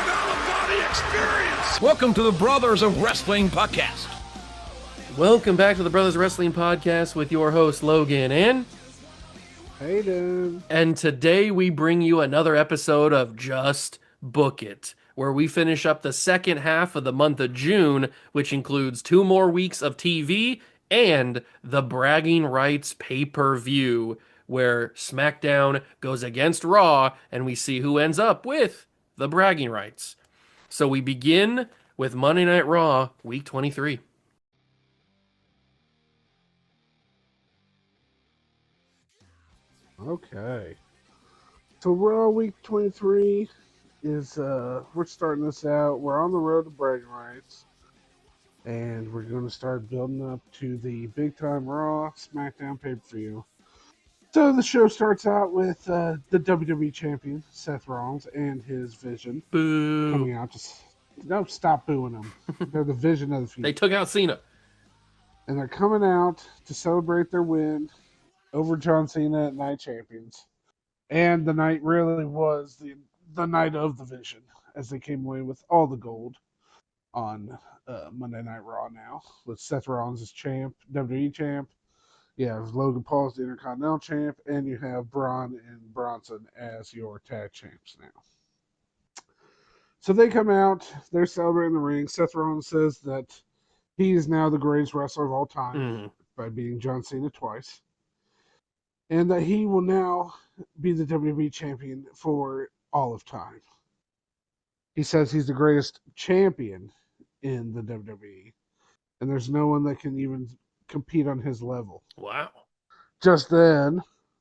out-of-body experience. Welcome to the Brothers of Wrestling podcast. Welcome back to the Brothers Wrestling Podcast with your host Logan and Hayden. And today we bring you another episode of Just Book It, where we finish up the second half of the month of June, which includes 2 more weeks of TV and the Bragging Rights pay-per-view, where SmackDown goes against Raw and we see who ends up with the Bragging Rights. So we begin with Monday Night Raw, Week 23. Okay. So Raw Week 23 is, we're starting this out. We're on the road to bragging rights. And we're going to start building up to the big time Raw SmackDown pay-per-view. So the show starts out with the WWE Champion, Seth Rollins, and his Vision. Boo. Coming out. No, stop booing them. They're the Vision of the future. They took out Cena. And they're coming out to celebrate their win over John Cena at Night Champions. And the night really was the night of the Vision, as they came away with all the gold on Monday Night Raw now, with Seth Rollins as champ, WWE champ. You have Logan Paul as the Intercontinental champ, and you have Braun and Bronson as your tag champs now. So they come out, they're celebrating the ring. Seth Rollins says that he is now the greatest wrestler of all time by beating John Cena twice. And that he will now be the WWE champion for all of time. He says he's the greatest champion in the WWE. And there's no one that can even compete on his level. Wow. Just then,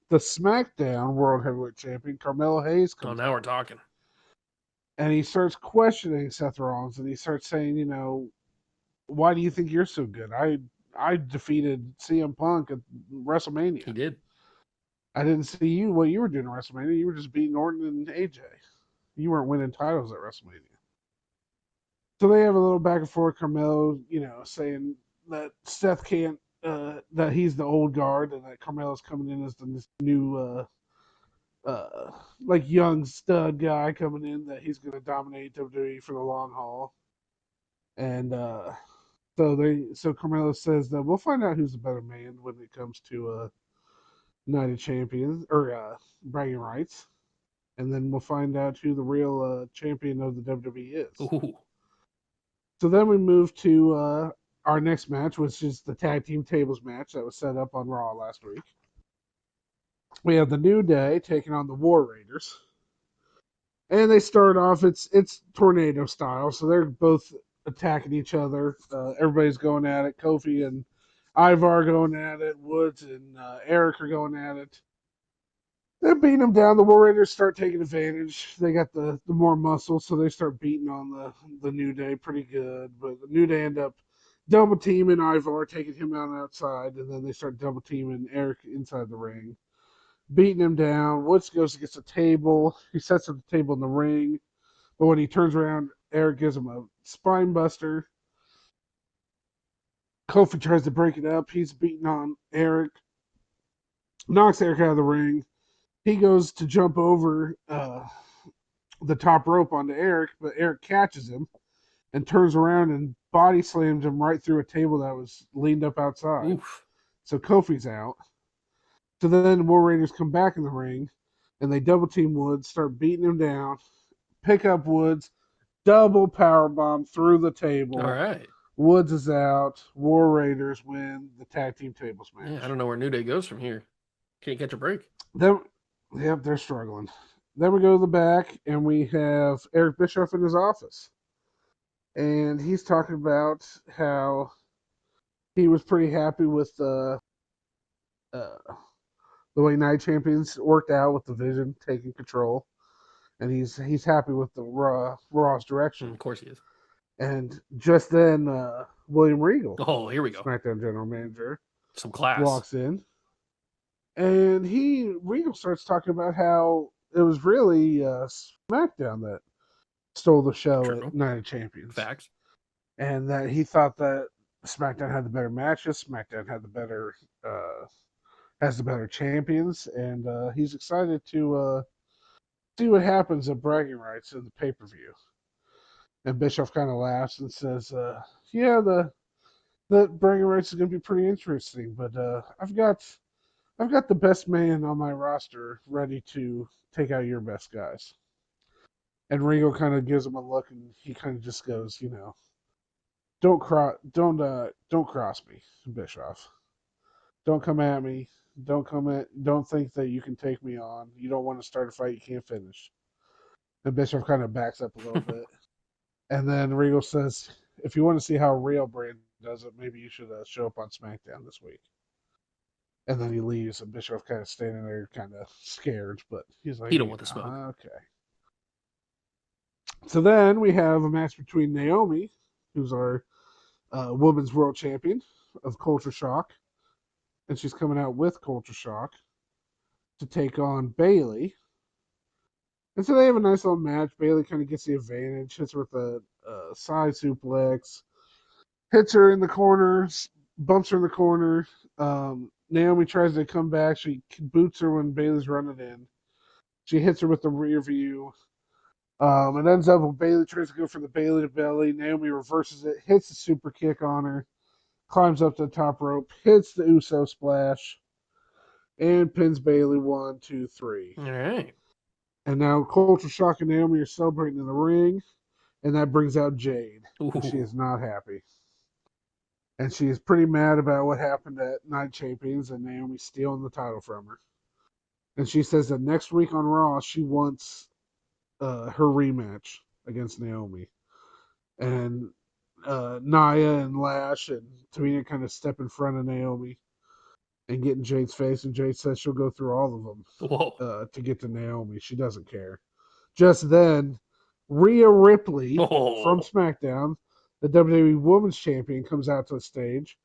the SmackDown World Heavyweight Champion, Carmelo Hayes, comes now we're talking. and he starts questioning Seth Rollins, and he starts saying, you know, why do you think you're so good? I defeated CM Punk at WrestleMania. He did. I didn't see what you were doing at WrestleMania. You were just beating Orton and AJ. You weren't winning titles at WrestleMania. So they have a little back and forth. Carmelo, saying that Seth can't, that he's the old guard, and that Carmelo's coming in as this new, young stud guy coming in, that he's going to dominate WWE for the long haul. And so Carmelo says that we'll find out who's the better man when it comes to Night of Champions, or bragging rights, and then we'll find out who the real champion of the WWE is. Ooh. So then we move to our next match, which is the tag team tables match that was set up on Raw last week. We have the New Day taking on the War Raiders, and they start off it's tornado style, so they're both attacking each other. Everybody's going at it. Kofi and Ivar going at it. Woods and Eric are going at it. They're beating them down. The War Raiders start taking advantage. They got the more muscle, so they start beating on the New Day pretty good. But the New Day end up double teaming Ivar, taking him out outside, and then they start double teaming Eric inside the ring, beating him down. Woods goes against a table. He sets up the table in the ring, but when he turns around, Eric gives him a spine buster. Kofi tries to break it up. He's beating on Eric. Knocks Eric out of the ring. He goes to jump over the top rope onto Eric, but Eric catches him and turns around and body slams him right through a table that was leaned up outside. Oof. So Kofi's out. So then the War Raiders come back in the ring, and they double team Woods, start beating him down, pick up Woods, double powerbomb through the table. All right. Woods is out. War Raiders win the tag team tables match. Yeah, I don't know where New Day goes from here. Can't catch a break. Yep, they're struggling. Then we go to the back, and we have Eric Bischoff in his office. And he's talking about how he was pretty happy with the way Night Champions worked out with the Vision taking control. And he's happy with the Raw's direction. Of course he is. And just then, William Regal, Oh, here we go. SmackDown General Manager, Some class. walks in. And Regal starts talking about how it was really SmackDown that stole the show True. at Night of Champions. Facts. And that he thought that SmackDown had the better matches, SmackDown had the better has the better champions, and he's excited to see what happens at bragging rights in the pay-per-view. And Bischoff kind of laughs and says, "Yeah, the bragging rights is going to be pretty interesting, but I've got the best man on my roster ready to take out your best guys." And Regal kind of gives him a look, and he kind of just goes, don't cross me, Bischoff. Don't come at me. Don't think that you can take me on. You don't want to start a fight you can't finish. And Bischoff kind of backs up a little bit. And then Regal says, if you want to see how real Brand does it, maybe you should show up on SmackDown this week. And then he leaves, and Bischoff kind of standing there, kind of scared, but he's like, He don't want the smoke. Okay. So then we have a match between Naomi, who's our women's world champion of Culture Shock, and she's coming out with Culture Shock to take on Bayley. And so they have a nice little match. Bayley kind of gets the advantage, hits her with a side suplex, hits her in the corner, bumps her in the corner. Naomi tries to come back. She boots her when Bayley's running in. She hits her with the rear view. It ends up when Bayley tries to go for the Bayley to belly. Naomi reverses it, hits the super kick on her, climbs up to the top rope, hits the Uso splash, and pins Bayley 1, 2, 3. All right. And now Culture Shock and Naomi are celebrating in the ring, and that brings out Jade. And she Ooh. is not happy. And she is pretty mad about what happened at Night Champions and Naomi stealing the title from her. And she says that next week on Raw, she wants her rematch against Naomi. And Nia and Lash and Tamina kind of step in front of Naomi and get in Jade's face. And Jade says she'll go through all of them Whoa. to get to Naomi. She doesn't care. Just then, Rhea Ripley from Oh. SmackDown, the WWE Women's Champion, comes out to the stage,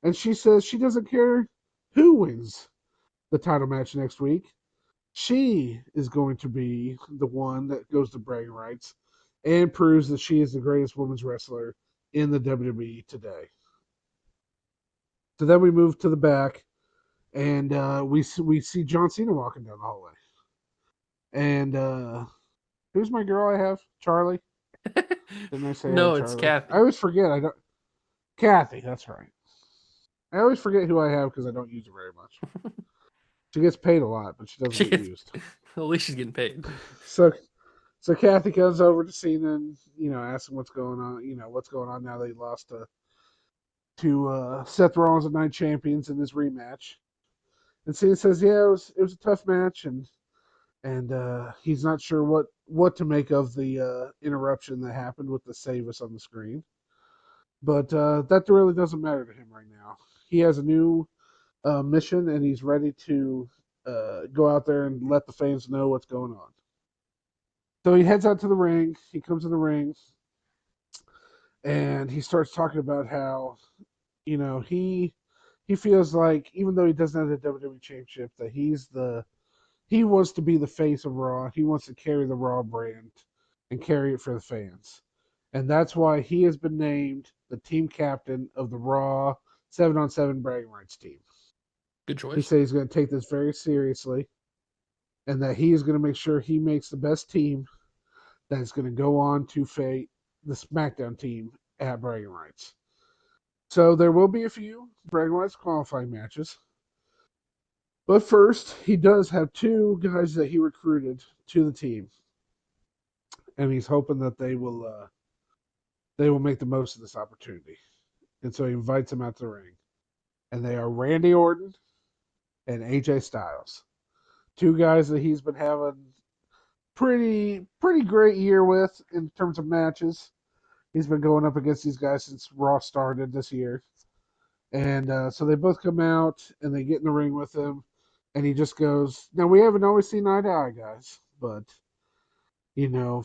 and she says she doesn't care who wins the title match next week. She is going to be the one that goes to bragging rights and proves that she is the greatest women's wrestler in the WWE today. So then we move to the back, and we see John Cena walking down the hallway. And who's my girl I have? Charlie? Didn't I say I had No, it's Charlie? I Kathy. always forget. I don't. Kathy, that's right. I always forget who I have because I don't use her very much. She gets paid a lot, but she doesn't She get gets, used. at least she's getting paid. So, so Kathy comes over to Cena and asks him what's going on. What's going on now that he lost to Seth Rollins at Night Champions in this rematch. And Cena says, "Yeah, it was a tough match, and he's not sure what to make of the interruption that happened with the save us on the screen. But that really doesn't matter to him right now. He has a new mission, and he's ready to go out there and let the fans know what's going on." So he heads out to the ring. He comes in the ring, and he starts talking about how he feels like even though he doesn't have the WWE Championship, that he wants to be the face of Raw. He wants to carry the Raw brand and carry it for the fans. And that's why he has been named the team captain of the Raw 7-on-7 bragging rights team. Good He choice. said he's going to take this very seriously and that he is going to make sure he makes the best team that is going to go on to fight the SmackDown team at bragging rights. So there will be a few bragging rights qualifying matches. But first, he does have two guys that he recruited to the team, and he's hoping that they will make the most of this opportunity. And so he invites them out to the ring, and they are Randy Orton and AJ Styles, two guys that he's been having pretty great year with in terms of matches. He's been going up against these guys since Raw started this year, and so they both come out and they get in the ring with him, and he just goes, "Now we haven't always seen eye to eye, guys, but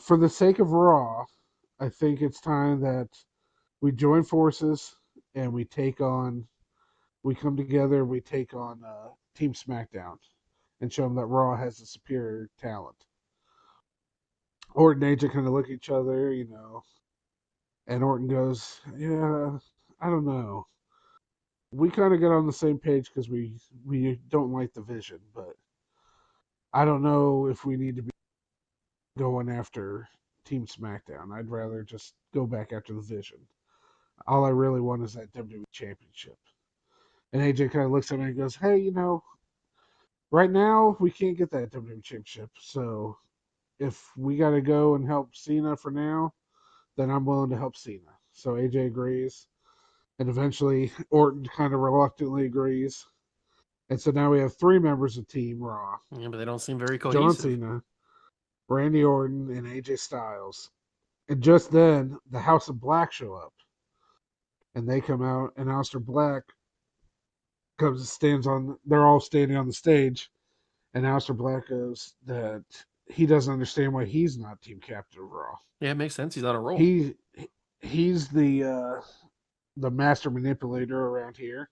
for the sake of Raw, I think it's time that we join forces and we come together, we take on Team SmackDown and show them that Raw has a superior talent." Orton and AJ kind of look at each other, and Orton goes, "Yeah, I don't know. We kind of get on the same page because we don't like the vision, but I don't know if we need to be going after Team SmackDown. I'd rather just go back after the Vision. All I really want is that WWE Championship. And AJ kind of looks at me and goes, hey, right now we can't get that WWE Championship. So if we got to go and help Cena for now, then I'm willing to help Cena. So AJ agrees. And eventually Orton kind of reluctantly agrees. And so now we have 3 members of Team Raw. Yeah, but they don't seem very John cohesive. Cena, Randy Orton, and AJ Styles. And just then, the House of Black show up. And they come out, and Aleister Black they're all standing on the stage. And Aleister Black goes that he doesn't understand why he's not team captain of Raw. Yeah, it makes sense. He's on a roll. He's the master manipulator around here,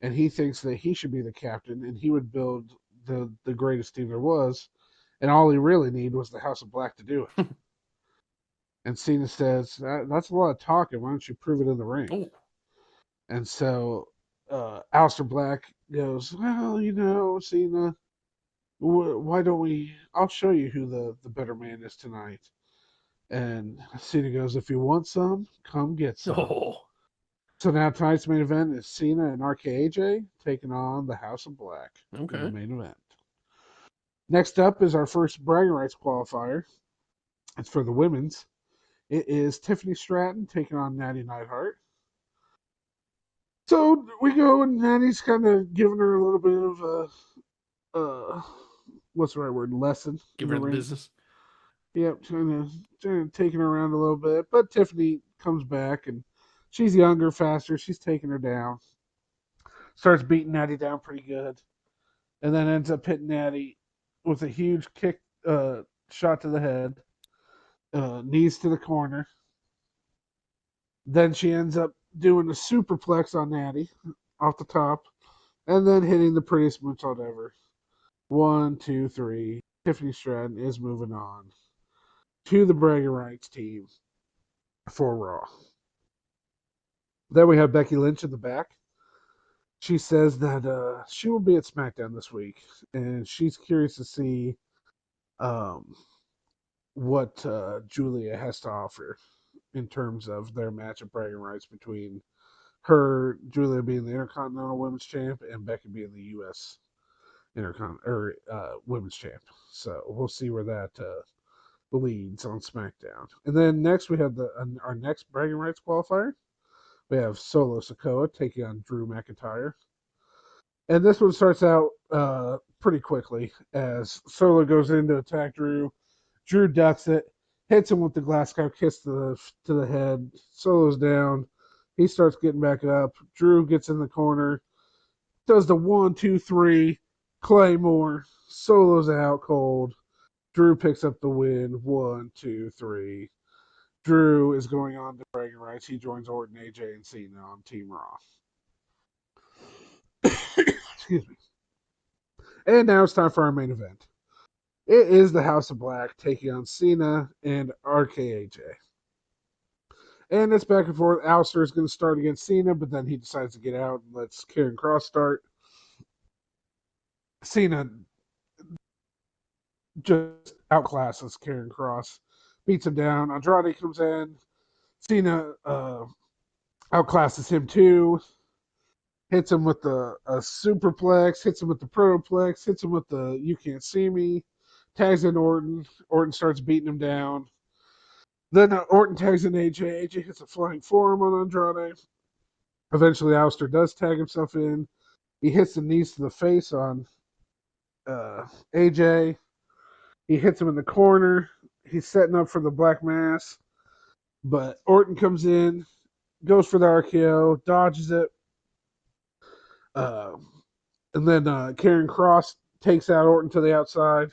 and he thinks that he should be the captain, and he would build the greatest team there was, and all he really needed was the House of Black to do it. And Cena says, "That's a lot of talking. Why don't you prove it in the ring?" Oh. And so Aleister Black goes, "Well, Cena, why don't we? I'll show you who the better man is tonight." And Cena goes, "If you want some, come get some." Oh. So now tonight's main event is Cena and RKAJ taking on the House of Black in the Okay. main event. Next up is our first bragging rights qualifier. It's for the women's. It is Tiffany Stratton taking on Natty Neidhart. So we go, and Natty's kind of giving her a little bit of a, what's the right word, lesson Give in her the the ring. business. Yep, trying to taking her around a little bit. But Tiffany comes back, and she's younger, faster. She's taking her down. Starts beating Natty down pretty good. And then ends up hitting Natty with a huge kick, shot to the head, knees to the corner. Then she ends up doing a superplex on Natty off the top, and then hitting the prettiest moonsault ever. 1, 2, 3. Tiffany Stratton is moving on to the bragging rights team for Raw. Then we have Becky Lynch in the back. She says that she will be at SmackDown this week, and she's curious to see um, what Julia has to offer in terms of their match of bragging rights between Julia being the Intercontinental Women's Champ, and Becky being the U.S. Women's Champ. So we'll see where that leads on SmackDown. And then next we have our next bragging rights qualifier. We have Solo Sikoa taking on Drew McIntyre. And this one starts out pretty quickly as Solo goes in to attack Drew. Drew ducks it, hits him with the Glasgow kiss to the head. Solo's down. He starts getting back up. Drew gets in the corner, does the 1, 2, 3 Claymore. Solo's out cold. Drew picks up the win. 1, 2, 3. Drew is going on to bragging rights. He joins Orton, AJ, and Cena on Team Raw. Excuse me. And now it's time for our main event. It is the House of Black taking on Cena and RKAJ. And it's back and forth. Aleister is going to start against Cena, but then he decides to get out and lets Karrion Kross start. Cena just outclasses Karrion Kross, beats him down. Andrade comes in. Cena outclasses him too. Hits him with a superplex, hits him with the protoplex, hits him with the you can't see me. Tags in Orton. Orton starts beating him down. Then Orton tags in AJ. AJ hits a flying forearm on Andrade. Eventually, Aleister does tag himself in. He hits the knees to the face on AJ. He hits him in the corner. He's setting up for the Black Mass. But Orton comes in, goes for the RKO, dodges it. And then Karrion Kross takes out Orton to the outside.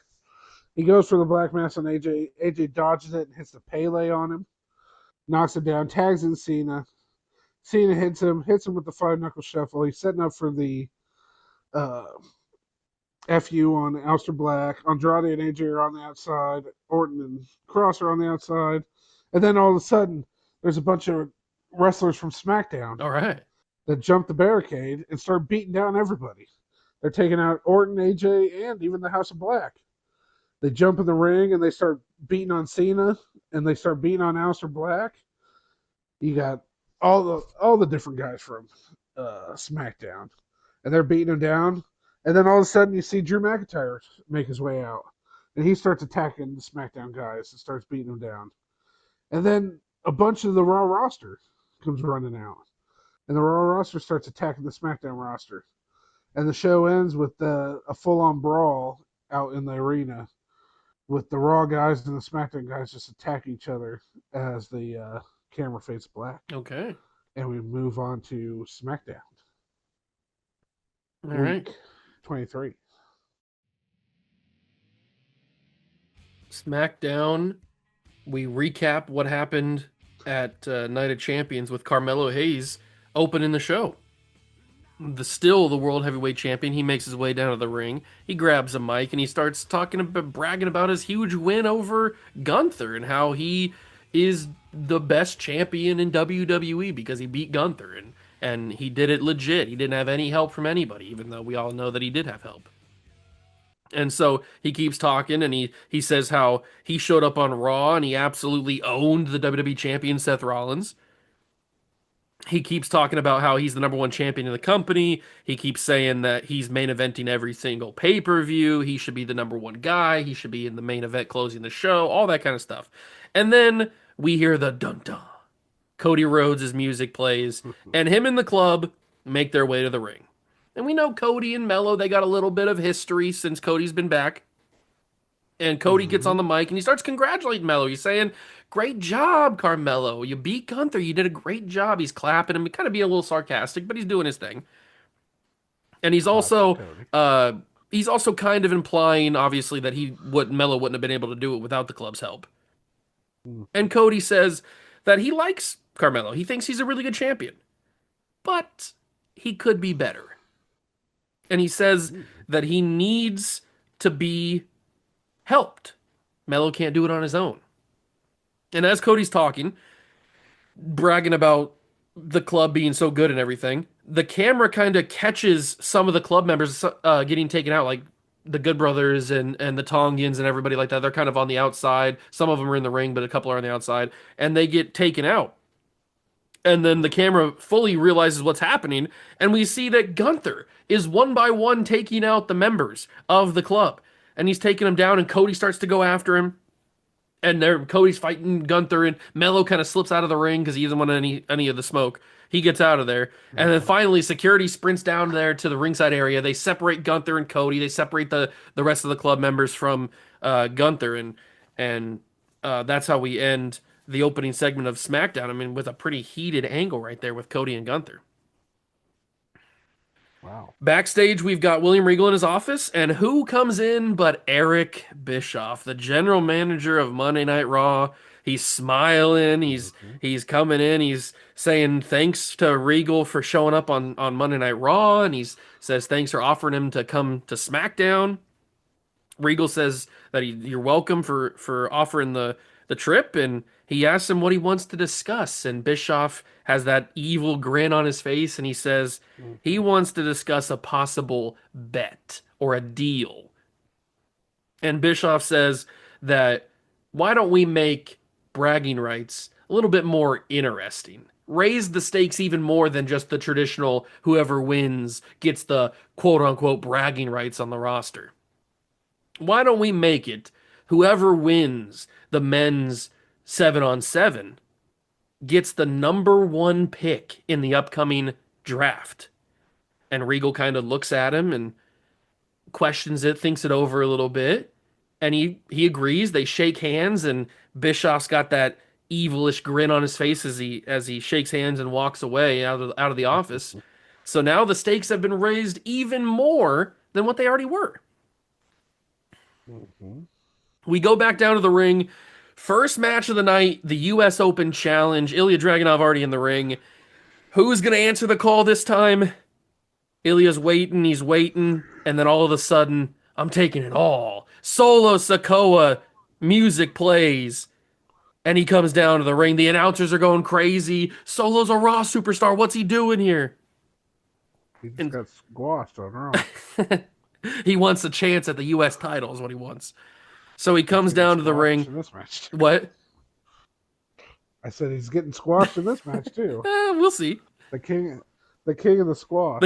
He goes for the Black Mass on AJ. AJ dodges it and hits the Pele on him. Knocks him down, tags in Cena. Cena hits him with the 5-knuckle shuffle. He's setting up for the FU on Aleister Black. Andrade and AJ are on the outside. Orton and Kross are on the outside. And then all of a sudden, there's a bunch of wrestlers from SmackDown All right. that jump the barricade and start beating down everybody. They're taking out Orton, AJ, and even the House of Black. They jump in the ring and they start beating on Cena and they start beating on Aleister Black, you got all the different guys from SmackDown, and they're beating him down. And then all of a sudden, you see Drew McIntyre make his way out, and he starts attacking the SmackDown guys and starts beating them down. And then a bunch of the Raw roster comes running out, and the Raw roster starts attacking the SmackDown roster. And the show ends with a full-on brawl out in the arena with the Raw guys and the SmackDown guys just attack each other as the camera fades black. Okay. And we move on to SmackDown. All right. 23. SmackDown. We recap what happened at Night of Champions with Carmelo Hayes opening the show. The world heavyweight champion, he makes his way down to the ring. He grabs a mic and he starts bragging about his huge win over Gunther and how he is the best champion in WWE because he beat Gunther and he did it legit. He didn't have any help from anybody, even though we all know that he did have help. And so he keeps talking and he says how he showed up on Raw and he absolutely owned the WWE champion Seth Rollins. He keeps talking about how he's the number one champion in the company. He keeps saying that he's main eventing every single pay-per-view. He should be the number one guy. He should be in the main event closing the show, all that kind of stuff. And then we hear the dun-dun. Cody Rhodes' music plays, and him and the club make their way to the ring. And we know Cody and Mello, they got a little bit of history since Cody's been back. And Cody gets on the mic and he starts congratulating Mello. He's saying, "Great job, Carmelo. You beat Gunther. You did a great job." He's clapping him, kind of being a little sarcastic, but he's doing his thing. And he's also kind of implying, obviously, that Mello wouldn't have been able to do it without the club's help. And Cody says that he likes Carmelo. He thinks he's a really good champion, but he could be better. And he says that he needs to be helped. Mello can't do it on his own. And as Cody's talking, bragging about the club being so good and everything, the camera kind of catches some of the club members getting taken out, like the Good Brothers and the Tongans and everybody like that. They're kind of on the outside. Some of them are in the ring, but a couple are on the outside. And they get taken out. And then the camera fully realizes what's happening. And we see that Gunther is one by one taking out the members of the club. And he's taking them down, and Cody starts to go after him. And Cody's fighting Gunther, and Mello kind of slips out of the ring because he doesn't want any of the smoke. He gets out of there. And then finally, security sprints down there to the ringside area. They separate Gunther and Cody. They separate the rest of the club members from Gunther. And that's how we end the opening segment of SmackDown. I mean, with a pretty heated angle right there with Cody and Gunther. Wow. Backstage, we've got William Regal in his office, and who comes in but Eric Bischoff, the general manager of Monday Night Raw. He's smiling. He's coming in. He's saying thanks to Regal for showing up on Monday Night Raw, and he says thanks for offering him to come to SmackDown. Regal says that you're welcome for offering the trip, and he asks him what he wants to discuss, and Bischoff has that evil grin on his face, and he says he wants to discuss a possible bet or a deal. And Bischoff says that why don't we make bragging rights a little bit more interesting? Raise the stakes even more than just the traditional whoever wins gets the quote-unquote bragging rights on the roster. Why don't we make it whoever wins the men's 7-on-7 gets the number one pick in the upcoming draft? And Regal kind of looks at him and questions it, thinks it over a little bit, and he agrees. They shake hands, and Bischoff's got that evilish grin on his face as he shakes hands and walks away out of the office. So now the stakes have been raised even more than what they already were. We go back down to the ring. First match of the night, the U.S. Open Challenge. Ilya Dragunov already in the ring. Who's going to answer the call this time? Ilya's waiting, he's waiting, and then all of a sudden, I'm taking it all. Solo Sikoa music plays, and he comes down to the ring. The announcers are going crazy. Solo's a Raw superstar. What's he doing here? He just got squashed on Raw. He wants a chance at the U.S. title is what he wants. So he He's comes getting down to the squashed ring. in this match. What? I said he's getting squashed in this match too. We'll see. The king, the king of the squash,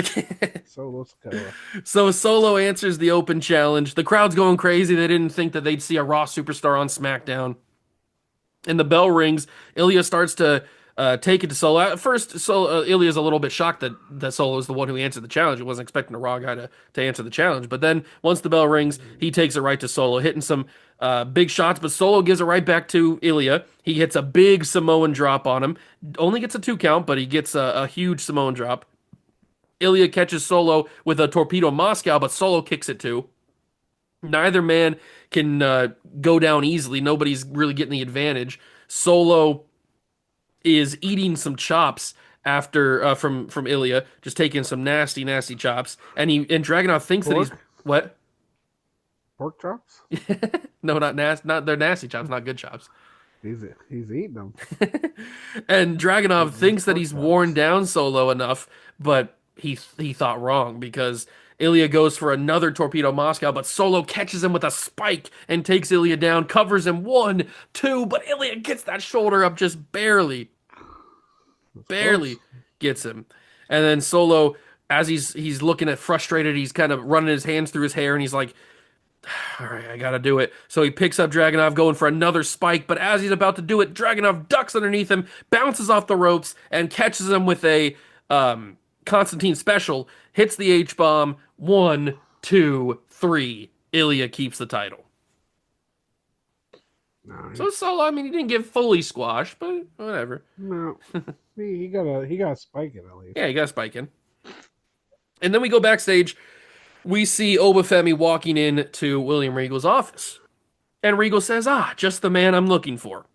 Solo Sikoa. So Solo answers the open challenge. The crowd's going crazy. They didn't think that they'd see a Raw superstar on SmackDown. And the bell rings. Ilya starts to take it to Solo. At first, Ilya's a little bit shocked that Solo is the one who answered the challenge. He wasn't expecting a Raw guy to answer the challenge. But then once the bell rings, he takes it right to Solo, hitting some big shots. But Solo gives it right back to Ilya. He hits a big Samoan drop on him. Only gets a 2 count, but he gets a huge Samoan drop. Ilya catches Solo with a torpedo Moscow, but Solo kicks it too. Neither man can go down easily. Nobody's really getting the advantage. Solo is eating some chops after from Ilya, just taking some nasty, nasty chops. And Dragunov thinks that he's what? Pork chops? No, not nasty. Not they're nasty chops, not good chops. He's eating them. And Dragunov thinks that pork he's chops. worn down Solo enough, but he thought wrong because Ilya goes for another torpedo Moscow, but Solo catches him with a spike and takes Ilya down, covers him 1, 2, but Ilya gets that shoulder up just barely Close. gets him. And then Solo, as he's looking at frustrated, he's kind of running his hands through his hair and he's like, all right, I gotta do it. So he picks up Dragunov going for another spike, but as he's about to do it, Dragunov ducks underneath him, bounces off the ropes, and catches him with a Constantine special, hits the H-bomb. 1, 2, 3. Ilya keeps the title. No, So Solo, I mean, he didn't get fully squashed, but whatever. no. he got a spike in at least. Yeah, he got a spike in. And then we go backstage. We see Obafemi walking in to William Regal's office. And Regal says, just the man I'm looking for.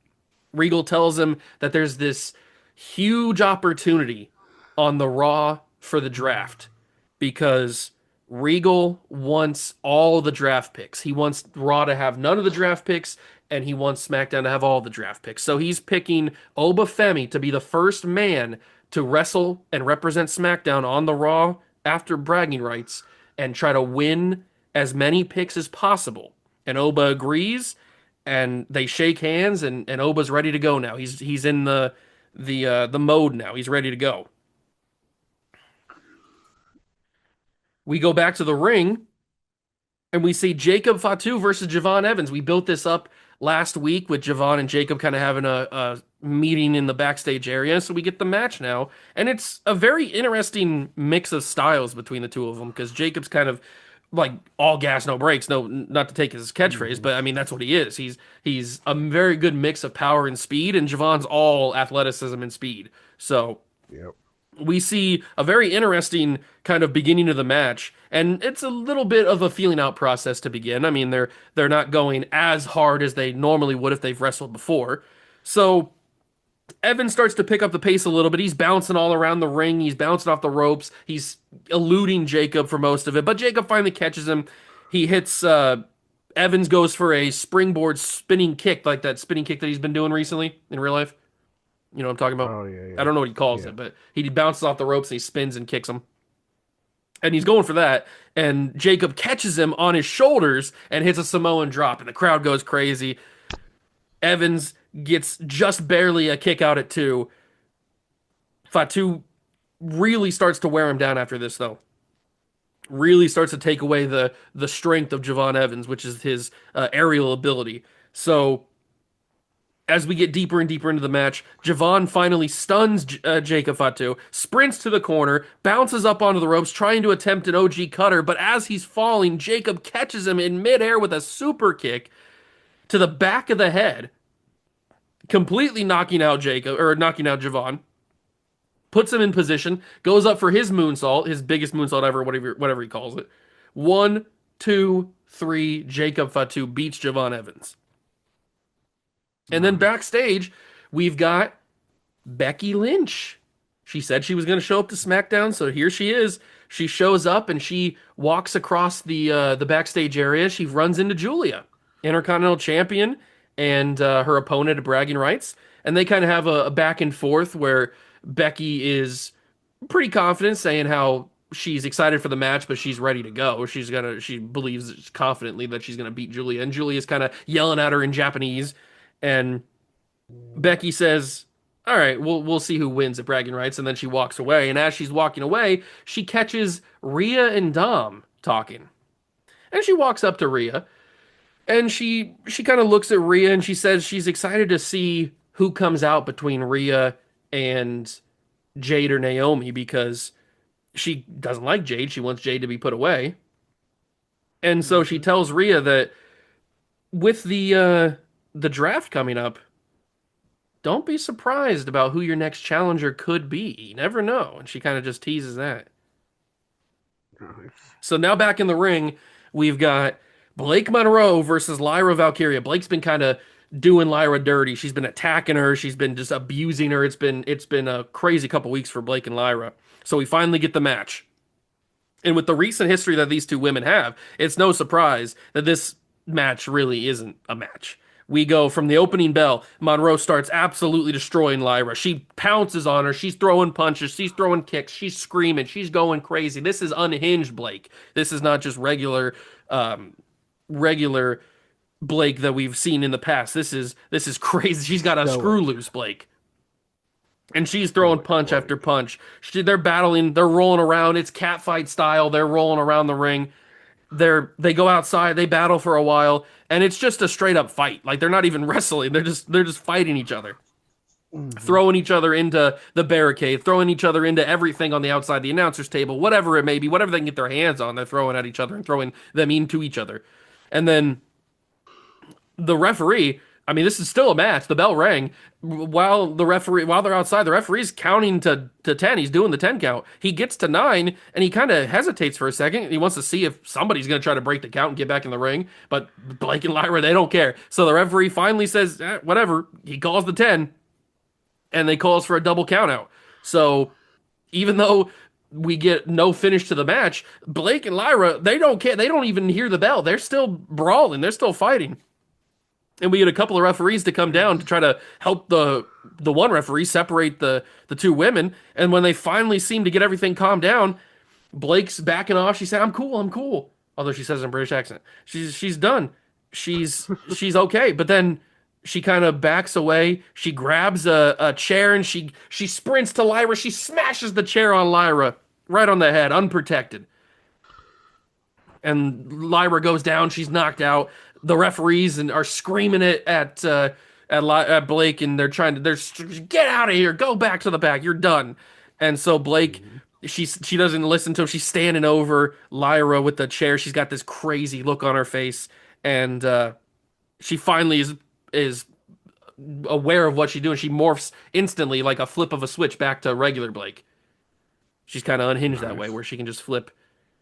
Regal tells him that there's this huge opportunity on the Raw for the draft because Regal wants all the draft picks. He wants Raw to have none of the draft picks, and he wants SmackDown to have all the draft picks. So he's picking Obafemi to be the first man to wrestle and represent SmackDown on the Raw after bragging rights and try to win as many picks as possible. And Oba agrees, and they shake hands, and Oba's ready to go now. He's in the mode now. He's ready to go. We go back to the ring, and we see Jacob Fatu versus Javon Evans. We built this up last week with Javon and Jacob kind of having a meeting in the backstage area, so we get the match now. And it's a very interesting mix of styles between the two of them, because Jacob's kind of like all gas, no brakes. No, not to take his catchphrase, but I mean, that's what he is. He's a very good mix of power and speed, and Javon's all athleticism and speed. So Yep. we see a very interesting kind of beginning of the match, and it's a little bit of a feeling out process to begin. I mean, they're not going as hard as they normally would if they've wrestled before. So Evan starts to pick up the pace a little bit. He's bouncing all around the ring. He's bouncing off the ropes. He's eluding Jacob for most of it, but Jacob finally catches him. He hits Evans goes for a springboard spinning kick, like that spinning kick that he's been doing recently in real life. You know what I'm talking about? Oh yeah. I don't know what he calls it, but he bounces off the ropes and he spins and kicks him. And he's going for that, and Jacob catches him on his shoulders and hits a Samoan drop, and the crowd goes crazy. Evans gets just barely a kick out at 2. Fatu really starts to wear him down after this, though. Really starts to take away the strength of Javon Evans, which is his aerial ability. So as we get deeper and deeper into the match, Javon finally stuns Jacob Fatu, sprints to the corner, bounces up onto the ropes, trying to attempt an OG cutter, but as he's falling, Jacob catches him in midair with a super kick to the back of the head, completely knocking out Javon. Puts him in position, goes up for his moonsault, his biggest moonsault ever, whatever he calls it. 1, 2, 3, Jacob Fatu beats Javon Evans. And then backstage, we've got Becky Lynch. She said she was going to show up to SmackDown, so here she is. She shows up and she walks across the backstage area. She runs into Julia, Intercontinental Champion, and her opponent at bragging rights. And they kind of have a back and forth where Becky is pretty confident, saying how she's excited for the match, but she's ready to go. She believes confidently that she's gonna beat Julia, and Julia's kind of yelling at her in Japanese, and Becky says, "All right, we'll see who wins at bragging rights," and then she walks away. And as she's walking away, she catches Rhea and Dom talking, and she walks up to Rhea, and she kind of looks at Rhea, and she says she's excited to see who comes out between Rhea and Jade or Naomi because she doesn't like Jade. She wants Jade to be put away. And so she tells Rhea that with the draft coming up, don't be surprised about who your next challenger could be. You never know. And she kind of just teases that. Nice. So now back in the ring, we've got Blake Monroe versus Lyra Valkyria. Blake's been kind of doing Lyra dirty. She's been attacking her. She's been just abusing her. It's been a crazy couple weeks for Blake and Lyra. So we finally get the match. And with the recent history that these two women have, it's no surprise that this match really isn't a match. We go from the opening bell. Monroe starts absolutely destroying Lyra. She pounces on her. She's throwing punches. She's throwing kicks. She's screaming. She's going crazy. This is unhinged Blake. This is not just regular Blake that we've seen in the past. This is crazy. She's got a screw loose Blake. And she's throwing punch after punch. They're battling. They're rolling around. It's catfight style. They're rolling around the ring. They go outside. They battle for a while, and it's just a straight up fight. Like they're not even wrestling. They're just fighting each other, throwing each other into the barricade, throwing each other into everything on the outside, the announcer's table, whatever it may be, whatever they can get their hands on. They're throwing at each other and throwing them into each other, and then the referee. I mean, this is still a match. The bell rang while they're outside. The referee's counting to 10. He's doing the 10 count. He gets to 9 and he kind of hesitates for a second. He wants to see if somebody's going to try to break the count and get back in the ring. But Blake and Lyra, they don't care. So the referee finally says, whatever. He calls the 10 and they calls for a double count out. So even though we get no finish to the match, Blake and Lyra, they don't care. They don't even hear the bell. They're still brawling. They're still fighting. And we get a couple of referees to come down to try to help the one referee separate the two women. And when they finally seem to get everything calmed down, Blake's backing off. She said, "I'm cool, I'm cool." Although she says it in a British accent. She's done. She's okay. But then she kind of backs away. She grabs a chair and she sprints to Lyra. She smashes the chair on Lyra right on the head, unprotected. And Lyra goes down. She's knocked out. The referees are screaming it at Blake, and they're get out of here, go back to the back, you're done. And so Blake, she doesn't listen to him. She's standing over Lyra with the chair. She's got this crazy look on her face, and she finally is aware of what she's doing. She morphs instantly, like a flip of a switch, back to regular Blake. She's kind of unhinged that way, where she can just flip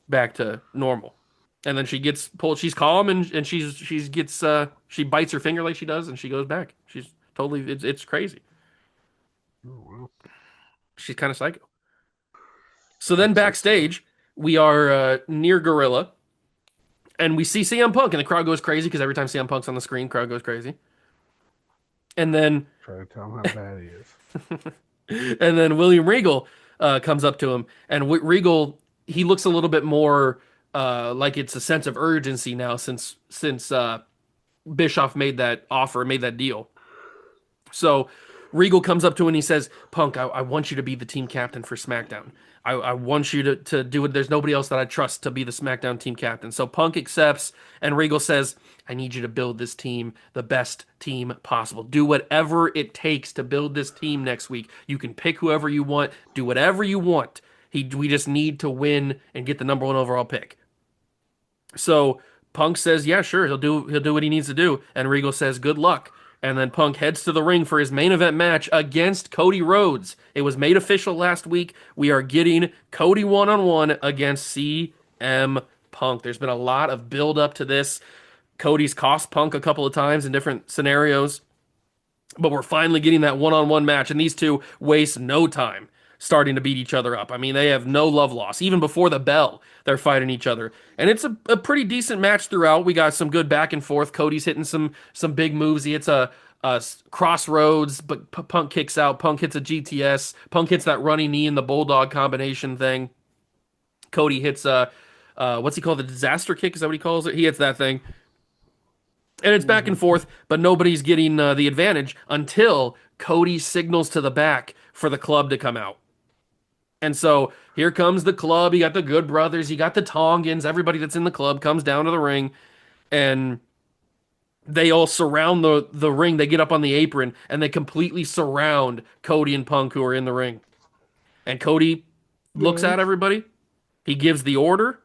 back to normal. And then she gets pulled. She's calm and she bites her finger like she does, and she goes back. She's totally. It's crazy. Oh, wow. She's kind of psycho. So then backstage, we are near Gorilla, and we see CM Punk, and the crowd goes crazy because every time CM Punk's on the screen, crowd goes crazy. And then Try to tell him how bad he is. and then William Regal comes up to him, and Regal, he looks a little bit more. Like it's a sense of urgency now since Bischoff made that offer, made that deal. So Regal comes up to him and he says, "Punk, I want you to be the team captain for SmackDown. I want you to do it. There's nobody else that I trust to be the SmackDown team captain." So Punk accepts, and Regal says, "I need you to build this team the best team possible. Do whatever it takes to build this team next week. You can pick whoever you want. Do whatever you want. We just need to win and get the number 1 overall pick." So Punk says, "Yeah, sure, he'll do what he needs to do." And Regal says, "Good luck." And then Punk heads to the ring for his main event match against Cody Rhodes. It was made official last week. We are getting Cody one-on-one against CM Punk. There's been a lot of build up to this. Cody's cost Punk a couple of times in different scenarios. But we're finally getting that one-on-one match, and these two waste no time starting to beat each other up. I mean, they have no love lost. Even before the bell, they're fighting each other. And it's a pretty decent match throughout. We got some good back and forth. Cody's hitting some big moves. He hits a crossroads, but Punk kicks out. Punk hits a GTS. Punk hits that running knee and the bulldog combination thing. Cody hits what's he called? The disaster kick? Is that what he calls it? He hits that thing. And it's back and forth, but nobody's getting the advantage until Cody signals to the back for the club to come out. And so here comes the club. You got the Good Brothers, you got the Tongans, everybody that's in the club comes down to the ring, and they all surround the ring. They get up on the apron and they completely surround Cody and Punk who are in the ring. And Cody looks at Nice. everybody. He gives the order,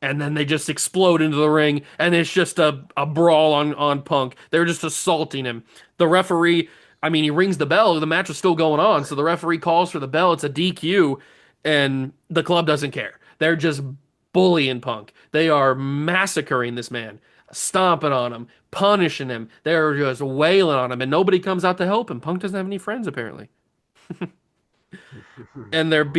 and then they just explode into the ring, and it's just a brawl on Punk. They're just assaulting him. The referee, I mean, he rings the bell. The match is still going on, so the referee calls for the bell. It's a DQ, and the club doesn't care. They're just bullying Punk. They are massacring this man, stomping on him, punishing him. They're just wailing on him, and nobody comes out to help him. Punk doesn't have any friends, apparently. And they're Of course.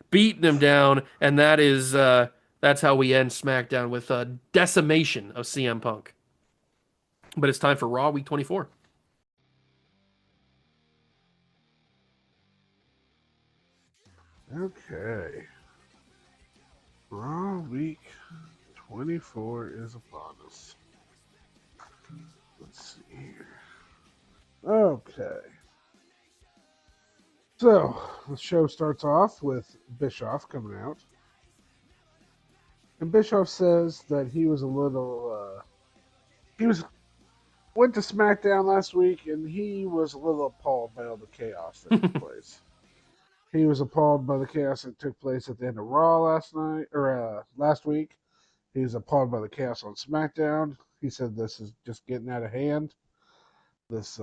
beating him down, and that's how we end SmackDown with a decimation of CM Punk. But it's time for Raw Week 24. Okay. Raw Week 24 is upon us. Let's see here. Okay. So, the show starts off with Bischoff coming out. And Bischoff says that he was a little, went to SmackDown last week and he was a little appalled by all the chaos that took place. He was appalled by the chaos that took place at the end of Raw last week. He was appalled by the chaos on SmackDown. He said this is just getting out of hand. This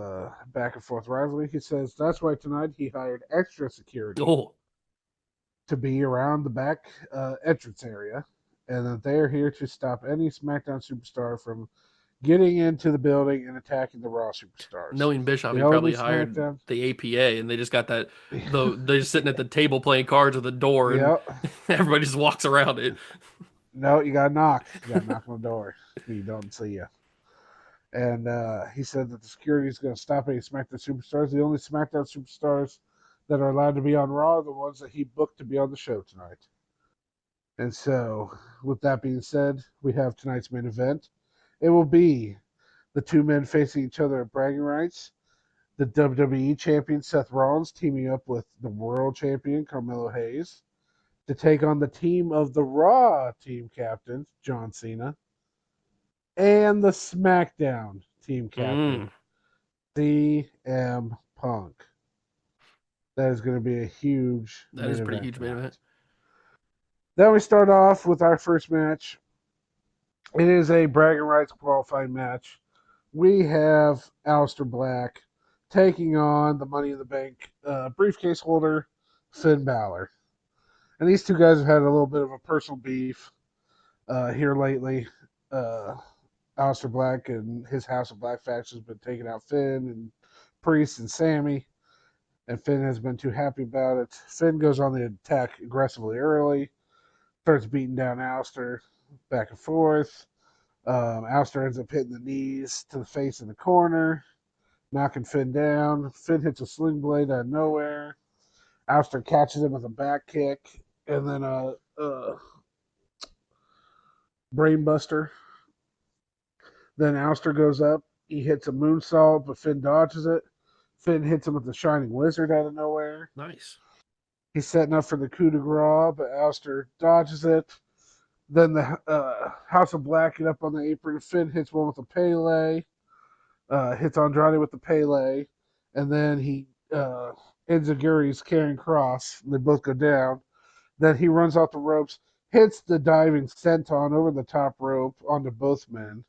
back and forth rivalry. He says that's why tonight he hired extra security Oh, to be around the back entrance area, and that they are here to stop any SmackDown superstar from getting into the building and attacking the Raw superstars. knowing Bischoff, The he only probably hired SmackDown. the APA, and they just got that. They're just sitting at the table playing cards with the door, and Yep. everybody just walks around it. No, you gotta knock. You gotta knock on the door. You don't see you. And he said that the security is going to stop any SmackDown superstars. The only SmackDown superstars that are allowed to be on Raw are the ones that he booked to be on the show tonight. And so, with that being said, we have tonight's main event. It will be the two men facing each other at bragging rights. The WWE champion Seth Rollins teaming up with the world champion Carmelo Hayes to take on the team of the Raw team captains John Cena and the SmackDown team captain Mm, CM Punk. That is going to be a huge that main is a pretty event huge main tonight. event. Then we start off with our first match. It is a bragging rights qualifying match. We have Aleister Black taking on the Money in the Bank briefcase holder, Finn Balor. And these two guys have had a little bit of a personal beef here lately. Aleister Black and his House of Black faction has been taking out Finn and Priest and Sammy, and Finn has been too happy about it. Finn goes on the attack aggressively early, starts beating down Aleister back and forth. Aleister ends up hitting the knees to the face in the corner, knocking Finn down. Finn hits a sling blade out of nowhere. Aleister catches him with a back kick, and then a brainbuster. Then Aleister goes up. He hits a moonsault, but Finn dodges it. Finn hits him with the Shining Wizard out of nowhere. Nice. He's setting up for the coup de grace, but Aleister dodges it. Then the House of Black get up on the apron. Finn hits one with a Pele, hits Andrade with the Pele, and then he Enziguri's carrying cross. They both go down. Then he runs off the ropes, hits the diving senton over the top rope onto both men,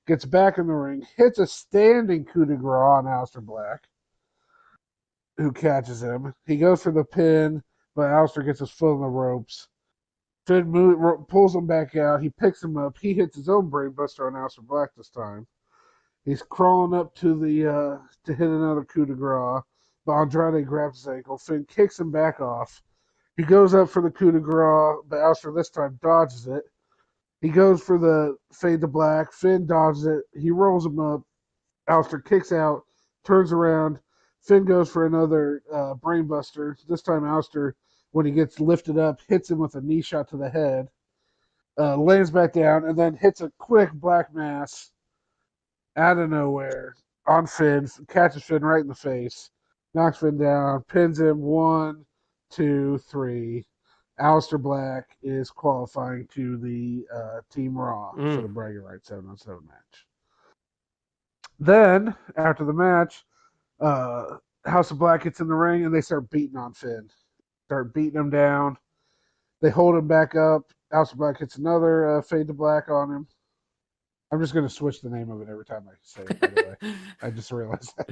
gets back in the ring, hits a standing coup de grace on Aleister Black, who catches him. He goes for the pin, but Aleister gets his foot on the ropes. Finn pulls him back out. He picks him up. He hits his own brainbuster on Aleister Black this time. He's crawling up to the to hit another coup de grace, but Andrade grabs his ankle. Finn kicks him back off. He goes up for the coup de grace, but Aleister this time dodges it. He goes for the fade to black. Finn dodges it. He rolls him up. Aleister kicks out, turns around. Finn goes for another brainbuster. This time Aleister when he gets lifted up, hits him with a knee shot to the head, lands back down, and then hits a quick black mass out of nowhere on Finn, catches Finn right in the face, knocks Finn down, pins him 1, 2, 3. Aleister Black is qualifying to the Team Raw for the bragging rights 7-on-7 match. Then, after the match, House of Black gets in the ring and they start beating on Finn. Start beating him down. They hold him back up. House of Black hits another Fade to Black on him. I'm just going to switch the name of it every time I say it, by the way. I just realized that.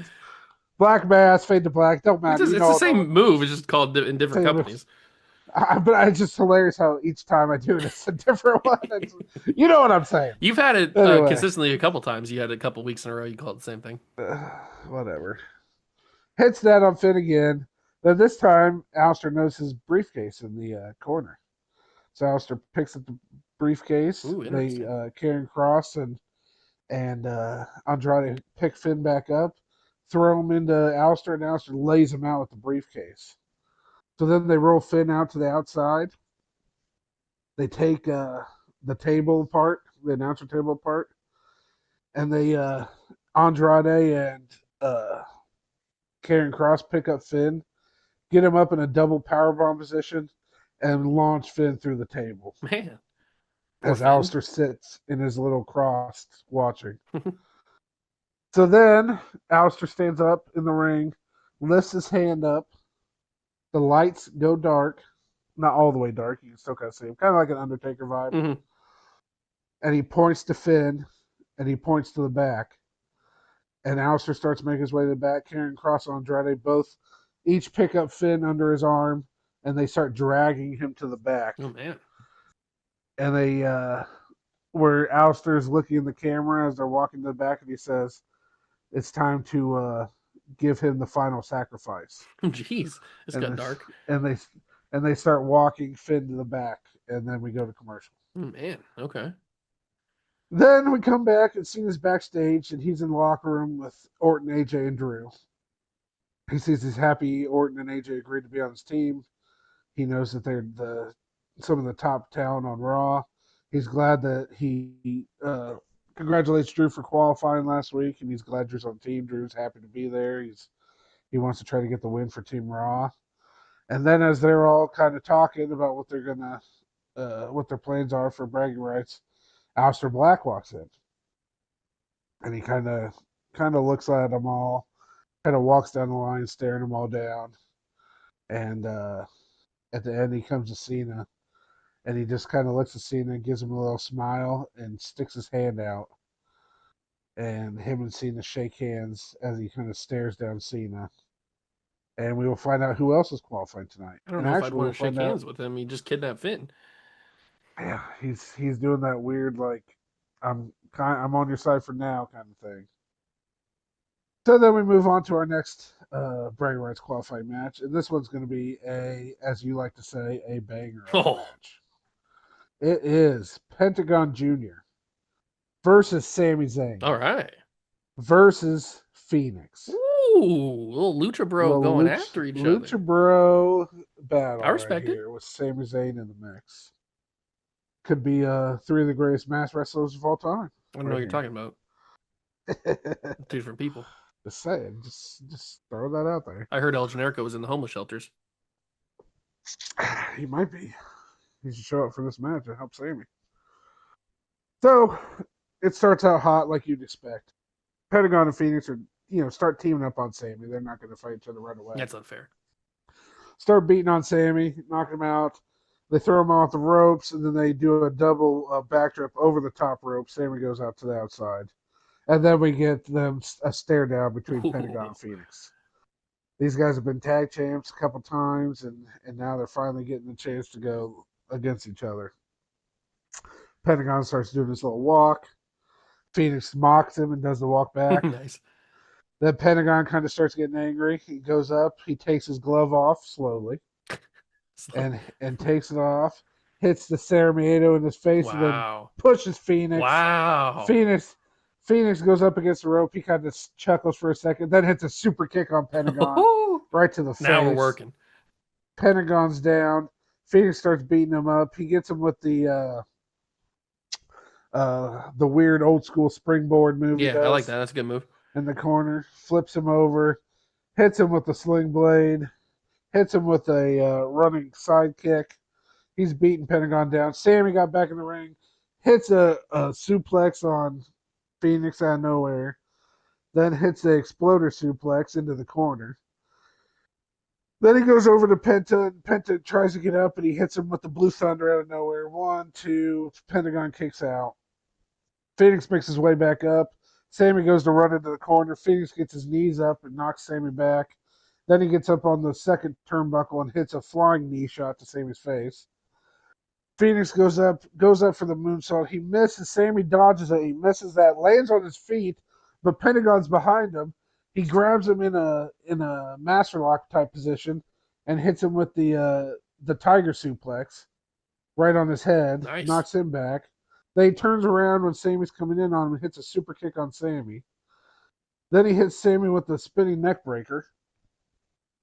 Black Mass, Fade to Black, don't matter. It's the same move. It's just called in different companies. But it's just hilarious how each time I do it, it's a different one. You know what I'm saying. You've had it anyway. Consistently a couple times. You had a couple weeks in a row. You called it the same thing. Whatever. Hits that on Finn again. Then this time, Aleister notices his briefcase in the corner. So Aleister picks up the briefcase. Ooh, they Karrion Kross and Andrade pick Finn back up, throw him into Aleister, and Aleister lays him out with the briefcase. So then they roll Finn out to the outside. They take the table apart, the announcer table apart, and they Andrade and Karrion Kross pick up Finn, get him up in a double powerbomb position, and launch Finn through the table. Man. As Aleister sits in his little cross watching. So then Aleister stands up in the ring, lifts his hand up. The lights go dark. Not all the way dark. You can still kind of see him. Kind of like an Undertaker vibe. Mm-hmm. And he points to Finn, and he points to the back. And Aleister starts making his way to the back. Karrion Kross and Andrade both each pick up Finn under his arm, and they start dragging him to the back. Oh, man. And they, where Aleister's looking in the camera as they're walking to the back, and he says, it's time to give him the final sacrifice. Jeez, it's got dark. And they start walking Finn to the back, and then we go to commercial. Oh, man, okay. Then we come back and Cena's backstage, and he's in the locker room with Orton, AJ, and Drew. He sees he's happy Orton and AJ agreed to be on his team. He knows that they're some of the top talent on Raw. He's glad that he congratulates Drew for qualifying last week, and he's glad Drew's on the team. Drew's happy to be there. He wants to try to get the win for Team Raw. And then as they're all kind of talking about what they're gonna, what their plans are for bragging rights, Aleister Black walks in, and he kind of looks at them all, kind of walks down the line, staring them all down, and at the end he comes to Cena. And he just kind of looks at Cena, gives him a little smile, and sticks his hand out. And him and Cena shake hands as he kind of stares down Cena. And we will find out who else is qualified tonight. I don't know if I'd want to shake hands with him. He just kidnapped Finn. Yeah, he's doing that weird, like, I'm on your side for now kind of thing. So then we move on to our next bragging rights qualifying match. And this one's going to be as you like to say, a banger match. It is Pentagon Jr. versus Sami Zayn. All right. Versus Phoenix. Ooh, little Lucha Bro going after each other. Lucha Bro battle. I respect right here with Sami Zayn in the mix. Could be 3 of the greatest mass wrestlers of all time. I don't know what you're talking about. 2 different people. Just saying. Just throw that out there. I heard El Generico was in the homeless shelters. He might be. He should show up for this match and help Sami. So, it starts out hot like you'd expect. Pentagon and Phoenix are, start teaming up on Sami. They're not going to fight each other right away. That's unfair. Start beating on Sami, knocking him out. They throw him off the ropes, and then they do a double backdrop over the top rope. Sami goes out to the outside. And then we get them a stare down between Pentagon and Phoenix. These guys have been tag champs a couple times, and now they're finally getting the chance to go against each other. Pentagon starts doing this little walk. Phoenix mocks him and does the walk back. Nice. Then Pentagon kind of starts getting angry. He goes up. He takes his glove off slowly. and takes it off. Hits the Ceremieto in his face and then pushes Phoenix. Wow. Phoenix goes up against the rope. He kind of chuckles for a second. Then hits a super kick on Pentagon. right to the face. Now we're working. Pentagon's down. Phoenix starts beating him up. He gets him with the weird old school springboard move he Yeah, I like does that. That's a good move. in the corner. Flips him over. Hits him with the sling blade. Hits him with a running side kick. He's beating Pentagon down. Sammy got back in the ring. Hits a suplex on Phoenix out of nowhere. Then hits the exploder suplex into the corner. Then he goes over to Penta, and Penta tries to get up, and he hits him with the Blue Thunder out of nowhere. 1, 2, Pentagon kicks out. Phoenix makes his way back up. Sammy goes to run into the corner. Phoenix gets his knees up and knocks Sammy back. Then he gets up on the second turnbuckle and hits a flying knee shot to Sammy's face. Phoenix goes up for the moonsault. He misses. Sammy dodges it. He misses that. Lands on his feet, but Pentagon's behind him. He grabs him in a master lock type position and hits him with the tiger suplex right on his head. Nice. Knocks him back. Then he turns around when Sammy's coming in on him and hits a super kick on Sammy. Then he hits Sammy with the spinning neck breaker.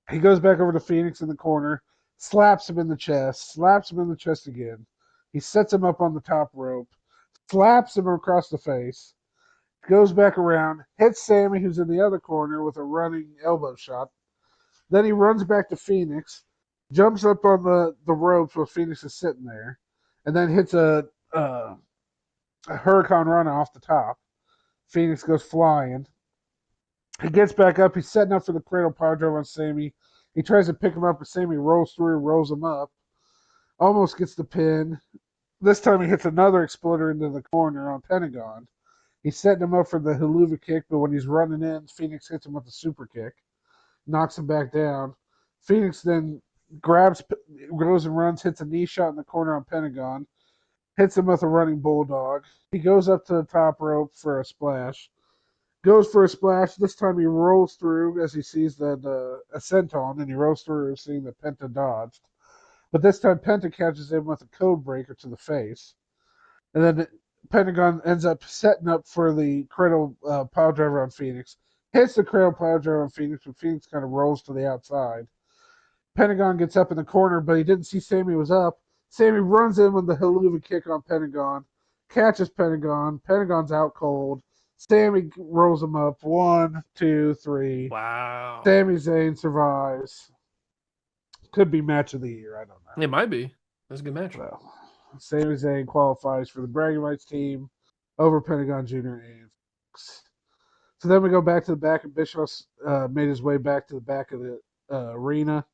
He goes back over to Phoenix in the corner, slaps him in the chest again. He sets him up on the top rope, slaps him across the face, goes back around, hits Sammy, who's in the other corner, with a running elbow shot. Then he runs back to Phoenix, jumps up on the ropes while Phoenix is sitting there, and then hits a Hurricane Rana off the top. Phoenix goes flying. He gets back up. He's setting up for the cradle power driver on Sammy. He tries to pick him up, but Sammy rolls through, rolls him up. Almost gets the pin. This time he hits another exploder into the corner on Pentagon. He's setting him up for the haluva kick, but when he's running in, Phoenix hits him with a super kick. Knocks him back down. Phoenix then goes and runs, hits a knee shot in the corner on Pentagon. Hits him with a running bulldog. He goes up to the top rope for a splash. Goes for a splash. This time he rolls through as he sees the ascent on, and he rolls through, seeing that Penta dodged. But this time Penta catches him with a code breaker to the face. And then Pentagon ends up setting up for the cradle pile driver on Phoenix. Hits the cradle pile driver on Phoenix, but Phoenix kind of rolls to the outside. Pentagon gets up in the corner, but he didn't see Sammy was up. Sammy runs in with the haluva kick on Pentagon. Catches Pentagon. Pentagon's out cold. Sammy rolls him up. 1, 2, 3. Wow. Sami Zayn survives. Could be match of the year. I don't know. It might be. That's a good match. Well, Sami Zayn qualifies for the bragging rights team over Pentagon Jr. and Fox. So then we go back to the back, and Bischoff made his way back to the back of the arena.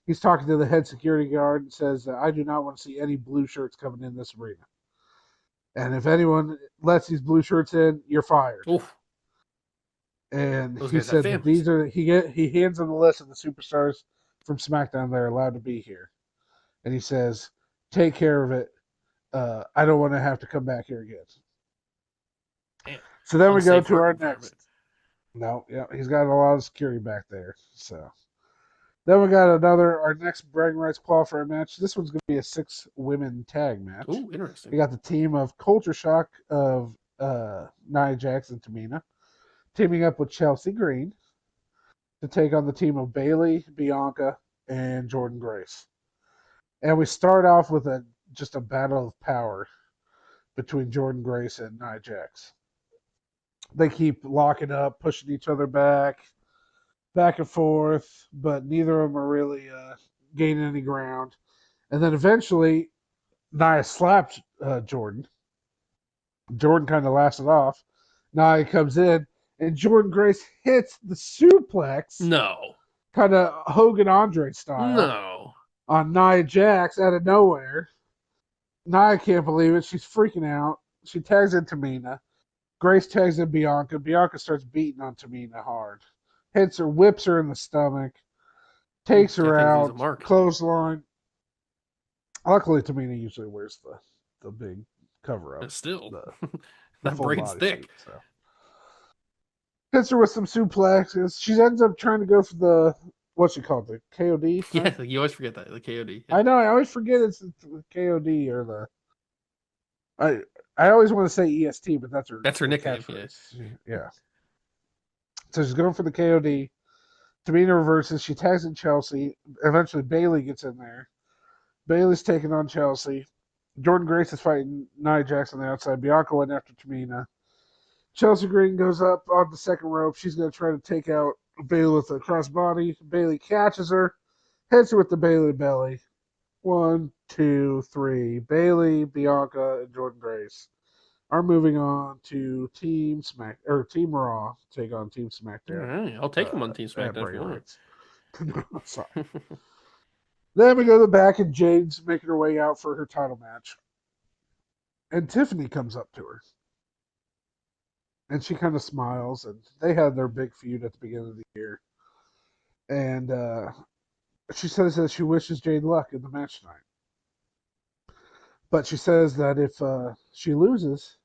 He's talking to the head security guard and says, I do not want to see any blue shirts coming in this arena. And if anyone lets these blue shirts in, you're fired. Oof. And Those he guys have said families. these are he hands them the list of the superstars from SmackDown that are allowed to be here. And he says, take care of it. I don't want to have to come back here again. Damn. So then we go Unsafe to our work next. environment. No, yeah, he's got a lot of security back there. So then we got our next bragging rights qualifier match. This one's going to be a 6-women tag match. Ooh, interesting. We got the team of Culture Shock of Nia Jax and Tamina teaming up with Chelsea Green to take on the team of Bayley, Bianca, and Jordan Grace. And we start off with just a battle of power between Jordan Grace and Nia Jax. They keep locking up, pushing each other back and forth, but neither of them are really gaining any ground. And then eventually, Nia slapped Jordan. Jordan kind of laughs it off. Nia comes in, and Jordan Grace hits the suplex, No. kind of Hogan Andre style, No. on Nia Jax out of nowhere. Nia can't believe it. She's freaking out. She tags in Tamina. Grace tags in Bianca. Bianca starts beating on Tamina hard. Hits her, whips her in the stomach, takes her That thing leaves a out, mark. clothesline. Luckily, Tamina usually wears the big cover up. But still, The that full braid's body thick. suit, so. Hits her with some suplexes. She ends up trying to go for the, what's she called, the KOD? Huh? Yeah, you always forget that, the KOD. I know, I always forget it's the KOD or I always want to say EST, but that's her That's her nickname, catchphrase. Yeah. So she's going for the KOD. Tamina reverses. She tags in Chelsea. Eventually, Bailey gets in there. Bailey's taking on Chelsea. Jordan Grace is fighting Nia Jax on the outside. Bianca went after Tamina. Chelsea Green goes up on the second rope. She's going to try to take out Bailey with a crossbody. Bailey catches her, hits her with the Bailey belly. 1, 2, 3. Bailey, Bianca, and Jordan Grace are moving on to Team Raw take on Team All SmackDown. right, I'll take him on Team At SmackDown if you bragging want. rights. Sorry. Then we go to the back, and Jade's making her way out for her title match. And Tiffany comes up to her. And she kind of smiles, and they had their big feud at the beginning of the year. And she says that she wishes Jade luck in the match tonight. But she says that if she loses,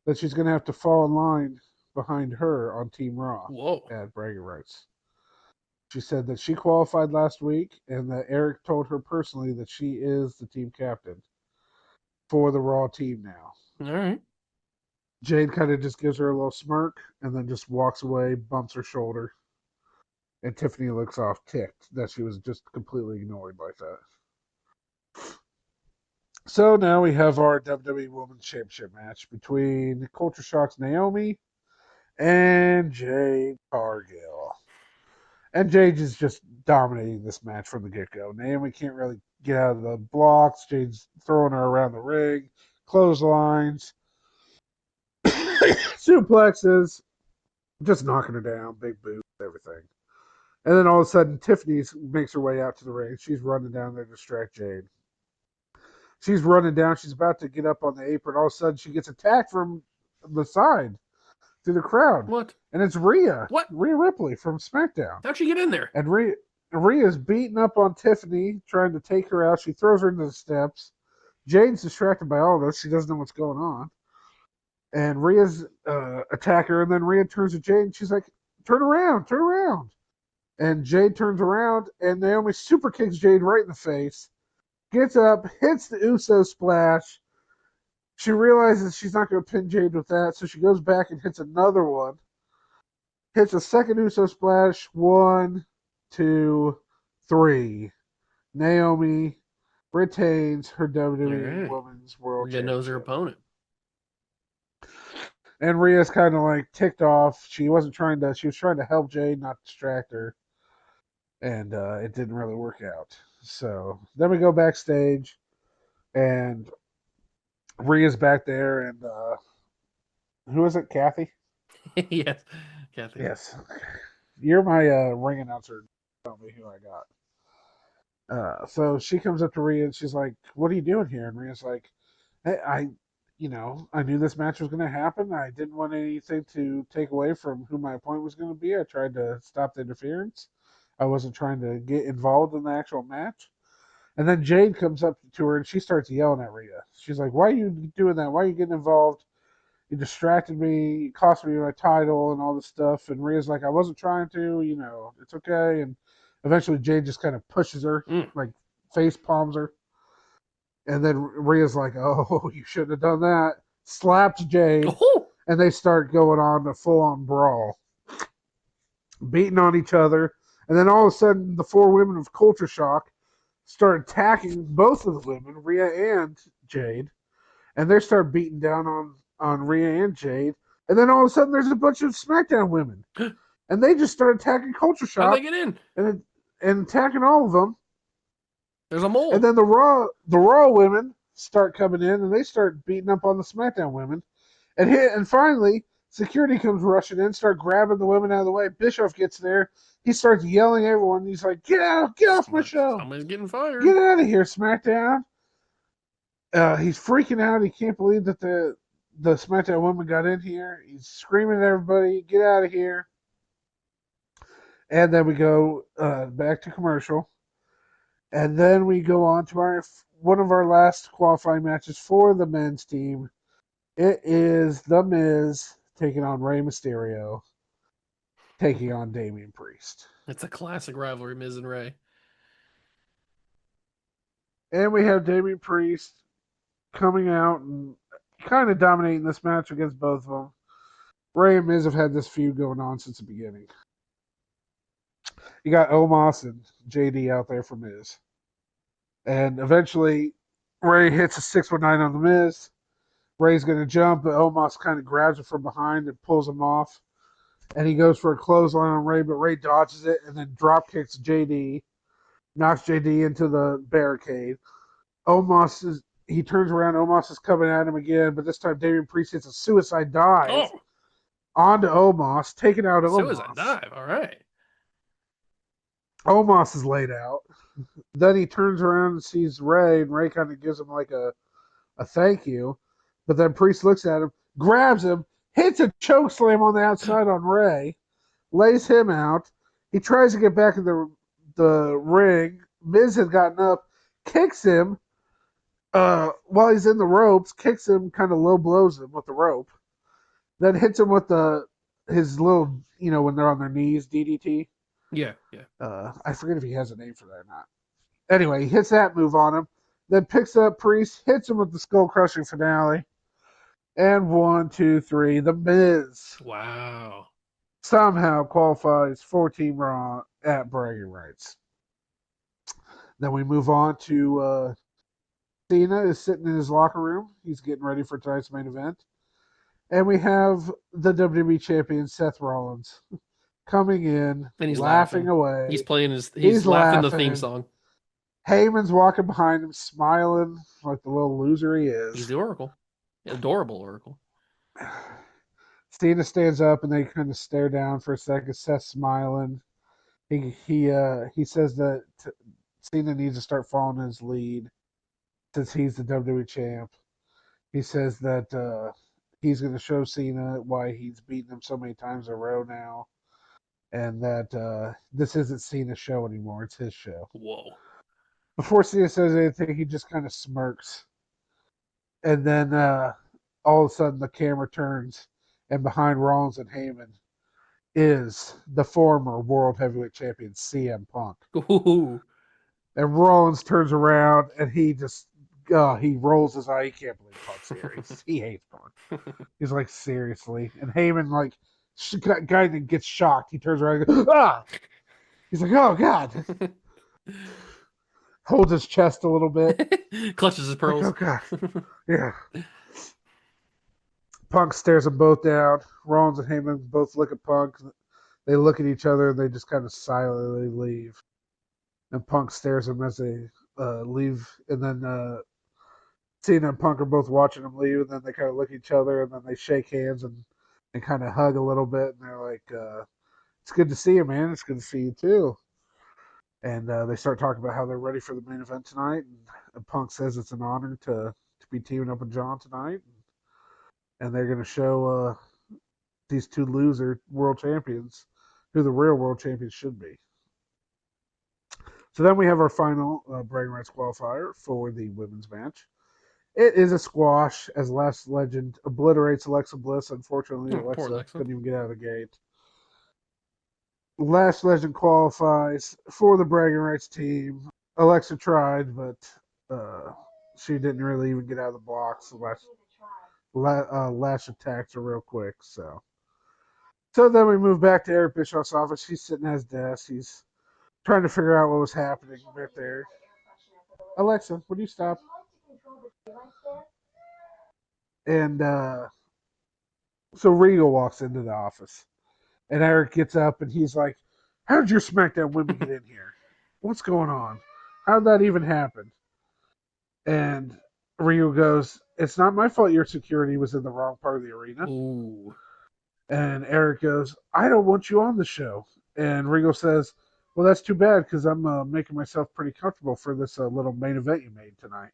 that she's going to have to fall in line behind her on Team Raw Whoa. at bragging rights. She said that she qualified last week and that Eric told her personally that she is the team captain for the Raw team now. All right. Jade kind of just gives her a little smirk and then just walks away, bumps her shoulder. And Tiffany looks off ticked that she was just completely ignored like that. So now we have our WWE Women's Championship match between Culture Shock's Naomi and Jade Cargill. And Jade is just dominating this match from the get-go. Naomi can't really get out of the blocks. Jade's throwing her around the ring, clotheslines, suplexes, just knocking her down, big boots, everything. And then all of a sudden, Tiffany makes her way out to the ring. She's running down there to distract Jade. She's running down. She's about to get up on the apron. All of a sudden, she gets attacked from the side through the crowd. What? And it's Rhea. What? Rhea Ripley from SmackDown. How'd she get in there? And Rhea's beating up on Tiffany, trying to take her out. She throws her into the steps. Jade's distracted by all of this. She doesn't know what's going on. And Rhea's attack her, and then Rhea turns to Jade, and she's like, turn around, turn around. And Jade turns around, and Naomi super kicks Jade right in the face. Gets up, hits the Uso splash. She realizes she's not going to pin Jade with that, so she goes back and hits another one. Hits a second Uso splash. 1, 2, 3. Naomi retains her WWE Right. Women's World Rhea knows her Championship. opponent. And Rhea's kind of like ticked off. She was trying to help Jade, not distract her. And it didn't really work out. So then we go backstage, and Rhea's back there, and who is it? Kathy? Yes, Kathy. Yes. You're my ring announcer. Tell me who I got. So she comes up to Rhea, and she's like, what are you doing here? And Rhea's like, hey, I knew this match was going to happen. I didn't want anything to take away from who my opponent was going to be. I tried to stop the interference. I wasn't trying to get involved in the actual match. And then Jade comes up to her and she starts yelling at Rhea. She's like, why are you doing that? Why are you getting involved? You distracted me. You cost me my title and all this stuff. And Rhea's like, I wasn't trying to. It's okay. And eventually Jade just kind of pushes her, like face palms her. And then Rhea's like, oh, you shouldn't have done that. Slaps Jade. Oh! And they start going on a full-on brawl. Beating on each other. And then all of a sudden, the 4 women of Culture Shock start attacking both of the women, Rhea and Jade. And they start beating down on Rhea and Jade. And then all of a sudden, there's a bunch of SmackDown women. And they just start attacking Culture Shock. How'd they get in? And attacking all of them. There's a mole. And then the Raw women start coming in, and they start beating up on the SmackDown women. And finally, security comes rushing in, start grabbing the women out of the way. Bischoff gets there. He starts yelling at everyone. He's like, get off my show. Somebody's getting fired. Get out of here, SmackDown. He's freaking out. He can't believe that the SmackDown woman got in here. He's screaming at everybody, get out of here. And then we go back to commercial. And then we go on to one of our last qualifying matches for the men's team. It is The Miz taking on Rey Mysterio, taking on Damian Priest. It's a classic rivalry, Miz and Rey. And we have Damian Priest coming out and kind of dominating this match against both of them. Rey and Miz have had this feud going on since the beginning. You got Omos and JD out there for Miz. And eventually, Ray hits a 619 on the Miz. Ray's going to jump, but Omos kind of grabs him from behind and pulls him off. And he goes for a clothesline on Ray, but Ray dodges it and then drop kicks JD, knocks JD into the barricade. He turns around. Omos is coming at him again, but this time Damian Priest hits a suicide dive Oh, onto Omos, taking out suicide Omos. dive. All right. Omos is laid out. Then he turns around and sees Ray, and Ray kind of gives him like a thank you. But then Priest looks at him, grabs him, hits a choke slam on the outside on Ray, lays him out. He tries to get back in the ring. Miz had gotten up, kicks him while he's in the ropes, kicks him, kind of low blows him with the rope, then hits him with his little, when they're on their knees, DDT. Yeah, yeah. I forget if he has a name for that or not. Anyway, he hits that move on him, then picks up Priest, hits him with the skull crushing finale, and 1, 2, 3, The Miz Wow. somehow qualifies for Team Raw at bragging rights. Then we move on to Cena is sitting in his locker room. He's getting ready for tonight's main event. And we have the WWE champion Seth Rollins coming in, And he's laughing laughing. away. He's laughing the theme laughing. song. Heyman's walking behind him, smiling like the little loser he is. He's the Oracle. Adorable Oracle. Cena stands up and they kind of stare down for a second. Seth's smiling. He says that Cena needs to start following his lead since he's the WWE champ. He says that he's going to show Cena why he's beaten him so many times in a row now, and that this isn't Cena's show anymore; it's his show. Whoa. Before Cena says anything, he just kind of smirks, and then all of a sudden the camera turns, and behind Rollins and Heyman is the former World Heavyweight Champion CM Punk. Ooh. And Rollins turns around and he rolls his eye. He can't believe Punk's here. He hates Punk. He's like, seriously. And Heyman, like, guy that gets shocked. He turns around and goes, ah! He's like, oh, God. Holds his chest a little bit. Clutches his pearls. Like, oh, God. Yeah. Punk stares them both down. Rollins and Heyman both look at Punk. They look at each other and they just kind of silently leave. And Punk stares them as they leave. And then Cena and Punk are both watching them leave. And then they kind of look at each other and then they shake hands and kind of hug a little bit. And they're like, it's good to see you, man. It's good to see you, too. And they start talking about how they're ready for the main event tonight. And Punk says it's an honor to be teaming up with John tonight. And they're going to show these two loser world champions who the real world champions should be. So then we have our final bragging rights qualifier for the women's match. It is a squash as Lash Legend obliterates Alexa Bliss. Unfortunately, Alexa couldn't even get out of the gate. Lash Legend qualifies for the bragging rights team. Alexa tried, but she didn't really even get out of the blocks. Lash attacks her real quick. So then we move back to Eric Bischoff's office. He's sitting at his desk. He's trying to figure out what was happening right there. Alexa, would you stop? And so Regal walks into the office. And Eric gets up and he's like, how did your SmackDown women get in here? What's going on? How did that even happen? And Regal goes, it's not my fault your security was in the wrong part of the arena. Ooh. And Eric goes, I don't want you on the show. And Regal says, well, that's too bad because I'm making myself pretty comfortable for this little main event you made tonight.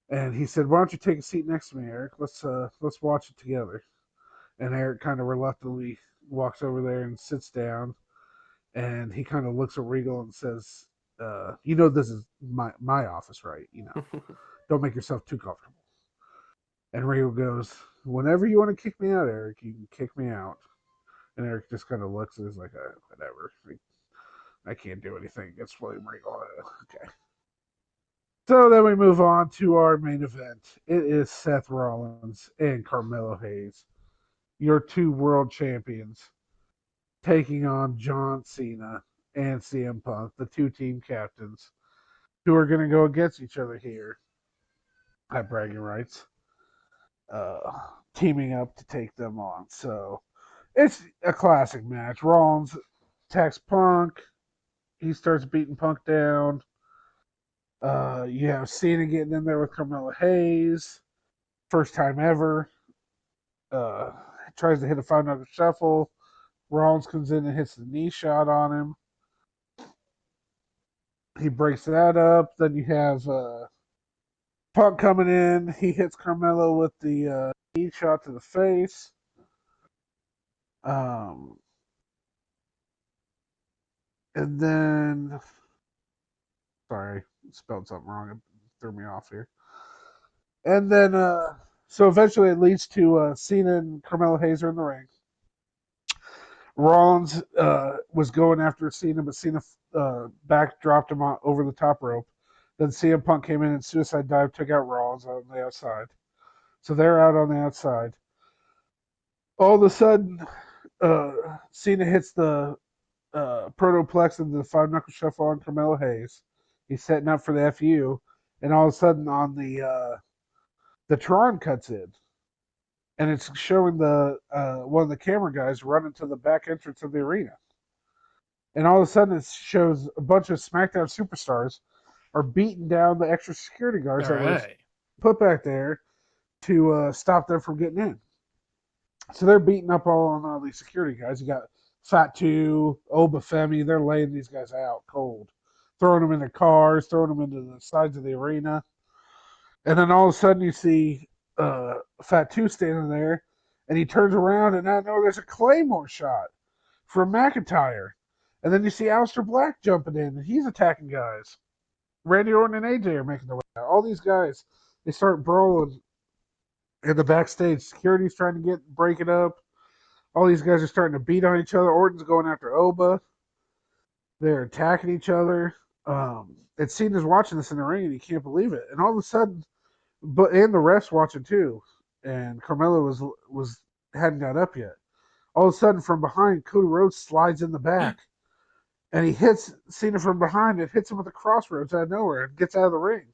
And he said, why don't you take a seat next to me, Eric? Let's watch it together. And Eric kind of reluctantly walks over there and sits down. And he kind of looks at Regal and says, this is my office, right? Don't make yourself too comfortable. And Regal goes, whenever you want to kick me out, Eric, you can kick me out. And Eric just kind of looks and is like, whatever. I can't do anything against William Regal. Okay. So then we move on to our main event. It is Seth Rollins and Carmelo Hayes, your two world champions, taking on John Cena and CM Punk, the two team captains, who are going to go against each other here at bragging rights, uh, teaming up to take them on. So it's a classic match. Rollins attacks Punk. He starts beating Punk down. You have Cena getting in there with Carmelo Hayes. First time ever. Uh, tries to hit a 5 knuckle shuffle. Rollins comes in and hits the knee shot on him. He breaks that up. Then you have Punk coming in. He hits Carmelo with the knee shot to the face. Um, and then, sorry, spelled something wrong. It threw me off here. And then, so eventually it leads to Cena and Carmelo Hayes are in the ring. Rollins was going after Cena, but Cena backdropped him over the top rope. Then CM Punk came in and suicide dive, took out Rollins on the outside. So they're out on the outside. All of a sudden, Cena hits the protoplex into the 5 knuckle shuffle on Carmelo Hayes. He's setting up for the FU, and all of a sudden on the Tron cuts in, and it's showing the one of the camera guys running to the back entrance of the arena. And all of a sudden, it shows a bunch of SmackDown superstars are beating down the extra security guards All that was right. put back there to stop them from getting in. So they're beating up on all these security guys. You got Fatu, Obafemi. They're laying these guys out cold, throwing them into cars, throwing them into the sides of the arena. And then all of a sudden, you see Fatu standing there, and he turns around, and I know there's a Claymore shot from McIntyre. And then you see Aleister Black jumping in, and he's attacking guys. Randy Orton and AJ are making their way out. All these guys, they start brawling in the backstage. Security's trying to break it up. All these guys are starting to beat on each other. Orton's going after Oba. They're attacking each other. And Cena's watching this in the ring, and he can't believe it. And all of a sudden, and the refs watching too. And Carmelo was hadn't got up yet. All of a sudden, from behind, Cody Rhodes slides in the back, and he hits Cena from behind and hits him with a crossroads out of nowhere and gets out of the ring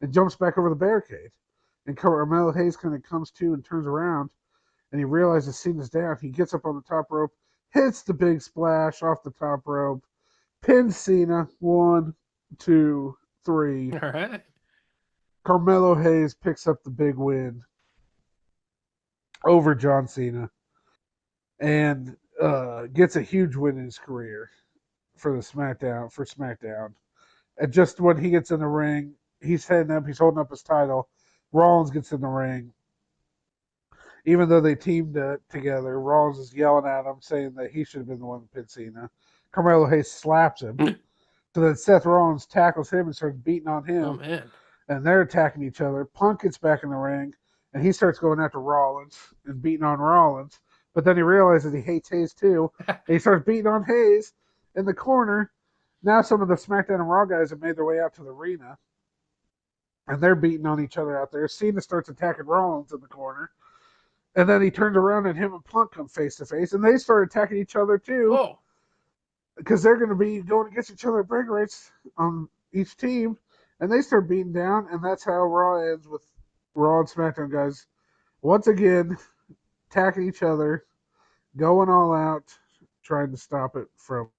and jumps back over the barricade. And Carmelo Hayes kind of comes to and turns around, and he realizes Cena's down. He gets up on the top rope, hits the big splash off the top rope, pins Cena. 1, 2, 3. All right. Carmelo Hayes picks up the big win over John Cena and gets a huge win in his career for SmackDown. And just when he gets in the ring, he's heading up, he's holding up his title. Rollins gets in the ring. Even though they teamed together, Rollins is yelling at him, saying that he should have been the one to pin Cena. Carmelo Hayes slaps him. So then Seth Rollins tackles him and starts beating on him. Oh, man. And they're attacking each other. Punk gets back in the ring, and he starts going after Rollins and beating on Rollins. But then he realizes he hates Hayes too. And he starts beating on Hayes in the corner. Now some of the SmackDown and Raw guys have made their way out to the arena, and they're beating on each other out there. Cena starts attacking Rollins in the corner. And then he turns around, and him and Punk come face to face, and they start attacking each other too. Whoa. Because they're going to be going against each other at break rates on each team. And they start beating down, and that's how Raw ends, with Raw and SmackDown guys once again attacking each other, going all out, trying to stop it from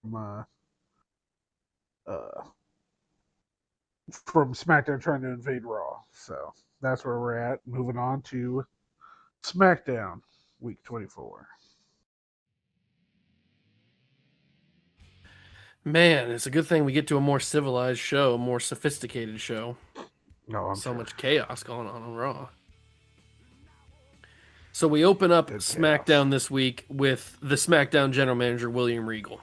SmackDown trying to invade Raw. So that's where we're at. Moving on to SmackDown, week 24. Man, it's a good thing we get to a more civilized show, a more sophisticated show. No, I'm So sure. much chaos going on Raw. So we open up Good SmackDown chaos. this week with the SmackDown general manager, William Regal.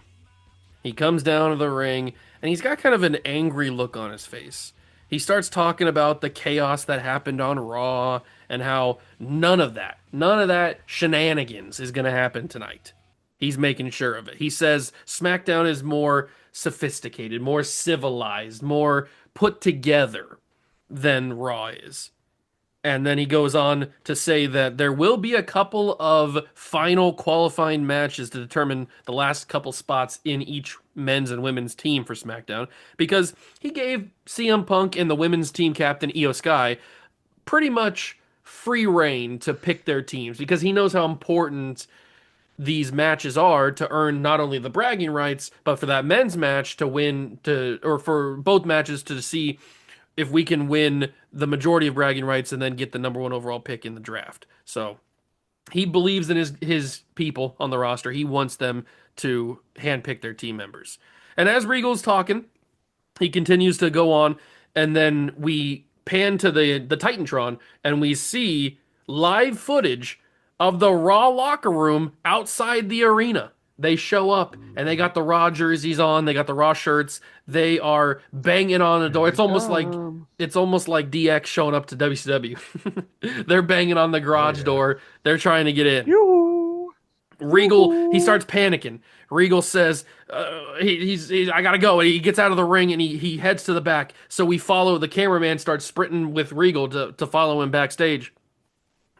He comes down to the ring, and he's got kind of an angry look on his face. He starts talking about the chaos that happened on Raw and how none of that shenanigans is going to happen tonight. He's making sure of it. He says SmackDown is more sophisticated, more civilized, more put together than Raw is. And then he goes on to say that there will be a couple of final qualifying matches to determine the last couple spots in each men's and women's team for SmackDown because he gave CM Punk and the women's team captain Io Sky pretty much free reign to pick their teams because he knows how important these matches are to earn not only the bragging rights, but for that men's match to win or for both matches to see if we can win the majority of bragging rights and then get the number one overall pick in the draft. So he believes in his people on the roster. He wants them to handpick their team members. And as Regal's talking, he continues to go on, and then we pan to the Titantron, and we see live footage of the Raw locker room outside the arena. They show up and they got the Raw jerseys on, they got the Raw shirts. They are banging on the door. It's almost like DX showing up to WCW. They're banging on the garage door. They're trying to get in. Yoo-hoo. Regal, he starts panicking. Regal says, I gotta go. And he gets out of the ring and he heads to the back. So we follow, the cameraman starts sprinting with Regal to follow him backstage.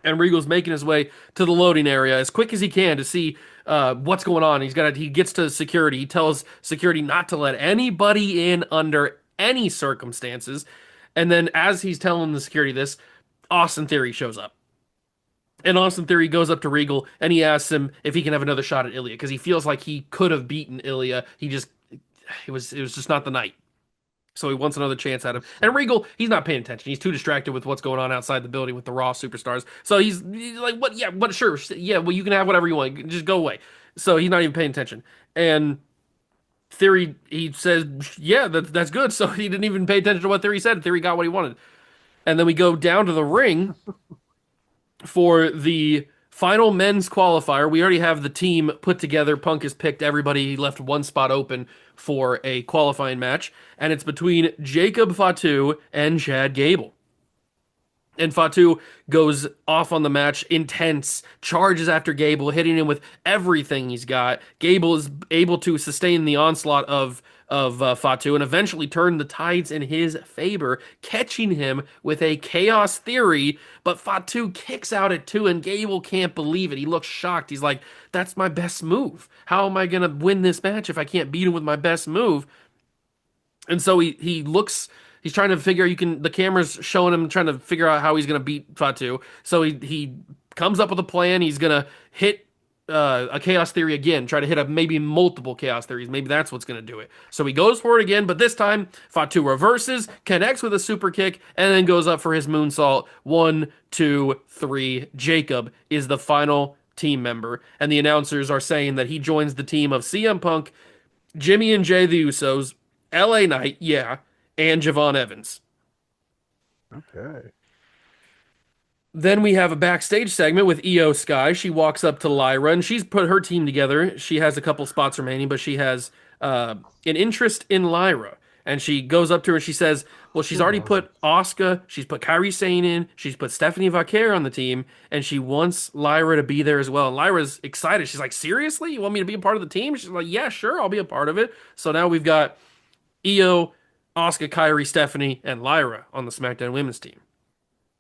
And Regal's making his way to the loading area as quick as he can to see what's going on. He gets to security. He tells security not to let anybody in under any circumstances. And then as he's telling the security this, Austin Theory shows up. And Austin Theory goes up to Regal and he asks him if he can have another shot at Ilya because he feels like he could have beaten Ilya. It was just not the night. So he wants another chance at him. And Regal, he's not paying attention. He's too distracted with what's going on outside the building with the Raw superstars. So he's like, what? Yeah, but sure. Yeah, well, you can have whatever you want. Just go away. So he's not even paying attention. And Theory, he says, yeah, that's good. So he didn't even pay attention to what Theory said. Theory got what he wanted. And then we go down to the ring for the final men's qualifier. We already have the team put together. Punk has picked everybody. He left one spot open for a qualifying match, and it's between Jacob Fatu and Chad Gable. And Fatu goes off on the match, intense, charges after Gable, hitting him with everything he's got. Gable is able to sustain the onslaught of Fatu and eventually turn the tides in his favor, catching him with a chaos theory. But Fatu kicks out at 2, and Gable can't believe it. He looks shocked. He's like, that's my best move. How am I going to win this match if I can't beat him with my best move? And so he looks... He's trying to figure, the camera's showing him trying to figure out how he's going to beat Fatu. So he comes up with a plan. He's going to hit a chaos theory again, try to hit maybe multiple chaos theories. Maybe that's what's going to do it. So he goes for it again, but this time Fatu reverses, connects with a super kick, and then goes up for his moonsault. 1, 2, 3. Jacob is the final team member. And the announcers are saying that he joins the team of CM Punk, Jimmy and Jay the Usos, LA Knight, and Javon Evans. Okay. Then we have a backstage segment with Io Sky. She walks up to Lyra, and she's put her team together. She has a couple spots remaining, but she has an interest in Lyra. And she goes up to her and she says, well, she's already put Asuka, she's put Kairi Sane in, she's put Stephanie Vaquer on the team, and she wants Lyra to be there as well. And Lyra's excited. She's like, seriously? You want me to be a part of the team? She's like, yeah, sure, I'll be a part of it. So now we've got Io, Asuka, Kairi, Stephanie, and Lyra on the SmackDown Women's team.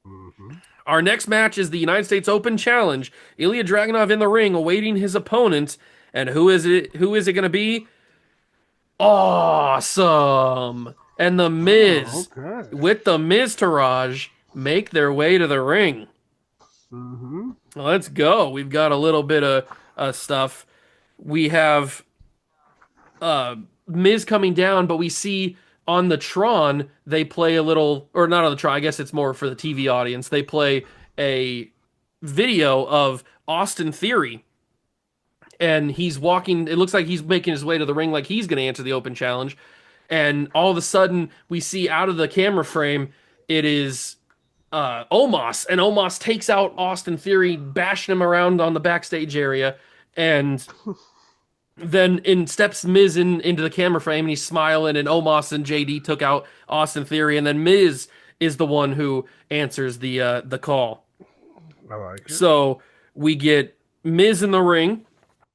Mm-hmm. Our next match is the United States Open Challenge. Ilya Dragunov in the ring awaiting his opponent. And who is it going to be? Awesome! And the Miz, with the Miztourage, make their way to the ring. Mm-hmm. Let's go. We've got a little bit of stuff. We have Miz coming down, but we see... On the Tron, they play a little, or not on the Tron, I guess it's more for the TV audience. They play a video of Austin Theory, and he's walking, it looks like he's making his way to the ring like he's going to answer the open challenge. And all of a sudden, we see out of the camera frame, it is Omos, and Omos takes out Austin Theory, bashing him around on the backstage area, and... Then in steps Miz into the camera frame, and he's smiling, and Omos and JD took out Austin Theory, and then Miz is the one who answers the call. I like it. So we get Miz in the ring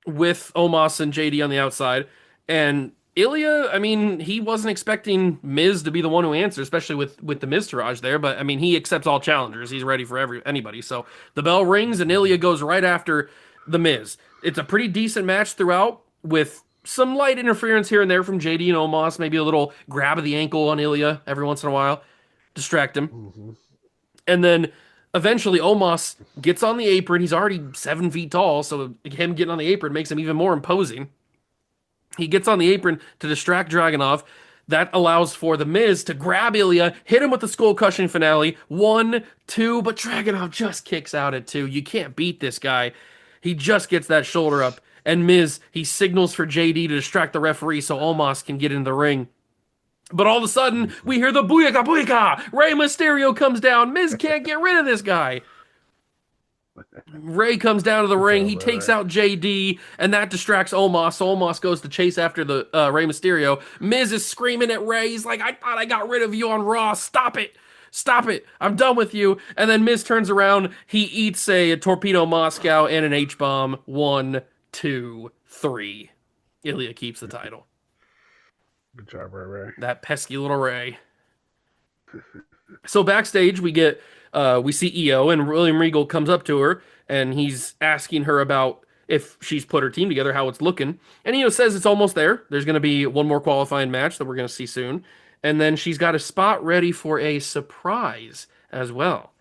with Omos and JD on the outside, and Ilya, I mean, he wasn't expecting Miz to be the one who answers, especially with the Miztourage there, but I mean, he accepts all challengers. He's ready for anybody. So the bell rings, and Ilya goes right after the Miz. It's a pretty decent match throughout, with some light interference here and there from JD and Omos, maybe a little grab of the ankle on Ilya every once in a while, distract him. Mm-hmm. And then eventually Omos gets on the apron. He's already 7 feet tall, so him getting on the apron makes him even more imposing. He gets on the apron to distract Dragunov. That allows for the Miz to grab Ilya, hit him with the skull crushing finale. 1, 2, but Dragunov just kicks out at 2. You can't beat this guy. He just gets that shoulder up. And Miz, he signals for JD to distract the referee so Omos can get in the ring. But all of a sudden, we hear the booyaka booyaka. Rey Mysterio comes down. Miz can't get rid of this guy. Ray comes down to the ring. He takes out JD, and that distracts Omos. So Omos goes to chase after the Rey Mysterio. Miz is screaming at Ray. He's like, I thought I got rid of you on Raw. Stop it. Stop it. I'm done with you. And then Miz turns around. He eats a Torpedo Moscow and an H-bomb. 1, 2, 3. Ilya keeps the title. Good job, Ray. That pesky little Ray. So backstage, we see EO, and William Regal comes up to her, and he's asking her about if she's put her team together, how it's looking. And EO says it's almost there. There's going to be one more qualifying match that we're going to see soon. And then she's got a spot ready for a surprise as well.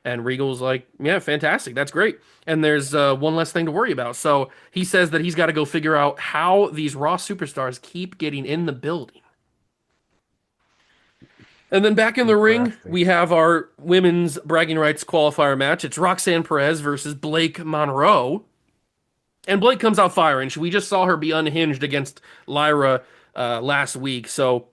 And Regal's like, yeah, fantastic. That's great. And there's one less thing to worry about. So he says that he's got to go figure out how these Raw superstars keep getting in the building. And then back in the ring, we have our women's bragging rights qualifier match. It's Roxanne Perez versus Blake Monroe. And Blake comes out firing. We just saw her be unhinged against Lyra last week. So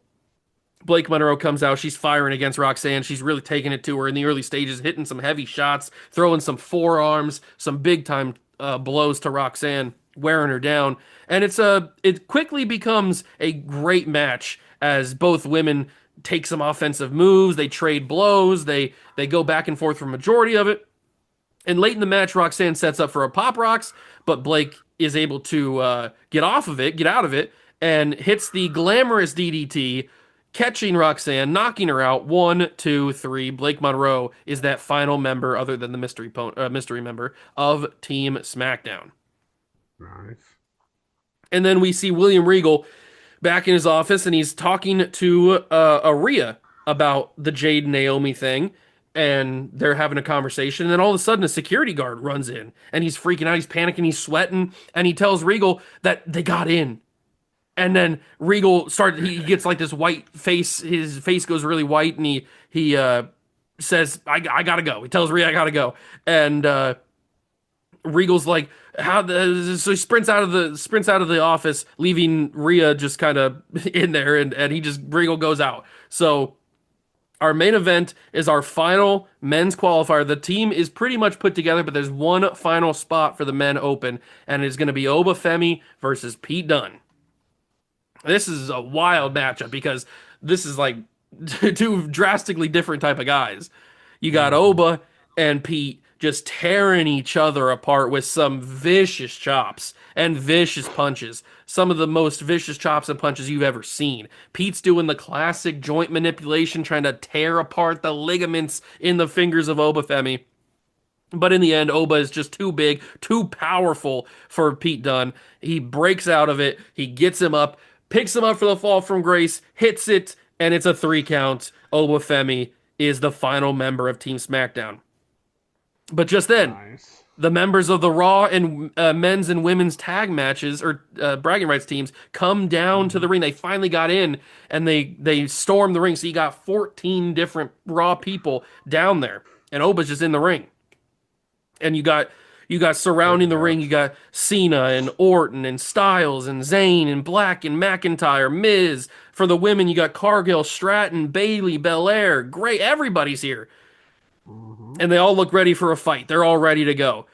Blake Monroe comes out. She's firing against Roxanne. She's really taking it to her in the early stages, hitting some heavy shots, throwing some forearms, some big-time blows to Roxanne, wearing her down. And it quickly becomes a great match as both women take some offensive moves. They trade blows. They go back and forth for a majority of it. And late in the match, Roxanne sets up for a pop rocks, but Blake is able to get out of it, and hits the glamorous DDT, catching Roxanne, knocking her out. 1, 2, 3. Blake Monroe is that final member, other than the mystery member, of Team SmackDown. Nice. And then we see William Regal back in his office, and he's talking to Rhea about the Jade Naomi thing, and they're having a conversation, and then all of a sudden a security guard runs in, and he's freaking out, he's panicking, he's sweating, and he tells Regal that they got in. And then Regal he gets like this white face, his face goes really white, and he says, I gotta go. He tells Rhea, I gotta go. And Regal's like, so he sprints out of the office, leaving Rhea just kind of in there, and Regal goes out. So our main event is our final men's qualifier. The team is pretty much put together, but there's one final spot for the men open, and it's going to be Oba Femi versus Pete Dunne. This is a wild matchup because this is like two drastically different type of guys. You got Oba and Pete just tearing each other apart with some vicious chops and vicious punches. Some of the most vicious chops and punches you've ever seen. Pete's doing the classic joint manipulation, trying to tear apart the ligaments in the fingers of Oba Femi. But in the end, Oba is just too big, too powerful for Pete Dunne. He breaks out of it. He gets him up, picks him up for the fall from grace, hits it, and it's a 3 count. Oba Femi is the final member of Team SmackDown. But just then, the members of the Raw and men's and women's tag matches, or bragging rights teams, come down to the ring. They finally got in, and they stormed the ring. So you got 14 different Raw people down there, and Oba's just in the ring. And you got surrounding the ring, you got Cena and Orton and Styles and Zayn and Black and McIntyre, Miz. For the women, you got Cargill, Stratton, Bayley, Belair. Great, everybody's here. And they all look ready for a fight. They're all ready to go.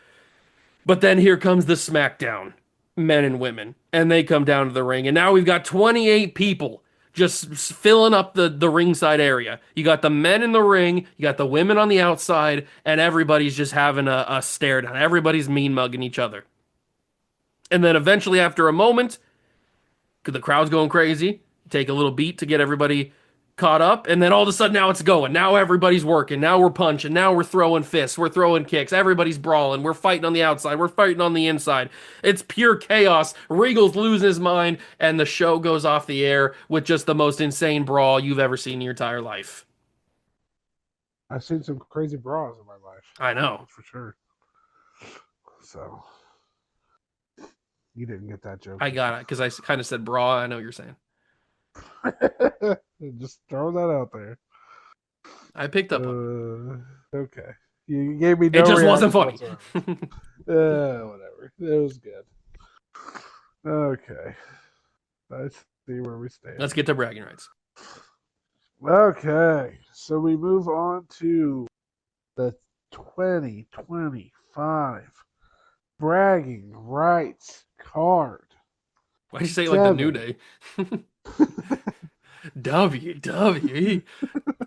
But then here comes the SmackDown, men and women. And they come down to the ring. And now we've got 28 people just filling up the ringside area. You got the men in the ring, you got the women on the outside, and everybody's just having a stare down. Everybody's mean mugging each other. And then eventually, after a moment, the crowd's going crazy. Take a little beat to get everybody caught up, and then all of a sudden now it's going. Now everybody's working. Now we're punching. Now we're throwing fists. We're throwing kicks. Everybody's brawling. We're fighting on the outside. We're fighting on the inside. It's pure chaos. Regal's losing his mind, and the show goes off the air with just the most insane brawl you've ever seen in your entire life. I've seen some crazy bras in my life. I know. That's for sure. So you didn't get that joke. I got it because I kind of said bra. I know what you're saying. Just throw that out there. I picked up on it. Okay. You gave me no It just wasn't reaction funny. whatsoever. Whatever. It was good. Okay. Let's see where we stand. Let's get to bragging rights. Okay. So we move on to the 2025 bragging rights card. Why'd you say it like the New Day? WWE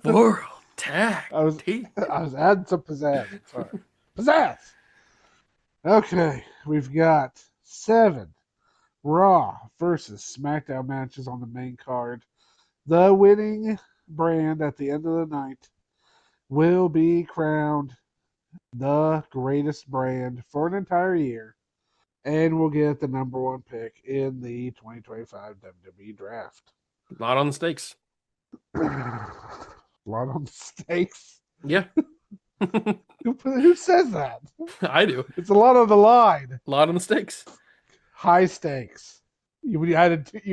World Tag Team. I was adding some pizzazz. Sorry. Pizzazz! Okay, we've got 7 Raw versus SmackDown matches on the main card. The winning brand at the end of the night will be crowned the greatest brand for an entire year and will get the number 1 pick in the 2025 WWE Draft. A lot on the stakes. A lot on the stakes. Yeah. Who says that? I do. It's a lot on the line. A lot on the stakes. High stakes. You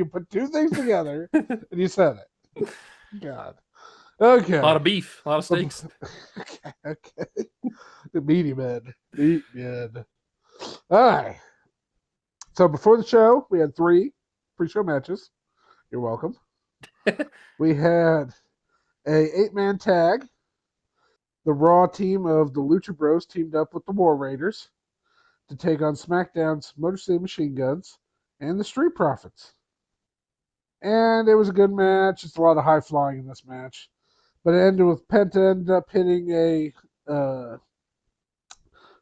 put 2 things together and you said it. God. Okay. A lot of beef. A lot of steaks. Okay. The meaty men. Meat men. All right. So before the show, we had 3 pre-show matches. You're welcome. We had a 8-man tag. The Raw team of the Lucha Bros teamed up with the War Raiders to take on SmackDown's Motor City Machine Guns and the Street Profits. And it was a good match. It's a lot of high flying in this match. But it ended with Penta ended up hitting a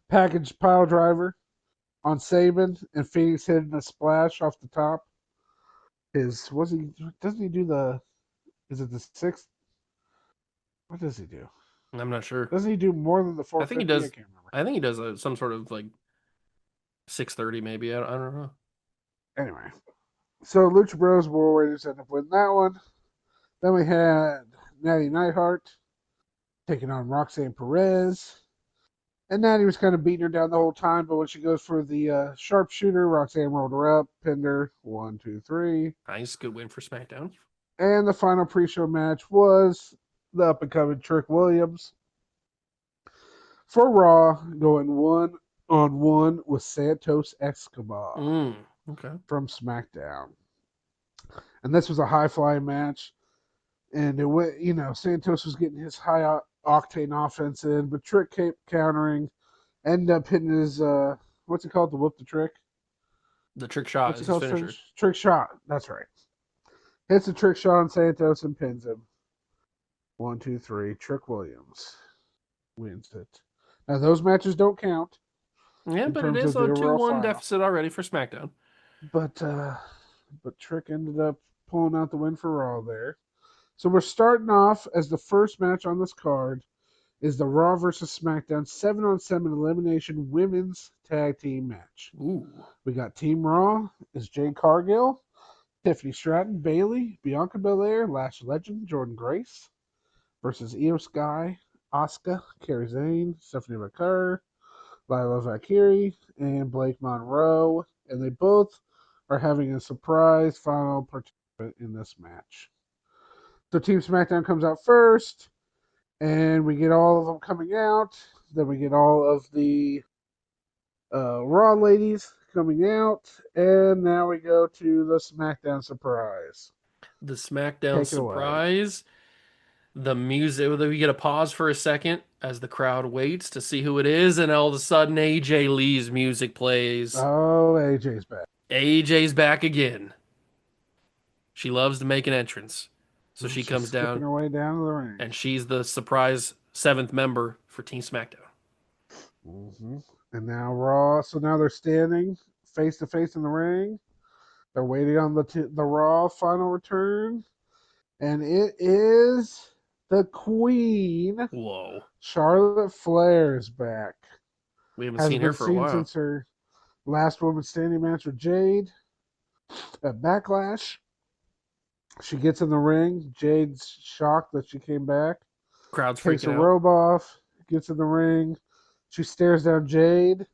package pile driver on Saban, and Phoenix hitting a splash off the top. Doesn't he do is it the 6th? What does he do? I'm not sure. Doesn't he do more than the 450? I think he does. I can't remember. I think he does some sort of like 630 maybe. I don't know. Anyway, so Lucha Bros War Raiders ended up winning that one. Then we had Natty Neidhart taking on Roxanne Perez. And Natty was kind of beating her down the whole time, but when she goes for the sharpshooter, Roxanne rolled her up, pinned her. 1, 2, 3. Nice, good win for SmackDown. And the final pre-show match was the up-and-coming Trick Williams for Raw, going 1-on-1 with Santos Escobar Okay. from SmackDown. And this was a high-flying match. And it went, Santos was getting his high octane offense in, but Trick kept countering, ended up hitting his what's it called? The whoop the trick? The trick shot What's is it called? his finisher. Trick shot. That's right. Hits a trick shot on Santos and pins him. 1, 2, 3. Trick Williams wins it. Now those matches don't count. Yeah, but it terms is of a the overall 2-1 final. deficit already for SmackDown. But Trick ended up pulling out the win for Raw there. So we're starting off as the first match on this card is the Raw versus SmackDown 7-on-7 elimination women's tag team match. Ooh. We got Team Raw is Jade Cargill, Tiffany Stratton, Bayley, Bianca Belair, Lash Legend, Jordan Grace versus Io Sky, Asuka, Kairi Sane, Stephanie McCurr, Lila Valkyrie, and Blake Monroe. And they both are having a surprise final participant in this match. So Team SmackDown comes out first, and we get all of them coming out. Then we get all of the Raw ladies coming out, and now we go to the SmackDown surprise. The SmackDown surprise. The music. We get a pause for a second as the crowd waits to see who it is, and all of a sudden AJ Lee's music plays. Oh, AJ's back. AJ's back again. She loves to make an entrance. So she comes down her way down to the ring. And she's the surprise 7th member for Team SmackDown. Mm-hmm. And now Raw. So now they're standing face to face in the ring. They're waiting on the Raw final return. And it is the Queen. Whoa. Charlotte Flair is back. We haven't Hasn't seen her been for a seen while. since her last woman standing match with Jade at Backlash. She gets in the ring. Jade's shocked that she came back. Crowd's Takes freaking her out. robe off. Gets in the ring. She stares down Jade.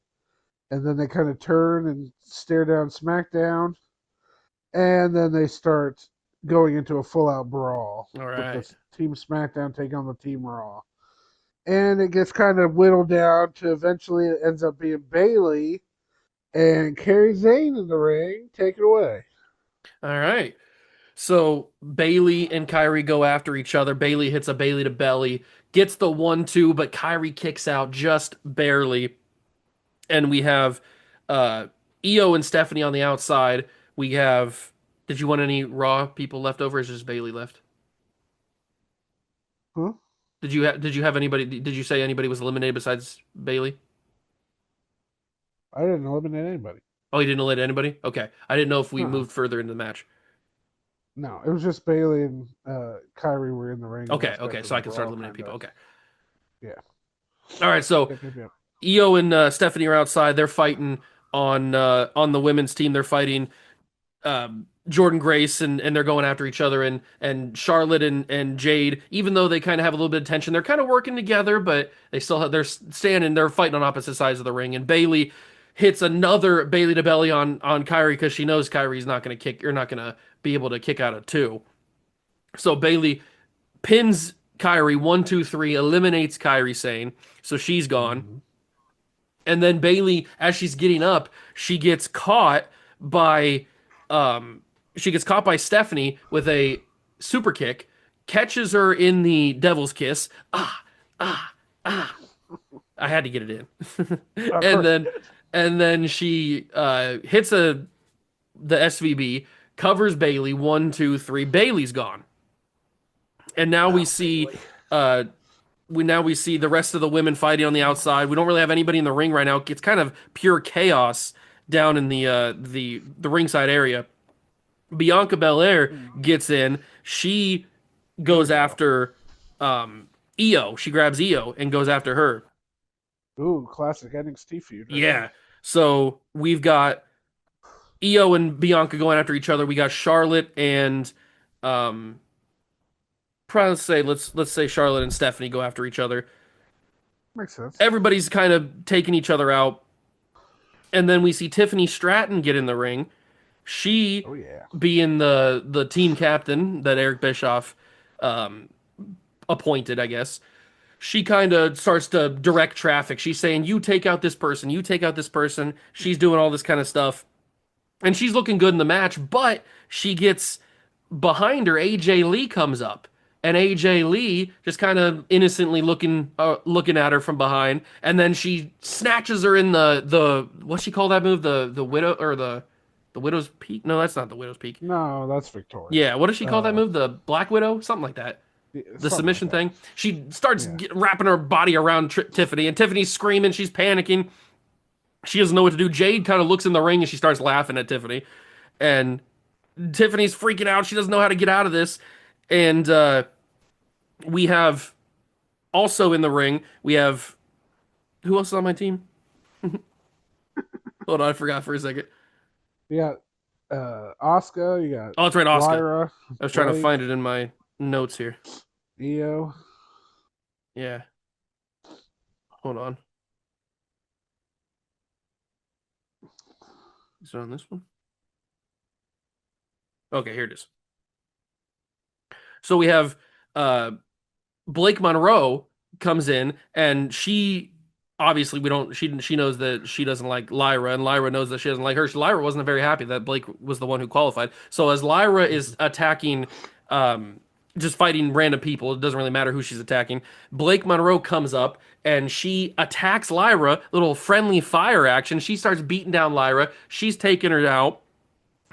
And then they kind of turn and stare down SmackDown. And then they start going into a full out brawl All with the right. Team SmackDown take on the Team Raw. And it gets kind of whittled down to eventually it ends up being Bailey and Kerry Zane in the ring. Take it away. All right. So Bailey and Kyrie go after each other. Bailey hits a Bailey to belly, gets the 1-2, but Kyrie kicks out just barely. And we have uh Io and Stephanie on the outside. We have Did you want any Raw people left over? Or is just Bailey left? Huh? Did you have anybody did you say anybody was eliminated besides Bailey? I didn't eliminate anybody. Oh, you didn't eliminate anybody? Okay. I didn't know if we Uh-uh. moved further into the match. No, it was just Bailey and Kyrie were in the ring Okay, last okay, after so the I can start brawl, eliminating kind people. of. Okay. Yeah. All right, so Yep, yep, yep. Io and Stephanie are outside. They're fighting on the women's team. They're fighting Jordan Grace and they're going after each other and Charlotte and Jade. Even though they kind of have a little bit of tension, they're kind of working together, but they're standing. They're fighting on opposite sides of the ring. And Bailey hits another Bailey to belly on Kyrie because she knows Kyrie's not going to kick. You're not going to be able to kick out of two. So Bailey pins Kyrie 1, 2, 3, eliminates Kyrie Sane, so she's gone. Mm-hmm. And then Bailey, as she's getting up, she gets caught by Stephanie with a super kick, catches her in the devil's kiss. I had to get it in. Of and course you then did. and then she hits the SVB, covers Bailey 1, 2, 3. Bailey's gone. And now we Oh, see Bailey. uh we see the rest of the women fighting on the outside. We don't really have anybody in the ring right now. It's kind of pure chaos down in the ringside area. Bianca Belair gets in. She There we goes go. after Io. She grabs Io and goes after her. Ooh, classic NXT feud right Yeah. there. So we've got Io and Bianca going after each other. We got Charlotte and um probably let's say Charlotte and Stephanie go after each other. Makes sense. Everybody's kind of taking each other out. And then we see Tiffany Stratton get in the ring. She, Oh yeah. being the team captain that Eric Bischoff um, appointed, I guess, she kind of starts to direct traffic. She's saying, "You take out this person. You take out this person." She's doing all this kind of stuff, and she's looking good in the match. But she gets behind her. AJ Lee comes up, and AJ Lee just kind of innocently looking at her from behind, and then she snatches her in the what's she call that move? The widow or the widow's peak? No, that's not the widow's peak. No, that's Victorious. Yeah, what does she call that move? The Black Widow, something like that. Yeah, The something like submission that. thing. She starts Yeah. wrapping her body around Tiffany, and Tiffany's screaming. She's panicking. She doesn't know what to do. Jade kind of looks in the ring and she starts laughing at Tiffany, and Tiffany's freaking out. She doesn't know how to get out of this. And we have also in the ring, we have who else is on my team? Hold on, I forgot for a second. You got Asuka, you got Oh, that's right, Oscar. Lyra, I was trying to Blake, find it in my notes here. Io. Yeah, hold on. Is it on this one? Okay, here it is. So we have uh Blake Monroe comes in and she obviously we don't she knows that she doesn't like Lyra and Lyra knows that she doesn't like her. Lyra wasn't very happy that Blake was the one who qualified. So as Lyra is attacking just fighting random people, it doesn't really matter who she's attacking. Blake Monroe comes up and she attacks Lyra, little friendly fire action. She starts beating down Lyra. She's taking her out.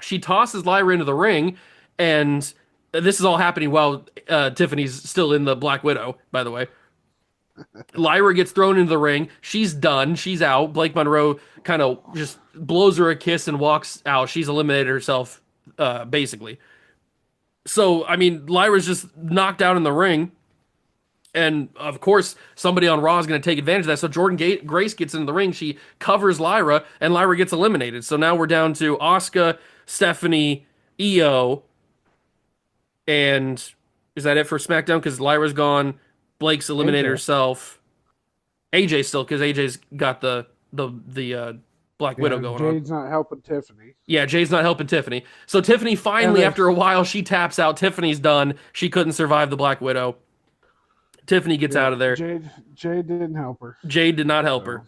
She tosses Lyra into the ring, and this is all happening while Tiffany's still in the Black Widow, by the way. Lyra gets thrown into the ring. She's done. She's out. Blake Monroe kind of just blows her a kiss and walks out. She's eliminated herself, basically. So, I mean, Lyra's just knocked out in the ring. And of course, somebody on Raw is going to take advantage of that. So Grace gets into the ring. She covers Lyra, and Lyra gets eliminated. So now we're down to Asuka, Stephanie, Io, and is that it for SmackDown? Because Lyra's gone. Blake's eliminated AJ. herself. AJ still, because AJ's got the Black Yeah, Widow and going on. Jade's not helping Tiffany. Yeah, Jay's not helping Tiffany. So Tiffany And finally, they, after a while, she taps out. Tiffany's done. She couldn't survive the Black Widow. Tiffany gets yeah, out of there. Jade didn't help her. Jade did not help So her.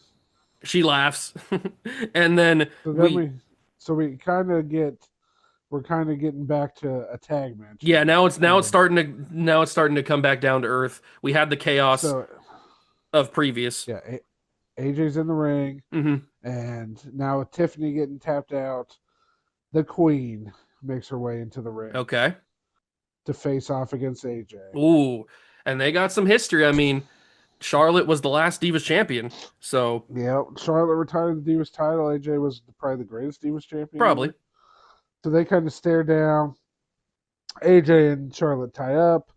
She laughs. And then so then we, we kind of we're kind of getting back to a tag match yeah, now. now it's starting to come back down to earth. We had the chaos So of previous. yeah, AJ's in the ring, Hmm. and now with Tiffany getting tapped out, the Queen makes her way into the ring Okay. to face off against AJ. Ooh. And they got some history. I mean, Charlotte was the last Divas champion. So Yeah, Charlotte retired the Divas title. AJ was probably the greatest Divas champion probably. ever. So they kind of stare down. AJ and Charlotte tie up.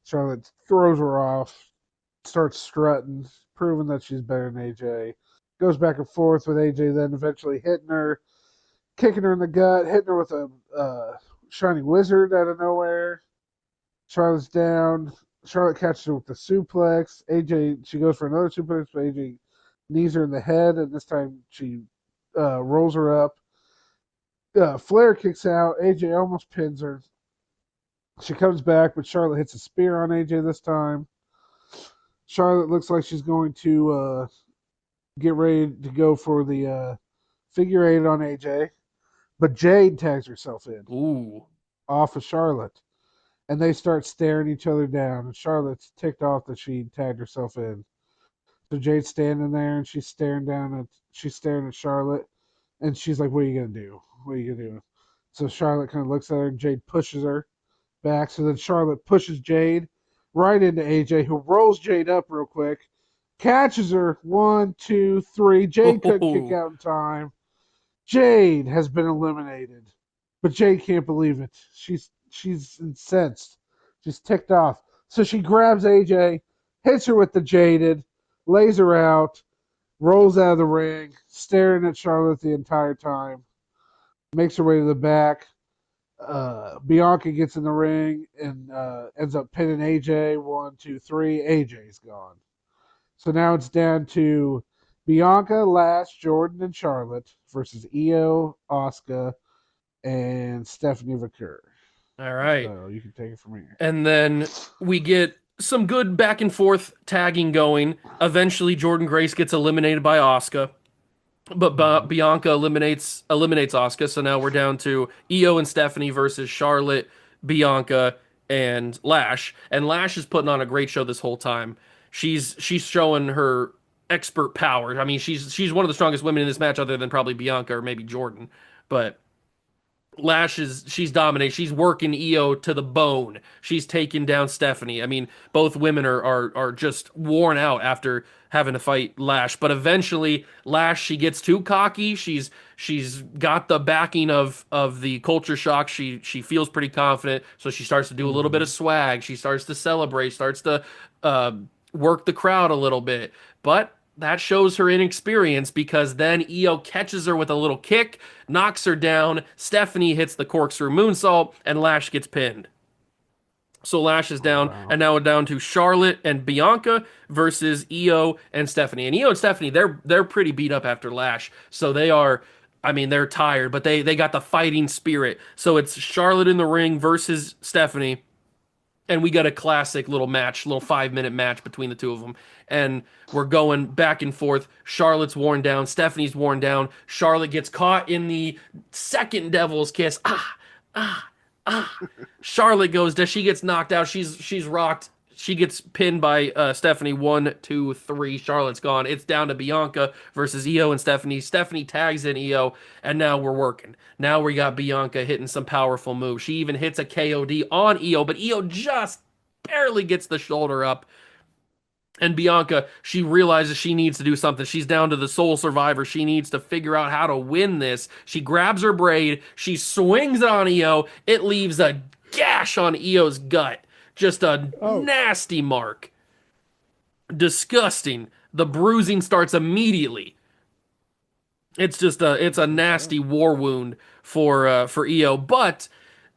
Charlotte throws her off, starts strutting, proving that she's better than AJ. Goes back and forth with AJ, then eventually hitting her, kicking her in the gut, hitting her with a shining wizard out of nowhere. Charlotte's down. Charlotte catches her with the suplex. AJ, she goes for another suplex, but AJ knees her in the head, and this time she rolls her up. Flair kicks out. AJ almost pins her. She comes back, but Charlotte hits a spear on AJ this time. Charlotte looks like she's going to get ready to go for the figure eight on AJ, but Jade tags herself in Ooh. off of Charlotte, and they start staring each other down. And Charlotte's ticked off that she tagged herself in. So Jade's standing there, and she's staring at Charlotte, and she's like, "What are you gonna do? What are you gonna do?" So Charlotte kind of looks at her, and Jade pushes her back. So then Charlotte pushes Jade right into AJ, who rolls Jade up real quick, catches her. 1, 2, 3. Jade couldn't kick Oh. out in time. Jade has been eliminated, but Jade can't believe it. She's incensed. She's ticked off. So she grabs AJ, hits her with the jaded, lays her out, rolls out of the ring, staring at Charlotte the entire time. Makes her way to the back. Bianca gets in the ring and ends up pinning AJ. 1, 2, 3. AJ's gone. So now it's down to Bianca, Lash, Jordan, and Charlotte versus Io, Asuka, and Stephanie Vaquer. All right. So you can take it from here. And then we get some good back and forth tagging going. Eventually, Jordan Grace gets eliminated by Asuka, but Mhm. Bianca eliminates Asuka. So now we're down to Io and Stephanie versus Charlotte, Bianca, and Lash. And Lash is putting on a great show this whole time. She's showing her expert power. I mean, she's one of the strongest women in this match, other than probably Bianca or maybe Jordan. But she's dominating. She's working Io to the bone. She's taking down Stephanie. I mean, both women are just worn out after having to fight Lash. But eventually, Lash, she gets too cocky. She's got the backing of the culture shock. She feels pretty confident, so she starts to do a little bit of Mhm. swag. She starts to celebrate. Starts to uh, work the crowd a little bit. But that shows her inexperience, because then Io catches her with a little kick, knocks her down. Stephanie hits the corkscrew moonsault, and Lash gets pinned. So Lash is Oh down, wow. and now we're down to Charlotte and Bianca versus Io and Stephanie. And Io and Stephanie, they're pretty beat up after Lash, so they are. I mean, they're tired, but they got the fighting spirit. So it's Charlotte in the ring versus Stephanie, and we got a classic little match, little 5 minute match between the two of them. And we're going back and forth. Charlotte's worn down, Stephanie's worn down. Charlotte gets caught in the second devil's kiss. Charlotte goes down. She gets knocked out. She's rocked. She gets pinned by Stephanie. 1, 2, 3. Charlotte's gone. It's down to Bianca versus Io and Stephanie. Stephanie tags in Io, and now we're working. Now we got Bianca hitting some powerful moves. She even hits a KOD on Io, but Io just barely gets the shoulder up. And Bianca, she realizes she needs to do something. She's down to the sole survivor. She needs to figure out how to win this. She grabs her braid. She swings it on Io. It leaves a gash on Io's gut. Just a Oh, nasty mark. Disgusting. The bruising starts immediately. It's a nasty war wound for Io, but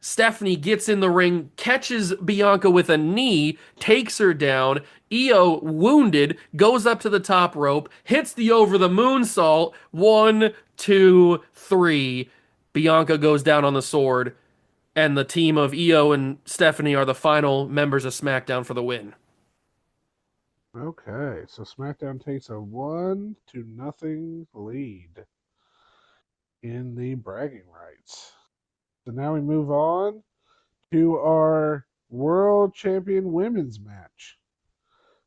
Stephanie gets in the ring, catches Bianca with a knee, takes her down. Io, wounded, goes up to the top rope, hits the over the moonsault. 1, 2, 3. Bianca goes down on the sword, and the team of Io and Stephanie are the final members of SmackDown for the win. okay. So SmackDown takes a 1-0 lead in the bragging rights. So now we move on to our World Champion Women's match.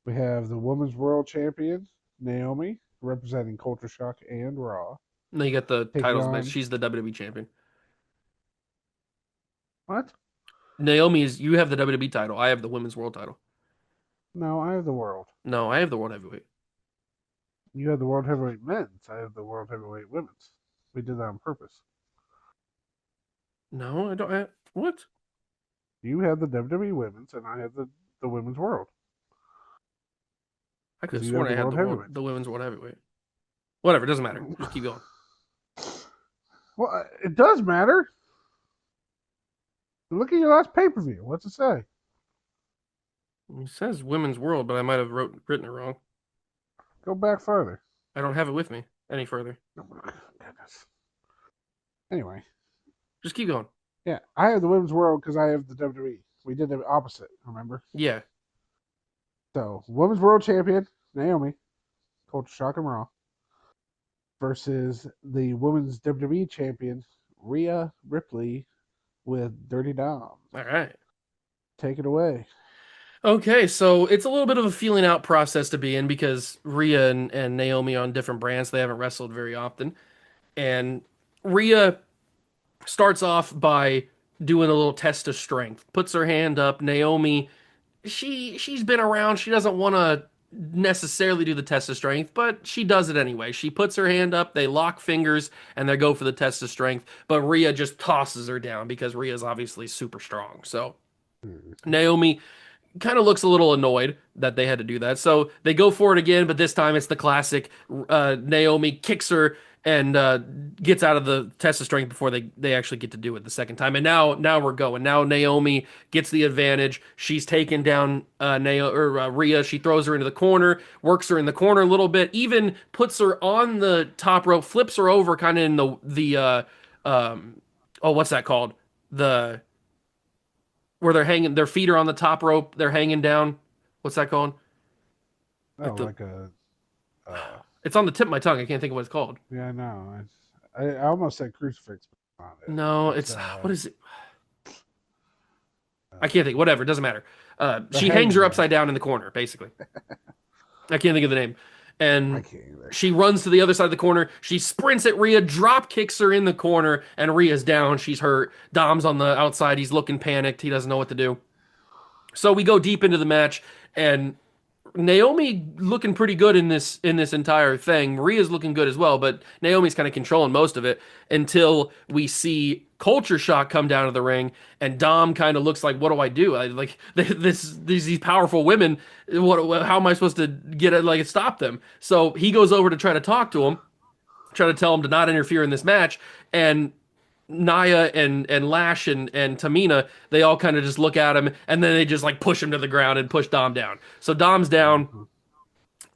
We have the Women's World Champion, Naomi, representing Culture Shock and Raw, And then you got the taking titles match. on. She's the WWE champion. What? You have the WWE title. I have the women's world title. No, I have the world. No, I have the world heavyweight. You have the World Heavyweight Men's. I have the World Heavyweight Women's. We did that on purpose. No, I don't have what? You have the WWE Women's, and I have the Women's World. I could have You sworn have I the had World Heavyweight. the women's world heavyweight. Whatever, doesn't matter. Just keep going. Well, it does matter. Look at your last pay-per-view. What's it say? It says women's world, but I might have written it wrong. Go back further. I don't have it with me any further. Oh my goodness. Anyway, Just keep going. yeah, I have the Women's World because I have the WWE. We did the opposite, remember? Yeah. So, Women's World Champion, Naomi, Culture Shock and Raw, versus the Women's WWE Champion, Rhea Ripley, with Dirty Dom. All right. Take it away. Okay, so it's a little bit of a feeling out process to be in because Rhea and Naomi are on different brands. They haven't wrestled very often. And Rhea starts off by doing a little test of strength. Puts her hand up. Naomi, she's been around. She doesn't want to necessarily do the test of strength, but she does it anyway. She puts her hand up, they lock fingers, and they go for the test of strength. But Rhea just tosses her down because Rhea's obviously super strong. So Naomi kind of looks a little annoyed that they had to do that. So they go for it again, but this time it's the classic Naomi kicks her and gets out of the test of strength before they actually get to do it the second time. And now we're going. Now Naomi gets the advantage. She's taken down Rhea. She throws her into the corner, works her in the corner a little bit, even puts her on the top rope, flips her over kind of in oh, what's that called? The where they're hanging, their feet are on the top rope, they're hanging down. What's that called? Oh, Like it's on the tip of my tongue. I can't think of what it's called. yeah, I know. I almost said crucifix on it. No, it's what is it? I can't think. Whatever, it doesn't matter. She hangs her hanging upside down in the corner, basically. I can't think of the name. I And can't either. she runs to the other side of the corner. She sprints at Rhea, drop kicks her in the corner, and Rhea's down. She's hurt. Dom's on the outside. He's looking panicked. He doesn't know what to do. So we go deep into the match, and Naomi looking pretty good in this entire thing. Maria's looking good as well, but Naomi's kind of controlling most of it until we see Culture Shock come down to the ring, and Dom kind of looks like, "What do I do? Like these powerful women. How am I supposed to get it? Like stop them?" So he goes over to try to talk to him, try to tell him to not interfere in this match, and Naya and Lash and Tamina, they all kind of just look at him and then they just like push him to the ground and push Dom down. So Dom's down,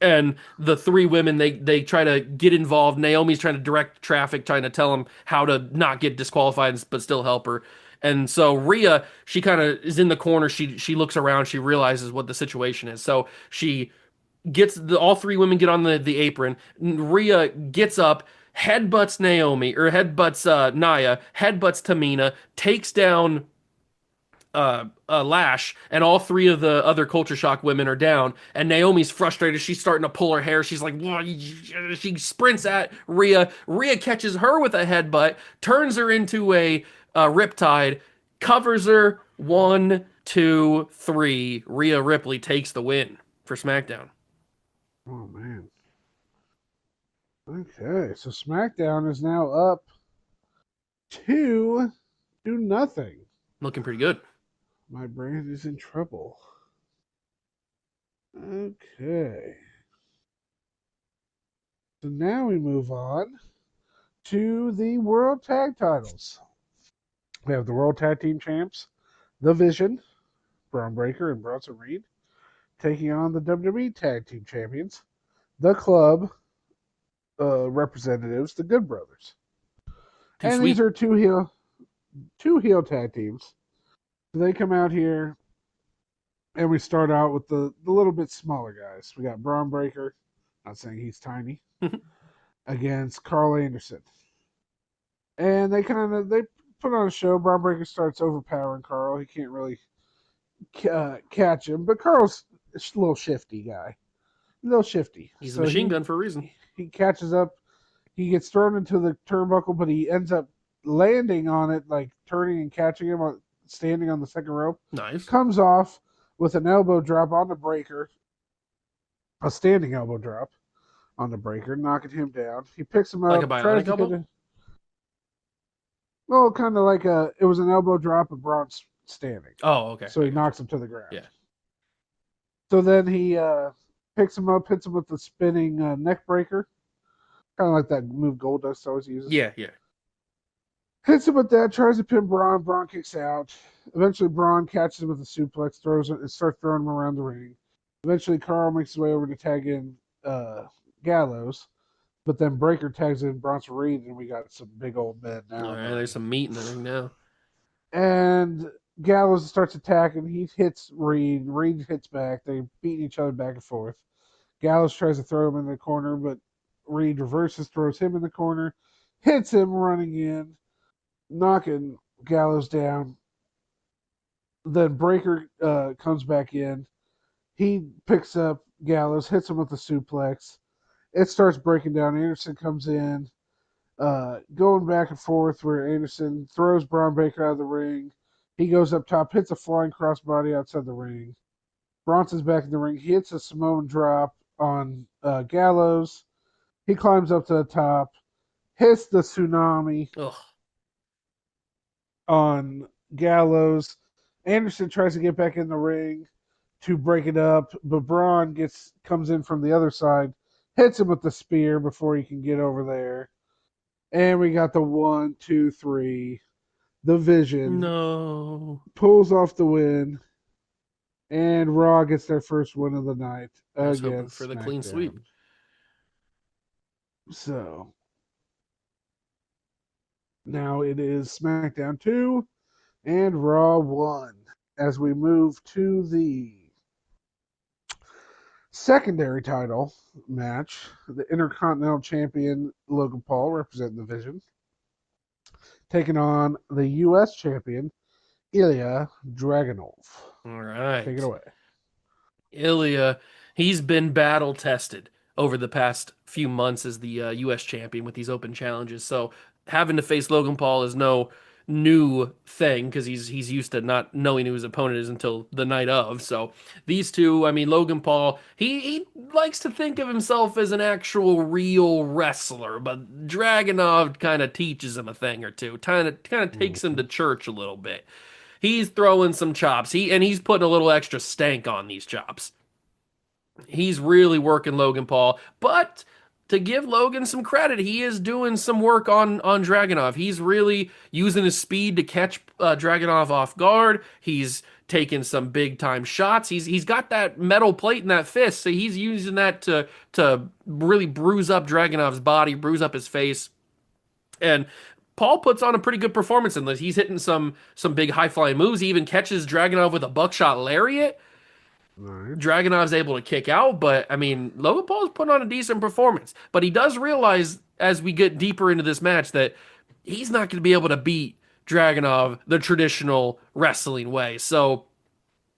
and the three women they try to get involved. Naomi's trying to direct traffic, trying to tell him how to not get disqualified but still help her. And so Rhea, she kind of is in the corner. She looks around. She realizes what the situation is. So she all three women get on the apron. Rhea gets up, headbutts Naomi or headbutts Naya, headbutts Tamina, takes down Lash, and all three of the other Culture Shock women are down. And Naomi's frustrated. She's starting to pull her hair. She's like, "Whoa," she sprints at Rhea. Rhea catches her with a headbutt, turns her into a riptide, covers her. 1, 2, 3. Rhea Ripley takes the win for SmackDown. Oh man. Okay, so SmackDown is now up 2-0. Looking pretty good. My brain is in trouble. Okay. So now we move on to the World Tag Titles. We have the World Tag Team Champs, The Vision, Braun Breaker and Bronson Reed, taking on the WWE Tag Team Champions, The Club representatives, the Good Brothers. Too And these sweet. are two heel tag teams. So they come out here, and we start out with the little bit smaller guys. We got Braun Breaker, not saying he's tiny, against Carl Anderson. And they put on a show. Braun Breaker starts overpowering Carl. He can't really catch him, but Carl's a little shifty guy, a little shifty. He's a So machine gun for a reason. he catches up. He gets thrown into the turnbuckle, but he ends up landing on it, like turning and catching him, standing on the second rope. Nice. Comes off with an elbow drop on the breaker, a standing elbow drop on the breaker, knocking him down. He picks him Like a up, tries bionic to hit elbow? him. Well, kind of like it was an elbow drop of Braun's standing. Oh, okay. So I he got you. knocks him to the ground. Yeah. So then he picks him up, hits him with the spinning neck breaker, kind of like that move Goldust always uses. Yeah, yeah. Hits him with that, tries to pin Braun. Braun kicks out. Eventually, Braun catches him with a suplex, throws it, and starts throwing him around the ring. Eventually, Carl makes his way over to tag in Gallows, but then Breaker tags in Bronson Reed, and we got some big old men All now in the right, there's ring. some meat in the ring now. And Gallows starts attacking. He hits Reed. Reed hits back. They beat each other back and forth. Gallows tries to throw him in the corner, but Reed reverses, throws him in the corner, hits him running in, knocking Gallows down. Then Breaker comes back in. He picks up Gallows, hits him with a suplex. It starts breaking down. Anderson comes in, going back and forth where Anderson throws Braun Breaker out of the ring. He goes up top, hits a flying crossbody outside the ring. Bronson's back in the ring. He hits a Samoan drop on Gallows. He climbs up to the top, hits the tsunami Ugh. on Gallows. Anderson tries to get back in the ring to break it up, but Braun comes in from the other side, hits him with the spear before he can get over there. And we got the 1, 2, 3. The Vision No. pulls off the win, and Raw gets their first win of the night I was hoping for against the clean sweep. SmackDown. So now it is SmackDown 2 and Raw 1 as we move to the secondary title match. The Intercontinental Champion Logan Paul representing the Vision, taking on the U.S. Champion Ilya Dragunov. All Take it right. away. Ilya, he's been battle tested over the past few months as the U.S. champion with these open challenges. So having to face Logan Paul is no new thing because he's used to not knowing who his opponent is until the night of. So these two, I mean, Logan Paul, he likes to think of himself as an actual real wrestler, but Dragunov kind of teaches him a thing or two, kind of takes him to church a little bit. He's throwing some chops. He's putting a little extra stank on these chops. He's really working Logan Paul, but to give Logan some credit, he is doing some work on Dragunov. He's really using his speed to catch Dragunov off guard. He's taking some big time shots. He's got that metal plate in that fist, so he's using that to really bruise up Dragunov's body, bruise up his face. And Paul puts on a pretty good performance in this. He's hitting some big high flying moves. He even catches Dragunov with a buckshot lariat. Nice. Dragunov's able to kick out, but I mean, Logan Paul's putting on a decent performance. But he does realize as we get deeper into this match that he's not going to be able to beat Dragunov the traditional wrestling way. So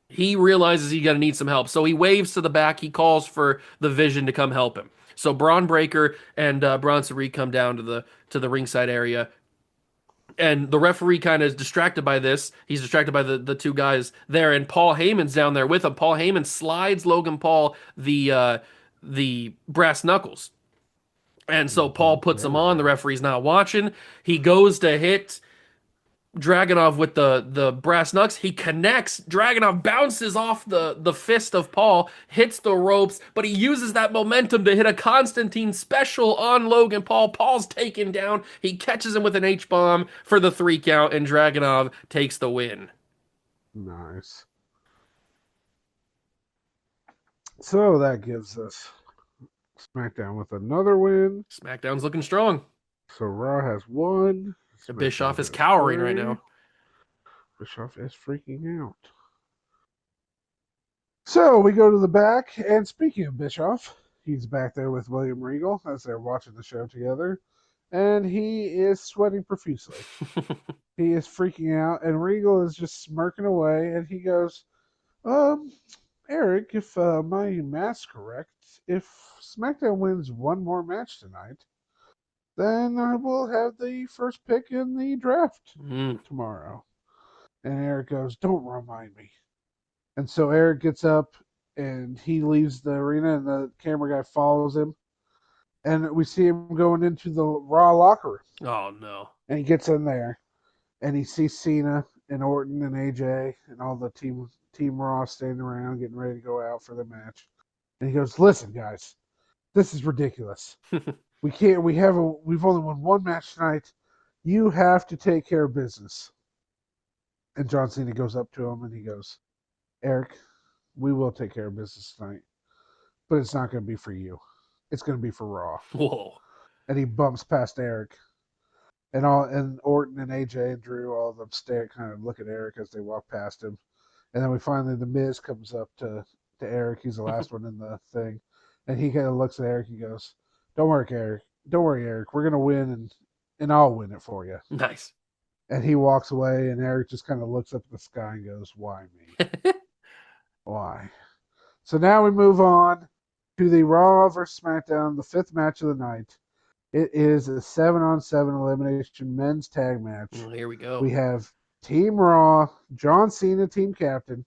he realizes he's going to need some help. So he waves to the back. He calls for the Vision to come help him. So Braun Breaker and Bronson Reed come down to the ringside area, and the referee kind of is distracted by this. He's distracted by the two guys there, and Paul Heyman's down there with him. Paul Heyman slides Logan Paul the brass knuckles, and so Paul puts him Very on. The good. referee's not watching. He goes to hit Dragunov with the brass knucks. He connects. Dragunov bounces off the fist of Paul, hits the ropes, but he uses that momentum to hit a Constantine special on Logan Paul. Paul's taken down. He catches him with an H-bomb for the 3 count, and Dragunov takes the win. Nice. So that gives us SmackDown with another win. SmackDown's looking strong. So Raw has 1. Bischoff is has cowering 3. right now. Bischoff is freaking out. So we go to the back, and speaking of Bischoff, he's back there with William Regal as they're watching the show together, and he is sweating profusely. He is freaking out, and Regal is just smirking away, and he goes, Eric, if my math's correct, if SmackDown wins one more match tonight, then I will have the first pick in the draft tomorrow. And Eric goes, don't remind me. And so Eric gets up and he leaves the arena, and the camera guy follows him. And we see him going into the Raw locker room. Oh, no. And he gets in there, and he sees Cena and Orton and AJ and all the team Raw standing around getting ready to go out for the match. And he goes, listen, guys, this is ridiculous. We've only won one match tonight. You have to take care of business. And John Cena goes up to him and he goes, Eric, we will take care of business tonight, but it's not going to be for you. It's going to be for Raw. Whoa. And he bumps past Eric. And Orton and AJ and Drew, all of them kind of look at Eric as they walk past him. And then The Miz comes up to Eric. He's the last one in the thing. And he kind of looks at Eric. He goes, Don't worry, Eric. We're going to win, and I'll win it for you. Nice. And he walks away, and Eric just kind of looks up at the sky and goes, why me? Why? So now we move on to the Raw vs. SmackDown, the 5th match of the night. It is a 7-on-7 elimination men's tag match. Well, here we go. We have Team Raw, John Cena, team captain,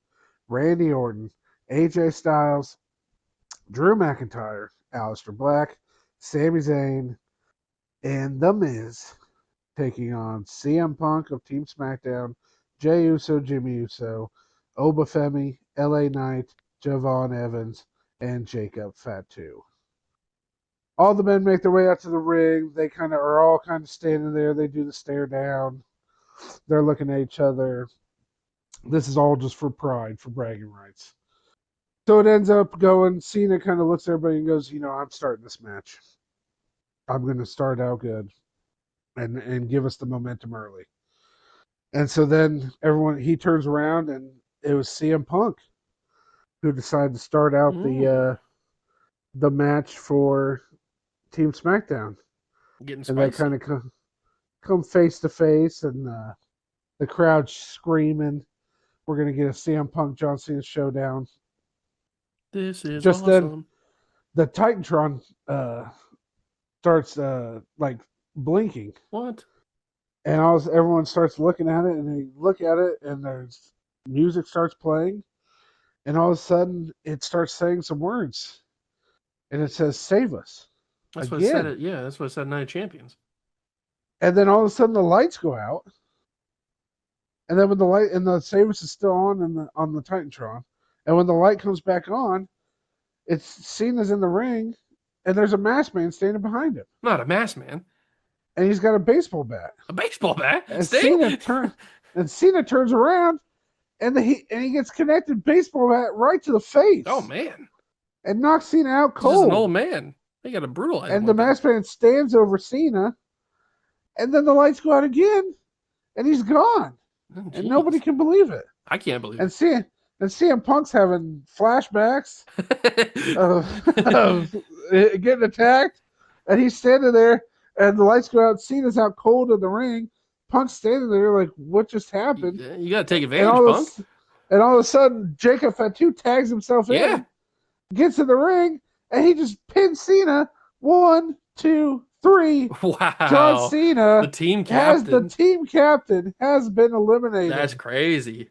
Randy Orton, AJ Styles, Drew McIntyre, Aleister Black, Sami Zayn, and The Miz taking on CM Punk of Team SmackDown, Jey Uso, Jimmy Uso, Oba Femi, LA Knight, Javon Evans, and Jacob Fatu. All the men make their way out to the ring. They are all standing there. They do the stare down. They're looking at each other. This is all just for pride, for bragging rights. So it ends up going, Cena kind of looks at everybody and goes, I'm starting this match. I'm going to start out good and give us the momentum early. And so then he turns around, and it was CM Punk who decided to start out the match for Team SmackDown. Getting spicy. And they kind of come face to face, and the crowd screaming. We're going to get a CM Punk John Cena showdown. This is just awesome. Then the Titantron starts blinking. What? And everyone starts looking at it, and they look at it, and there's music starts playing, and all of a sudden it starts saying some words, and it says "Save us." That's again. What it said. Yeah, that's what it said. Night of Champions. And then all of a sudden the lights go out, and then when the light and the "Save us" is still on the Titantron, and when the light comes back on, it's Cena's in the ring, and there's a masked man standing behind him. Not a masked man. And he's got a baseball bat. A baseball bat? And Cena turns around, and he gets connected baseball bat right to the face. Oh, man. And knocks Cena out cold. He's an old man. They got to brutalize him. And the masked man stands over Cena, and then the lights go out again, and he's gone. Oh, and nobody can believe it. I can't believe it. And CM Punk's having flashbacks of getting attacked, and he's standing there. And the lights go out. Cena's out cold in the ring. Punk's standing there like, what just happened? You got to take advantage, Punk. And all of a sudden, Jacob Fatu tags himself in, gets in the ring, and he just pins Cena. 1, 2, 3. Wow. John Cena, the team captain, has been eliminated. That's crazy.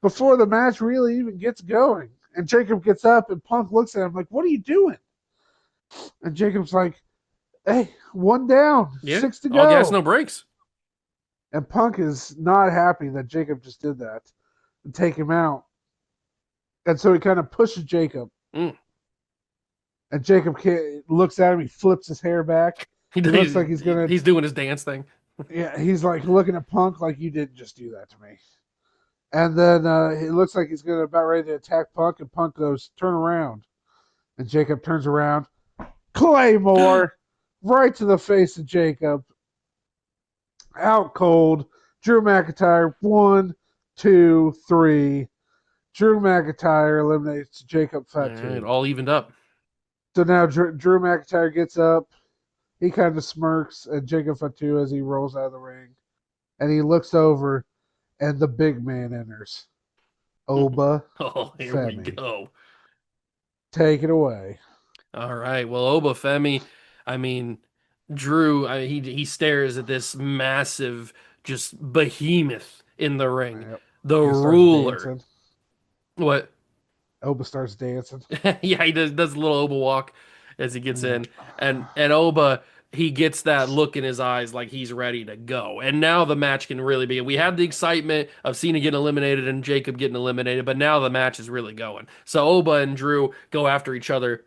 Before the match really even gets going. And Jacob gets up, and Punk looks at him like, what are you doing? And Jacob's like, hey, 1 down, 6 to go. All gas, no brakes. And Punk is not happy that Jacob just did that and take him out. And so he kind of pushes Jacob. Mm. And Jacob looks at him. He flips his hair back. He looks like He's doing his dance thing. Yeah, he's like looking at Punk like you didn't just do that to me. And then it looks like he's gonna about ready to attack Punk, and Punk goes, "Turn around." And Jacob turns around. Claymore right to the face of Jacob. Out cold. Drew McIntyre, 1, 2, 3. Drew McIntyre eliminates Jacob Fatu. It all evened up. So now Drew McIntyre gets up. He kind of smirks at Jacob Fatu as he rolls out of the ring. And he looks over, and the big man enters. Oba Oh, here Femi. we go. Take it away. All right. Well, Oba Femi, I mean, Drew, he stares at this massive, just behemoth in the ring. Yep. The He starts ruler. dancing. What? Oba starts dancing. Yeah, he does a little Oba walk as he gets in. And Oba, he gets that look in his eyes like he's ready to go. And now the match can really begin. We had the excitement of Cena getting eliminated and Jacob getting eliminated, but now the match is really going. So Oba and Drew go after each other,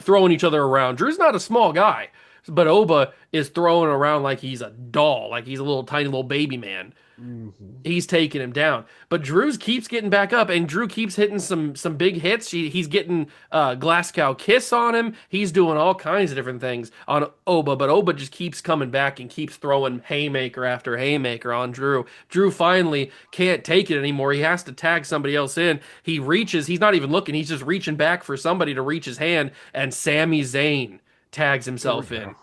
throwing each other around. Drew's not a small guy, but Oba is throwing around like he's a doll, like he's a little tiny little baby man. Mm-hmm. He's taking him down, but Drew's keeps getting back up, and Drew keeps hitting some big hits. He's getting Glasgow Kiss on him. He's doing all kinds of different things on Oba, but Oba just keeps coming back and keeps throwing haymaker after haymaker on Drew. Drew finally can't take it anymore. He has to tag somebody else in. He reaches. He's not even looking. He's just reaching back for somebody to reach his hand, and Sami Zayn tags himself in.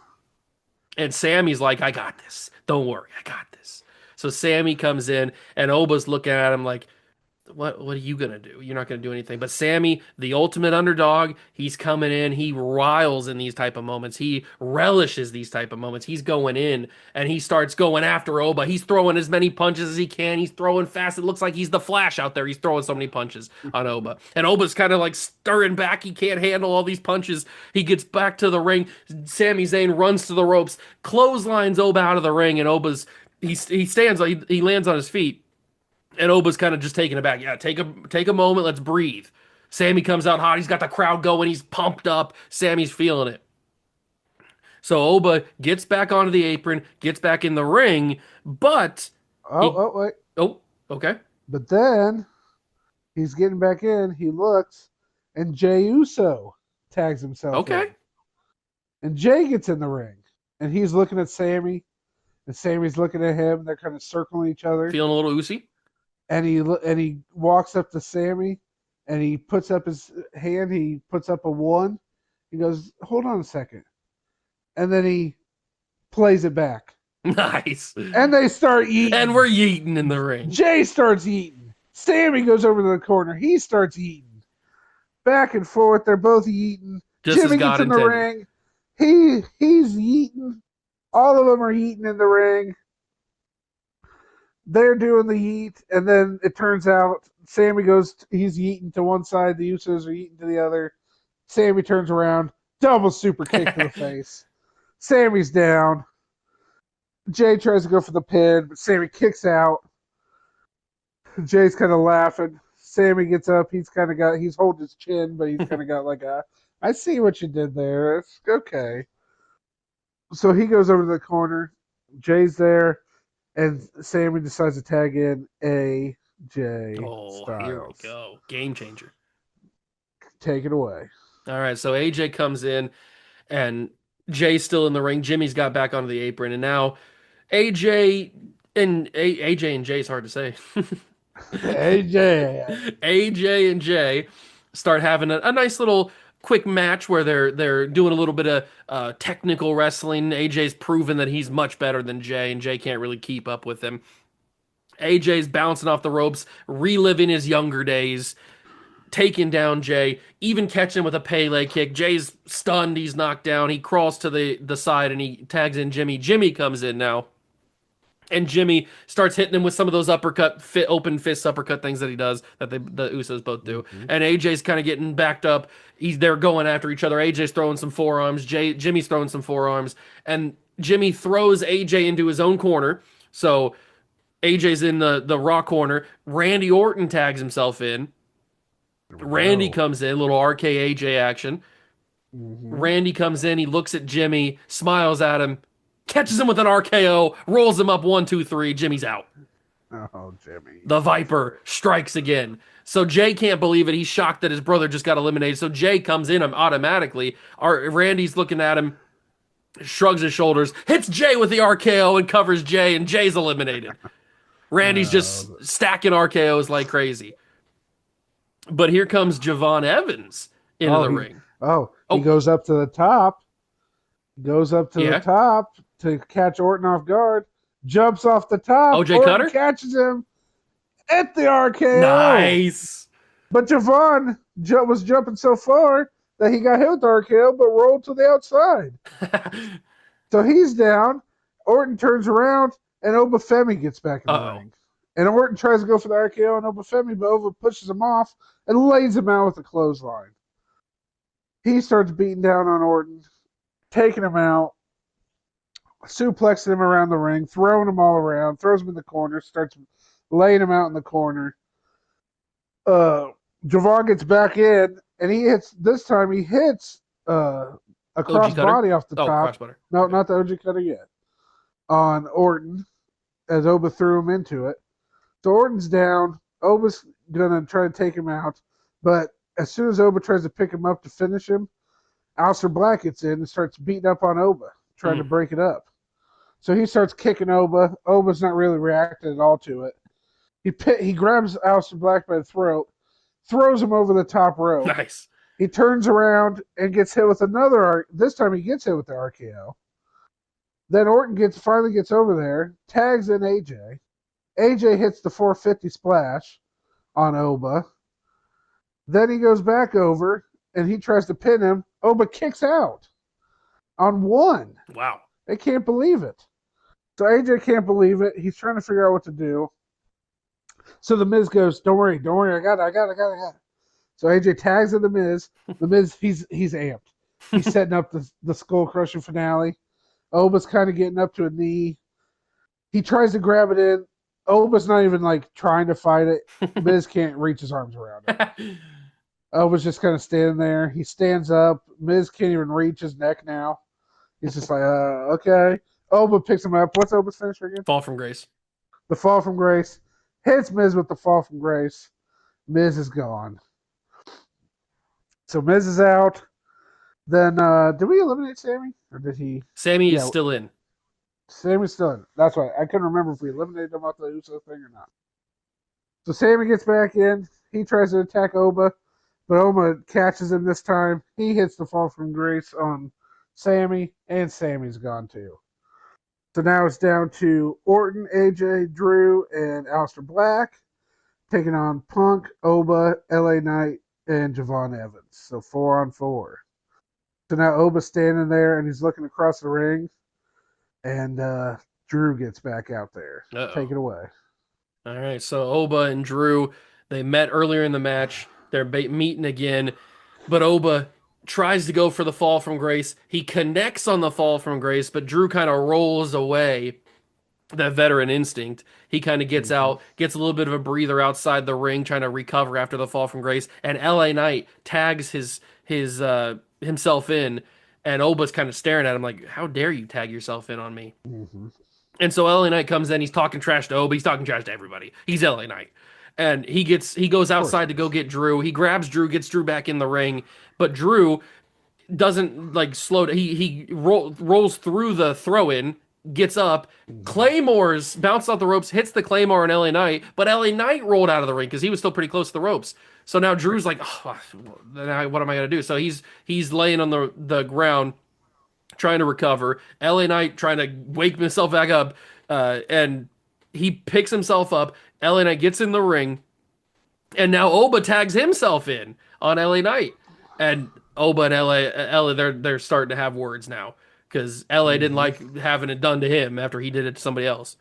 And Sammy's like, "I got this. Don't worry, I got this." So Sammy comes in, and Oba's looking at him like, what are you gonna do? You're not gonna do anything. But Sammy, the ultimate underdog, he's coming in. He riles in these type of moments. He relishes these type of moments. He's going in and he starts going after Oba. He's throwing as many punches as he can. He's throwing fast. It looks like he's the Flash out there. He's throwing so many punches on Oba. And Oba's kind of like stirring back. He can't handle all these punches. He gets back to the ring. Sami Zayn runs to the ropes, clotheslines Oba out of the ring, and he stands, he lands on his feet. And Oba's kind of just taking it back. Yeah, take a moment. Let's breathe. Sammy comes out hot. He's got the crowd going. He's pumped up. Sammy's feeling it. So Oba gets back onto the apron, gets back in the ring, but... Wait. Oh, okay. But then he's getting back in. He looks, and Jey Uso tags himself in. And Jey gets in the ring, and he's looking at Sammy, and Sammy's looking at him. They're kind of circling each other. Feeling a little oozy? And he walks up to Sammy, and he puts up his hand. He puts up a 1. He goes, "Hold on a second," and then he plays it back. Nice. And they start eating. And we're yeeting in the ring. Jey starts eating. Sammy goes over to the corner. He starts eating. Back and forth. They're both eating. Just Jimmy gets in the ring. He's eating. All of them are eating in the ring. They're doing the yeet, and then it turns out Sammy he's yeeting to one side, the Usos are yeeting to the other. Sammy turns around, double super kick to the face. Sammy's down. Jey tries to go for the pin, but Sammy kicks out. Jay's kind of laughing. Sammy gets up. He's holding his chin, but he's kind of got like I see what you did there. It's okay. So he goes over to the corner. Jay's there. And Sammy decides to tag in AJ Styles. Here we go. Game changer. Take it away. All right, so AJ comes in, and Jay's still in the ring. Jimmy's got back onto the apron, and now AJ and Jay is hard to say. AJ and Jay start having a nice little quick match where they're doing a little bit of technical wrestling. AJ's proven that he's much better than Jay, and Jay can't really keep up with him. AJ's bouncing off the ropes, reliving his younger days, taking down Jay, even catching him with a Pele kick. Jay's stunned, he's knocked down. He crawls to the side and he tags in Jimmy. Jimmy comes in now. And Jimmy starts hitting him with some of those open fist uppercut things that he does, that the Usos both do. Mm-hmm. And AJ's kind of getting backed up. They're going after each other. AJ's throwing some forearms. Jimmy's throwing some forearms. And Jimmy throws AJ into his own corner, So AJ's in the Raw corner. Randy Orton tags himself in. There we Randy go. comes in, little RKAJ action. Mm-hmm. Randy comes in, he looks at Jimmy, smiles at him, catches him with an RKO, rolls him up 1, 2, 3. Jimmy's out. Oh, Jimmy. The Viper strikes again. So Jay can't believe it. He's shocked that his brother just got eliminated. So Jay comes in him automatically. Randy's looking at him, shrugs his shoulders, hits Jay with the RKO and covers Jay, and Jay's eliminated. Randy's Oh, just stacking RKOs like crazy. But here comes Javon Evans into the ring. he Oh, goes up to the top. Goes up to the yeah. top to catch Orton off guard. Jumps off the top. OJ Orton Cutter? catches him at the RKO. Nice. But Javon was jumping so far that he got hit with the RKO, but rolled to the outside. So he's down. Orton turns around, and Obafemi gets back in the Uh-oh. ring. And Orton tries to go for the RKO on Obafemi, but Oba pushes him off and lays him out with a clothesline. He starts beating down on Orton, taking him out, suplexing him around the ring, throwing him all around, throws him in the corner, starts laying him out in the corner. Javon gets back in, and this time he hits a crossbody off the top. Crossbutter. No, not the OG cutter yet. On Orton, as Oba threw him into it. So Orton's down. Oba's going to try to take him out. But as soon as Oba tries to pick him up to finish him, Aleister Black gets in and starts beating up on Oba, trying to break it up. So he starts kicking Oba. Oba's not really reacting at all to it. He grabs Aleister Black by the throat, throws him over the top rope. Nice. He turns around and gets hit with another. This time he gets hit with the RKO. Then Orton finally gets over there, tags in AJ. AJ hits the 450 splash on Oba. Then he goes back over and he tries to pin him. Oba kicks out on one. Wow. They can't believe it. So AJ can't believe it. He's trying to figure out what to do. So the Miz goes, don't worry, I got it. So AJ tags in the Miz. The Miz, he's amped. He's setting up the skull crushing finale. Oba's kind of getting up to a knee. He tries to grab it in. Oba's not even trying to fight it. Miz can't reach his arms around it. Oba's just kind of standing there. He stands up. Miz can't even reach his neck now. He's just like, okay. Oba picks him up. What's Oba's finisher again? Fall from grace. The fall from grace. Hits Miz with the fall from grace. Miz is gone. So Miz is out. Then, did we eliminate Sammy? Or did he? Sammy is still in. Sammy's still in. That's right. I couldn't remember if we eliminated him off the Uso thing or not. So Sammy gets back in. He tries to attack Oba, but Oba catches him this time. He hits the fall from grace on Sammy, and Sammy's gone too. So now it's down to Orton, AJ, Drew, and Aleister Black taking on Punk, Oba, LA Knight, and Javon Evans. So 4-on-4. So now Oba's standing there, and he's looking across the ring, and Drew gets back out there. Uh-oh. Take it away. All right, so Oba and Drew, they met earlier in the match. They're meeting again, but Oba tries to go for the fall from grace. He connects on the fall from grace, but Drew kind of rolls away. That veteran instinct. He kind of gets out, gets a little bit of a breather outside the ring, trying to recover after the fall from grace. And LA Knight tags himself in, and Oba's kind of staring at him like, "How dare you tag yourself in on me?" Mm-hmm. And so LA Knight comes in. He's talking trash to Oba. He's talking trash to everybody. He's LA Knight. And he goes outside to go get Drew. He grabs Drew, gets Drew back in the ring, but Drew doesn't slow down. He rolls through the throw in, gets up, claymores bounce off the ropes, hits the claymore on LA Knight, but LA Knight rolled out of the ring because he was still pretty close to the ropes. So now Drew's like, oh, now what am I gonna do? So he's laying on the ground trying to recover. LA Knight trying to wake himself back up, and he picks himself up. LA Knight gets in the ring, and now Oba tags himself in on LA Knight, and Oba and LA they're starting to have words now because LA didn't like having it done to him after he did it to somebody else.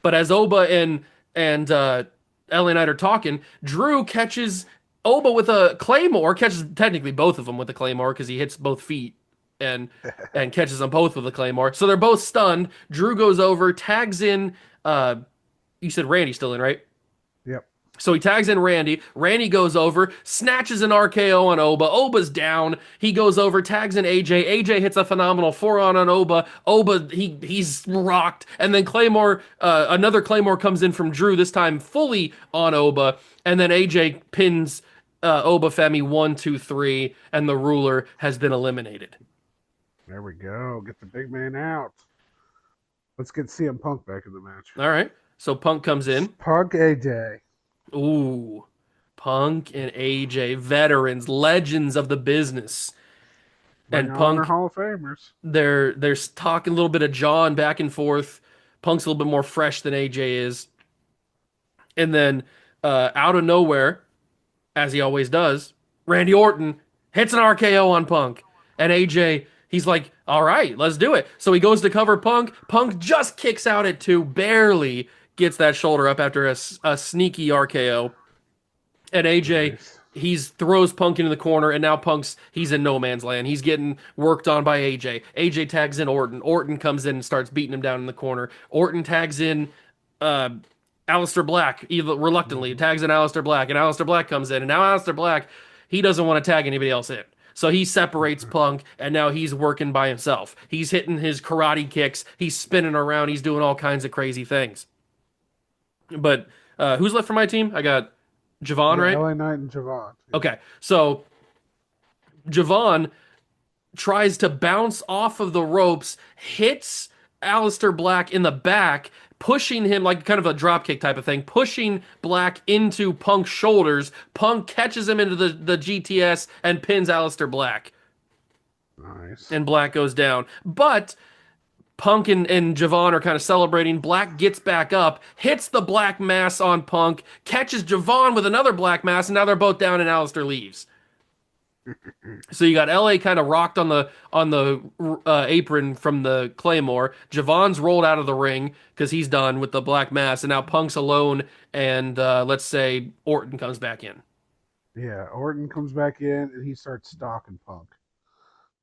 But as Oba and LA Knight are talking, Drew catches Oba with a claymore, catches technically both of them with a claymore because he hits both feet and catches them both with a claymore. So they're both stunned. Drew goes over, tags in You said Randy's still in, right? Yep. So he tags in Randy. Randy goes over, snatches an RKO on Oba. Oba's down. He goes over, tags in AJ. AJ hits a phenomenal 4 on Oba. Oba, he's rocked. And then another Claymore comes in from Drew, this time fully on Oba. And then AJ pins Oba Femi 1, 2, 3, and the ruler has been eliminated. There we go. Get the big man out. Let's get CM Punk back in the match. All right. So Punk comes in. Punk AJ. Ooh. Punk and AJ, veterans, legends of the business. Bring And on their Punk, Hall of Famers. they're talking a little bit of John back and forth. Punk's a little bit more fresh than AJ is. And then out of nowhere, as he always does, Randy Orton hits an RKO on Punk. And AJ, he's like, all right, let's do it. So he goes to cover Punk. Punk just kicks out at 2, barely gets that shoulder up after a sneaky RKO. And AJ, Nice. he's throws Punk into the corner, and now he's in no man's land. He's getting worked on by AJ. AJ tags in Orton. Orton comes in and starts beating him down in the corner. Orton tags in uh, Aleister Black, even reluctantly tags in Aleister Black, and Aleister Black comes in, and now Aleister Black, he doesn't want to tag anybody else in. So he separates Punk, and now he's working by himself. He's hitting his karate kicks. He's spinning around. He's doing all kinds of crazy things. But who's left for my team? I got Javon, right? LA Knight and Javon. Okay, so Javon tries to bounce off of the ropes, hits Aleister Black in the back, pushing him like kind of a dropkick type of thing, pushing Black into Punk's shoulders. Punk catches him into the GTS and pins Aleister Black, Nice. and Black goes down. But Punk and Javon are kind of celebrating. Black gets back up, hits the black mass on Punk, catches Javon with another black mass, and now they're both down and Aleister leaves. So you got LA kind of rocked on the apron from the Claymore. Javon's rolled out of the ring because he's done with the black mass, and now Punk's alone, and let's say Orton comes back in. Yeah, Orton comes back in and he starts stalking Punk.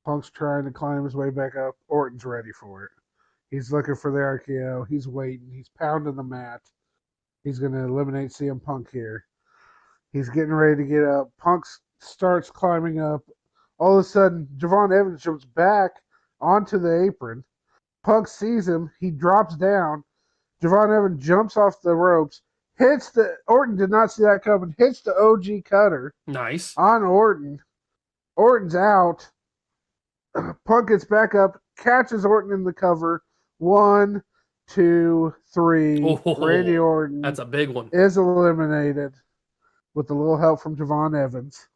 Punk's trying to climb his way back up. Orton's ready for it. He's looking for the RKO. He's waiting. He's pounding the mat. He's going to eliminate CM Punk here. He's getting ready to get up. Punk starts climbing up. All of a sudden, Javon Evans jumps back onto the apron. Punk sees him. He drops down. Javon Evans jumps off the ropes. Orton did not see that coming. Hits the OG cutter Nice. on Orton. Orton's out. Punk gets back up, catches Orton in the cover. 1, 2, 3. Oh, Randy Orton that's a big one. is eliminated with a little help from Javon Evans.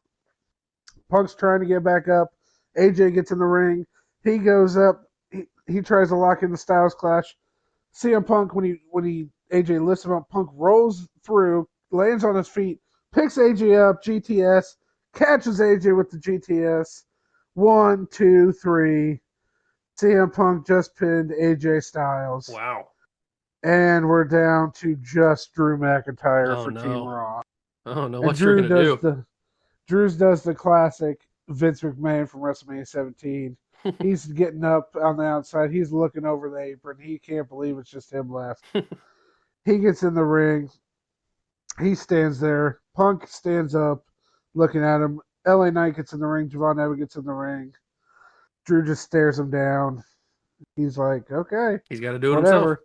Punk's trying to get back up. AJ gets in the ring. He goes up. He tries to lock in the Styles Clash. CM Punk, when AJ lifts him up, Punk rolls through, lands on his feet, picks AJ up, GTS, catches AJ with the GTS. 1, 2, 3. CM Punk just pinned AJ Styles. Wow. And we're down to just Drew McIntyre for no. Team Raw. Oh no, And what you're gonna do? Drew's does the classic Vince McMahon from WrestleMania 17. He's getting up on the outside. He's looking over the apron. He can't believe it's just him left. He gets in the ring. He stands there. Punk stands up, looking at him. LA Knight gets in the ring. Javon Evans gets in the ring. Drew just stares him down. He's like, okay, He's got to do it whatever. himself.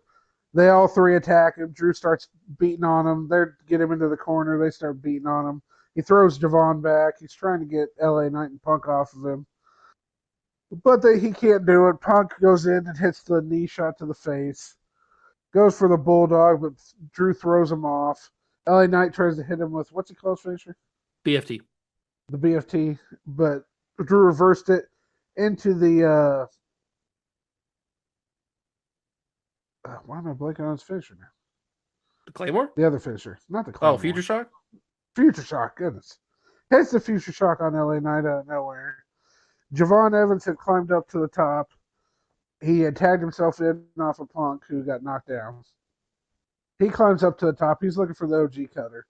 They all three attack him. Drew starts beating on him. They get him into the corner. They start beating on him. He throws Javon back. He's trying to get LA Knight and Punk off of him. But he can't do it. Punk goes in and hits the knee shot to the face. Goes for the Bulldog, but Drew throws him off. LA Knight tries to hit him with, what's he called, finisher? BFT. The BFT. But Drew reversed it into the... why am I blanking on his finisher now? The Claymore? The other finisher. Not the Claymore. Oh, Future Shock? Future Shock, goodness. Hits the Future Shock on LA Knight out of nowhere. Javon Evans had climbed up to the top. He had tagged himself in off of Punk, who got knocked down. He climbs up to the top. He's looking for the OG cutter.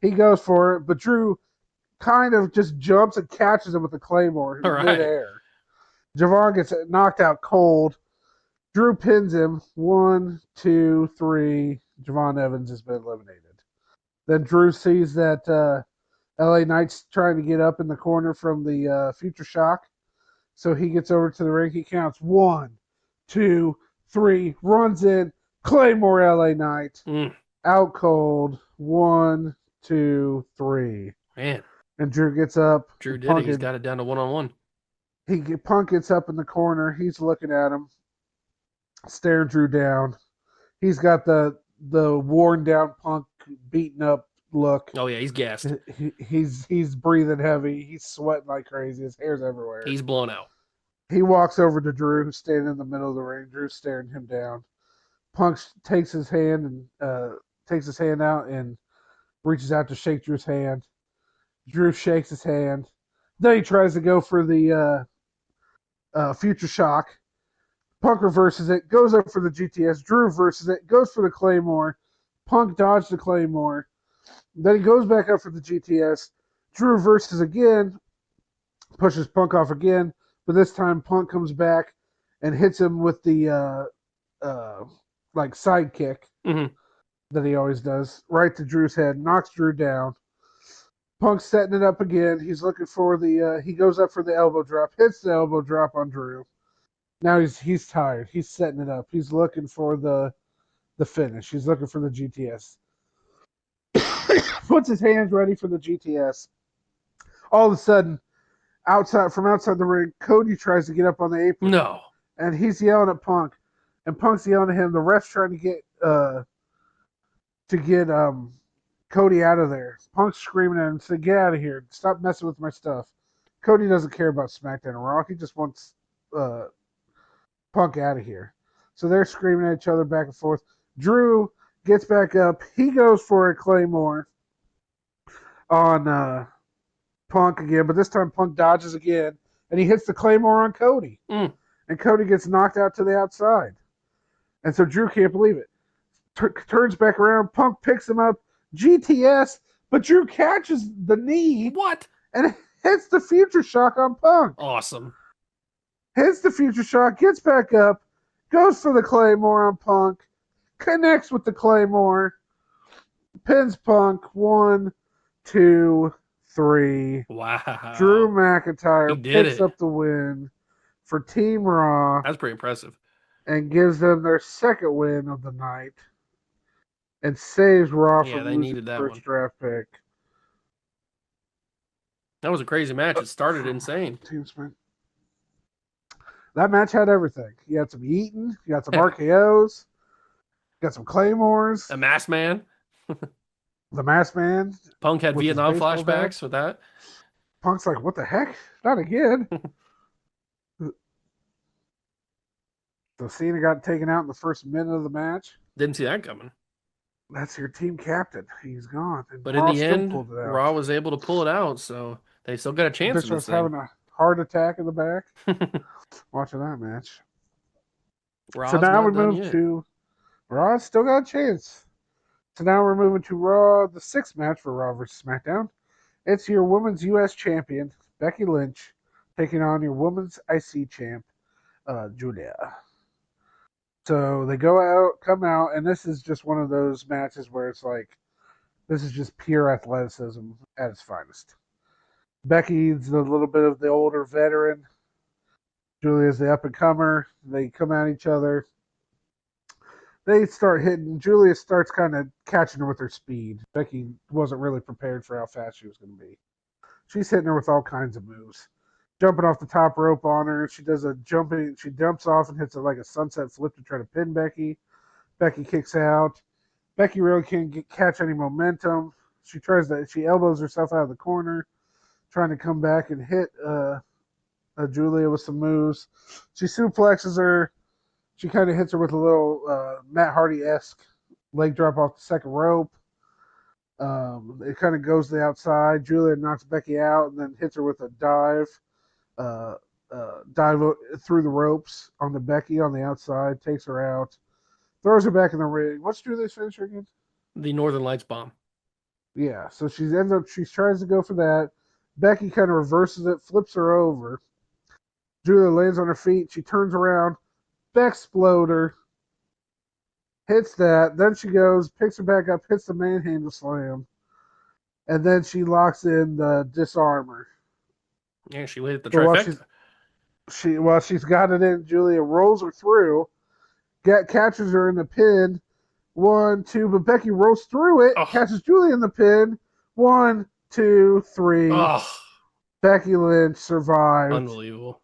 He goes for it, but Drew kind of just jumps and catches him with the Claymore in midair. Javon gets knocked out cold. Drew pins him. 1, 2, 3. Javon Evans has been eliminated. Then Drew sees that LA Knight's trying to get up in the corner from the Future Shock. So he gets over to the ring. He counts 1, 2, 3. Runs in. Claymore LA Knight. Out cold. 1, 2, 3. Man. And Drew gets up. Drew did it. He's got it down to 1-on-1. Punk gets up in the corner. He's looking at him, staring Drew down. He's got the worn down Punk, beaten up look. Oh yeah, he's gassed. He's breathing heavy. He's sweating like crazy. His hair's everywhere. He's blown out. He walks over to Drew, who's standing in the middle of the ring. Drew's staring him down. Punk takes his hand out and reaches out to shake Drew's hand. Drew shakes his hand. Then he tries to go for the Future Shock. Punk reverses it, goes up for the GTS. Drew reverses it, goes for the Claymore. Punk dodged the Claymore. Then he goes back up for the GTS. Drew reverses again, pushes Punk off again, but this time Punk comes back and hits him with the side kick that he always does, right to Drew's head, knocks Drew down. Punk's setting it up again. He's looking for he goes up for the elbow drop, hits the elbow drop on Drew. Now he's tired. He's setting it up. He's looking for the finish. He's looking for the GTS. Puts his hands ready for the GTS. All of a sudden, from outside the ring, Cody tries to get up on the apron. No. And he's yelling at Punk. And Punk's yelling at him. The ref's trying to get Cody out of there. Punk's screaming at him, saying, "Get out of here. Stop messing with my stuff." Cody doesn't care about SmackDown or Raw. He just wants Punk out of here. So they're screaming at each other back and forth. Drew gets back up. He goes for a Claymore on Punk again, but this time Punk dodges again, and he hits the Claymore on Cody. And Cody gets knocked out to the outside. And so Drew can't believe it. Turns back around. Punk picks him up. GTS, but Drew catches the knee. What? And hits the Future Shock on Punk. Awesome. Hits the Future Shock, gets back up, goes for the Claymore on Punk, connects with the Claymore, pins Punk. 1, 2, 3. Wow. Drew McIntyre picks it. up the win for Team Raw. That's pretty impressive. And gives them their second win of the night. And saves Raw from losing the first draft pick. That was a crazy match. It started insane. That match had everything. You had some Eaton, you got some RKOs, you got some Claymores. A Masked Man. The Masked Man. Punk had Vietnam flashbacks with that. Punk's like, what the heck? Not again. So Cena got taken out in the first minute of the match. Didn't see that coming. That's your team captain. He's gone. And but in the end, Raw was able to pull it out, so they still got a chance. Bishop's having a heart attack in the back. Watching that match. Raw's so now we move to Raw. Still got a chance. So now we're moving to Raw, the sixth match for Raw vs. SmackDown. It's your Women's U.S. Champion, Becky Lynch, taking on your Women's IC Champ, Julia. So they come out, and this is just one of those matches where it's like, this is just pure athleticism at its finest. Becky's a little bit of the older veteran. Julia's the up-and-comer. They come at each other. They start hitting. Julia starts kind of catching her with her speed. Becky wasn't really prepared for how fast she was going to be. She's hitting her with all kinds of moves. Jumping off the top rope on her. She does a jumping. She jumps off and hits like a sunset flip to try to pin Becky. Becky kicks out. Becky really can't catch any momentum. She elbows herself out of the corner, trying to come back and hit Julia with some moves. She suplexes her. She kind of hits her with a little Matt Hardy-esque leg drop off the second rope. It kind of goes to the outside. Julia knocks Becky out and then hits her with a dive through the ropes on the Becky on the outside, takes her out, throws her back in the ring. What's Julia's finisher again? The Northern Lights bomb. Yeah, so she tries to go for that. Becky kind of reverses it, flips her over. Julia lands on her feet. She turns around, Exploder, hits that. Then she goes, picks her back up, hits the manhandle slam, and then she locks in the disarmer. Yeah, she hit the But trifecta. while she's got it in, Julia rolls her through, catches her in the pin. 1, 2, but Becky rolls through it, Oh, catches Julia in the pin. 1, 2, 3. oh, Becky Lynch survived, unbelievable.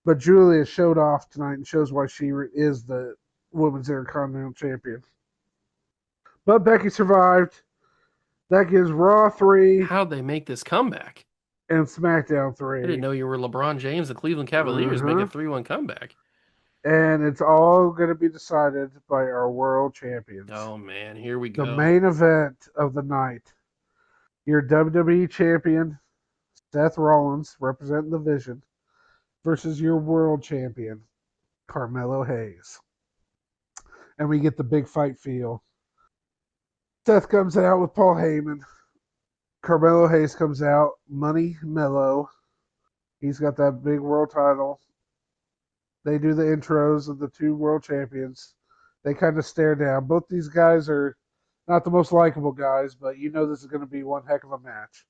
but Julia showed off tonight and shows why she is the Women's Intercontinental Champion. But Becky survived. That gives Raw 3 How'd they make this comeback? and SmackDown I didn't 3. know you were LeBron James, the Cleveland Cavaliers, make a Uh-huh. 3-1 comeback. And it's all going to be decided by our world champions. Oh, man, here we The go. main event of the night. Your WWE champion, Seth Rollins, representing the Vision, versus your world champion, Carmelo Hayes. And we get the big fight feel. Seth comes out with Paul Heyman. Carmelo Hayes comes out, Money Mello. He's got that big world title. They do the intros of the two world champions. They kind of stare down. Both these guys are not the most likable guys, but you know this is going to be one heck of a match.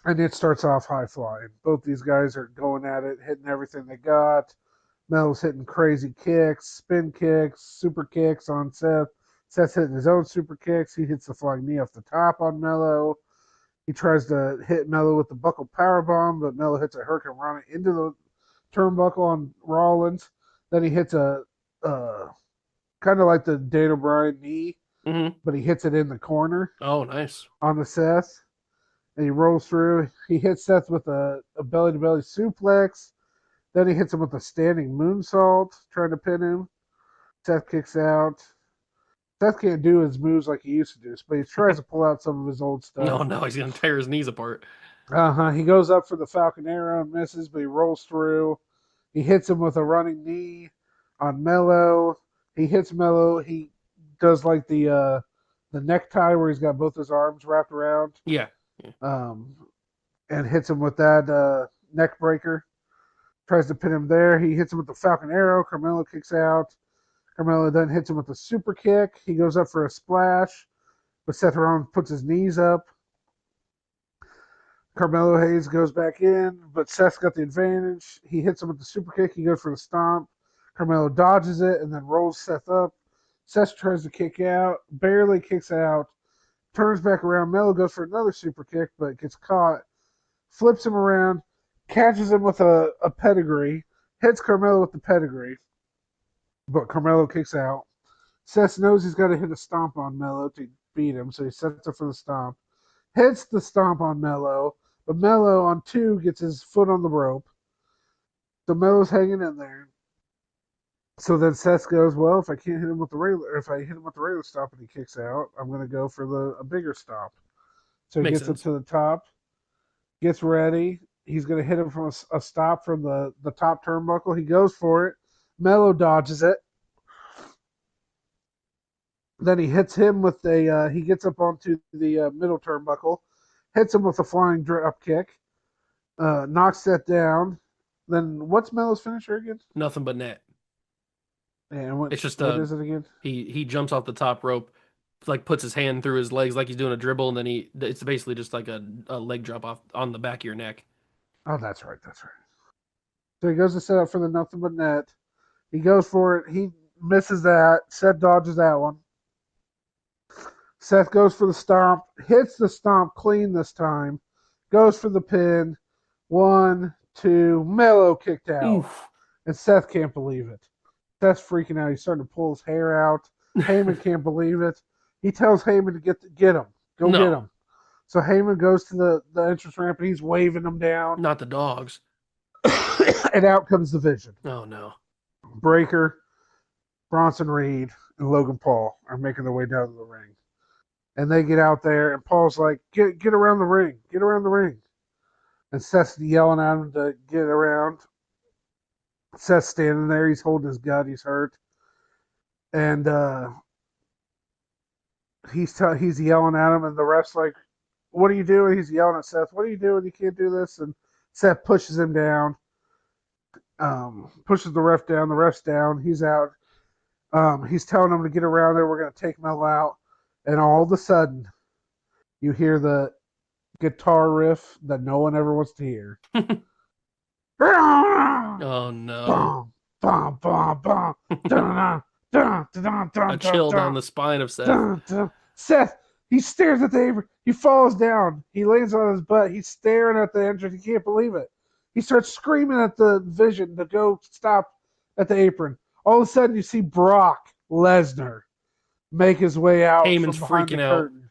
And it starts off high flying. Both these guys are going at it, hitting everything they got. Mel's hitting crazy kicks, spin kicks, super kicks on Seth. Seth's hitting his own super kicks. He hits the flying knee off the top on Mello. He tries to hit Mello with the buckle powerbomb, but Mello hits a hurricane run into the turnbuckle on Rollins. Then he hits a kind of like the Daniel Bryan knee, Mm-hmm. but he hits it in the corner Oh, nice. on the Seth. And he rolls through. He hits Seth with a belly-to-belly suplex. Then he hits him with a standing moonsault, trying to pin him. Seth kicks out. Seth can't do his moves like he used to do, but he tries to pull out some of his old No, stuff. no, he's going to tear his knees apart. He goes up for the Falcon Arrow and misses, but he rolls through. He hits him with a running knee on Mello. He hits Mello. He does like the necktie where he's got both his arms wrapped around, Yeah. um, and hits him with that neck breaker. Tries to pin him there. He hits him with the Falcon Arrow. Carmelo kicks out. Carmelo then hits him with a super kick. He goes up for a splash, but Seth Rollins puts his knees up. Carmelo Hayes goes back in, but Seth's got the advantage. He hits him with the super kick. He goes for the stomp. Carmelo dodges it and then rolls Seth up. Seth tries to kick out, barely kicks out, turns back around. Melo goes for another super kick, but gets caught. Flips him around, catches him with a pedigree, hits Carmelo with the pedigree, but Carmelo kicks out. Seth knows he's got to hit a stomp on Melo to beat him, so he sets up for the stomp. Hits the stomp on Melo, but Melo on 2 gets his foot on the rope. So Melo's hanging in there. So then Seth goes, well, if I can't hit him with the regular, if I hit him with the regular stomp and he kicks out, I'm going to go for a bigger stomp. So he Makes gets up sense. to the top, gets ready. He's going to hit him from a stop from the top turnbuckle. He goes for it. Melo dodges it. Then he hits him with he gets up onto the middle turnbuckle, hits him with a flying drop kick, knocks that down. Then what's Melo's finisher again? Nothing but net. And what It's just what is it again? he jumps off the top rope, like puts his hand through his legs like he's doing a dribble, and then it's basically just like a leg drop off on the back of your neck. Oh, that's right. That's right. So he goes to set up for the nothing but net. He goes for it. He misses that. Seth dodges that one. Seth goes for the stomp, hits the stomp clean this time, goes for the pin. 1, 2, Melo kicked out. Oof. And Seth can't believe it. Seth's freaking out. He's starting to pull his hair out. Heyman can't believe it. He tells Heyman to get him. Go get No, him. So Heyman goes to the entrance ramp and he's waving them down. not the dogs. And out comes the Vision. Oh no. Breaker, Bronson Reed, and Logan Paul are making their way down to the ring. And they get out there, and Paul's like, get around the ring. Get around the ring. And Seth's yelling at him to get around. Seth's standing there. He's holding his gut. He's hurt. And he's yelling at him, and the ref's like, what are you doing? He's yelling at Seth, what are you doing? You can't do this. And Seth pushes him down. Pushes the ref down. The ref's down. He's out. He's telling him to get around there. We're going to take Mel out. And all of a sudden, you hear the guitar riff that no one ever wants to hear. Oh no. Bum, bum, bum, bum. A chill down the spine of Seth. Seth, he stares at the apron. He falls down. He lands on his butt. He's staring at the entrance. He can't believe it. He starts screaming at the Vision to go stop at the apron. All of a sudden, you see Brock Lesnar make his way out Heyman's from behind freaking the out. curtain.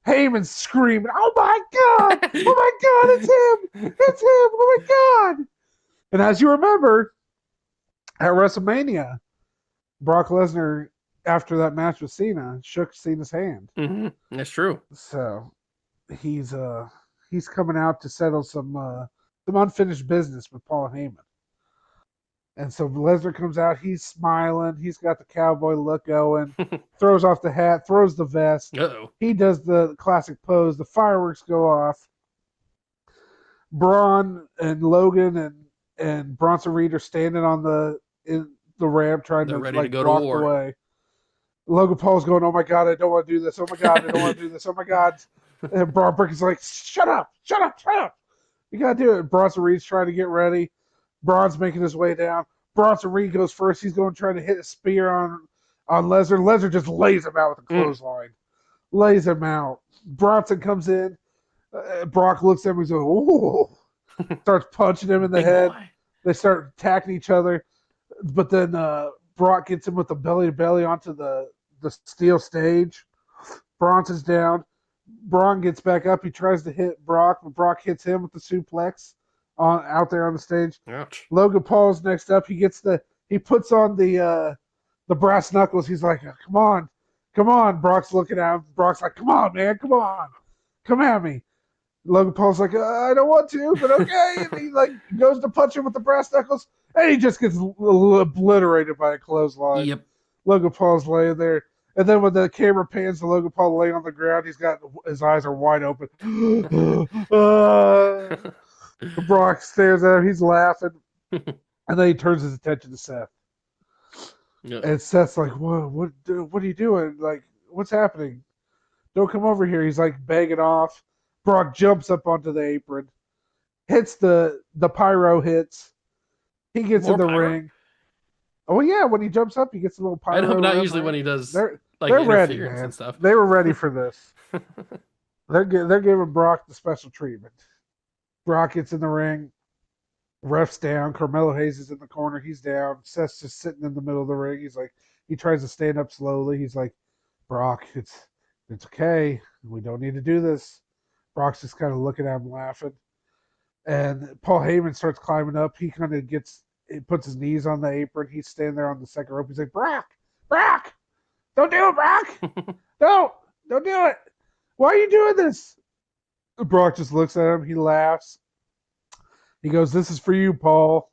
Heyman's screaming, "Oh my God! Oh my God! It's him! It's him! Oh my God!" And as you remember, at WrestleMania, Brock Lesnar, after that match with Cena, shook Cena's hand. Mm-hmm. That's true. So he's coming out to settle some unfinished business with Paul Heyman. And so Lesnar comes out, he's smiling, he's got the cowboy look going, throws off the hat, throws the vest. Uh-oh. He does the classic pose, the fireworks go off. Braun and Logan and Bronson Reed are standing on the ramp trying They're to ready like to go to block war. the way. Logan Paul's going, "Oh my God, I don't want to do this. Oh my God, I don't want to do this. Oh my God." And Braun Breaker's like, "Shut up, shut up, shut up. You got to do it." Bronson Reed's trying to get ready. Braun's making his way down. Bronson Reed goes first. He's going to try to hit a spear on Lesnar. Lesnar just lays him out with a clothesline. Lays him out. Bronson comes in. Brock looks at him and goes, "Ooh." Starts punching him in the Big head. boy. They start attacking each other. But then Brock gets him with the belly-to-belly onto the steel stage. Bronson's down. Braun gets back up. He tries to hit Brock, but Brock hits him with the suplex out there on the stage. Ouch. Logan Paul's next up. He puts on the brass knuckles. He's like, "Come on, come on." Brock's looking at him. Brock's like, "Come on, man, come on, come at me." Logan Paul's like, "I don't want to, but okay." And he like goes to punch him with the brass knuckles, and he just gets obliterated by a clothesline. Yep. Logan Paul's laying there. And then when the camera pans to Logan Paul laying on the ground, his eyes are wide open. Brock stares at him. He's laughing. And then he turns his attention to Seth. Yep. And Seth's like, what are you doing? Like, what's happening? Don't come over here. He's like begging off. Brock jumps up onto the apron. Hits the pyro hits. He gets More in the pyro? ring. Oh, yeah. When he jumps up, he gets a little pyro. I know, but not around usually the when ring. he does They're interference ready, man. and stuff. They were ready for this. They're giving Brock the special treatment. Brock gets in the ring. Ref's down. Carmelo Hayes is in the corner. He's down. Seth's just sitting in the middle of the ring. He tries to stand up slowly. He's like, "Brock, it's okay. We don't need to do this." Brock's just kind of looking at him laughing. And Paul Heyman starts climbing up. He puts his knees on the apron. He's standing there on the second rope. He's like, "Brock, don't do it, Brock. Don't do it. Why are you doing this?" Brock just looks at him. He laughs. He goes, "This is for you, Paul."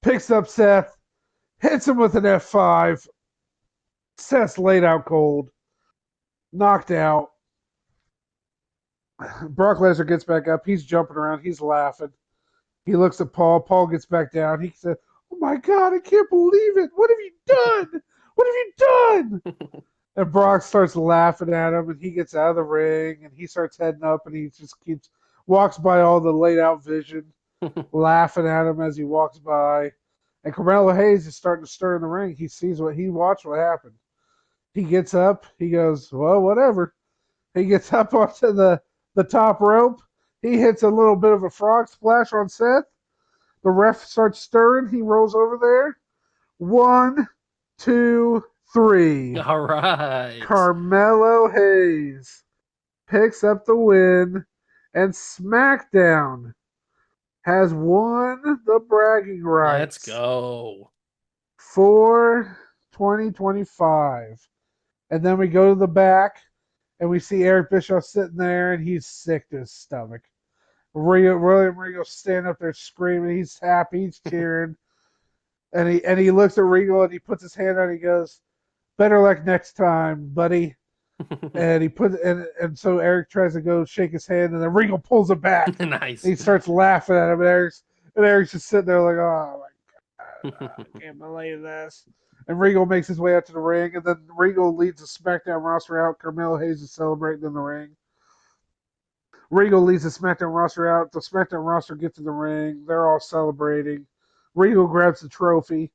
Picks up Seth, hits him with an F5. Seth's laid out cold, knocked out. Brock Lesnar gets back up. He's jumping around. He's laughing. He looks at Paul. Paul gets back down. He said, "Oh my God, I can't believe it. What have you done? What have you done?" And Brock starts laughing at him, and he gets out of the ring, and he starts heading up, and he just walks by all the laid out Vision, laughing at him as he walks by. And Carmelo Hayes is starting to stir in the ring. He watched what happened. He gets up. He goes, "Well, whatever." He gets up onto the top rope. He hits a little bit of a frog splash on Seth. The ref starts stirring. He rolls over there. 1, 2, 3. All right. Carmelo Hayes picks up the win, and SmackDown has won the bragging rights. Let's go. For 2025. And then we go to the back, and we see Eric Bischoff sitting there, and he's sick to his stomach. William Regal standing up there screaming. He's happy. He's cheering. and he looks at Regal, and he puts his hand out, and he goes, "Better luck next time, buddy." And so Eric tries to go shake his hand, and then Regal pulls it back. Nice. He starts laughing at him, and And Eric's just sitting there like, oh my God, I can't believe this. And Regal makes his way out to the ring, and then Regal leads the SmackDown roster out. Carmelo Hayes is celebrating in the ring. Regal leads the SmackDown roster out. The SmackDown roster gets in the ring. They're all celebrating. Regal grabs the trophy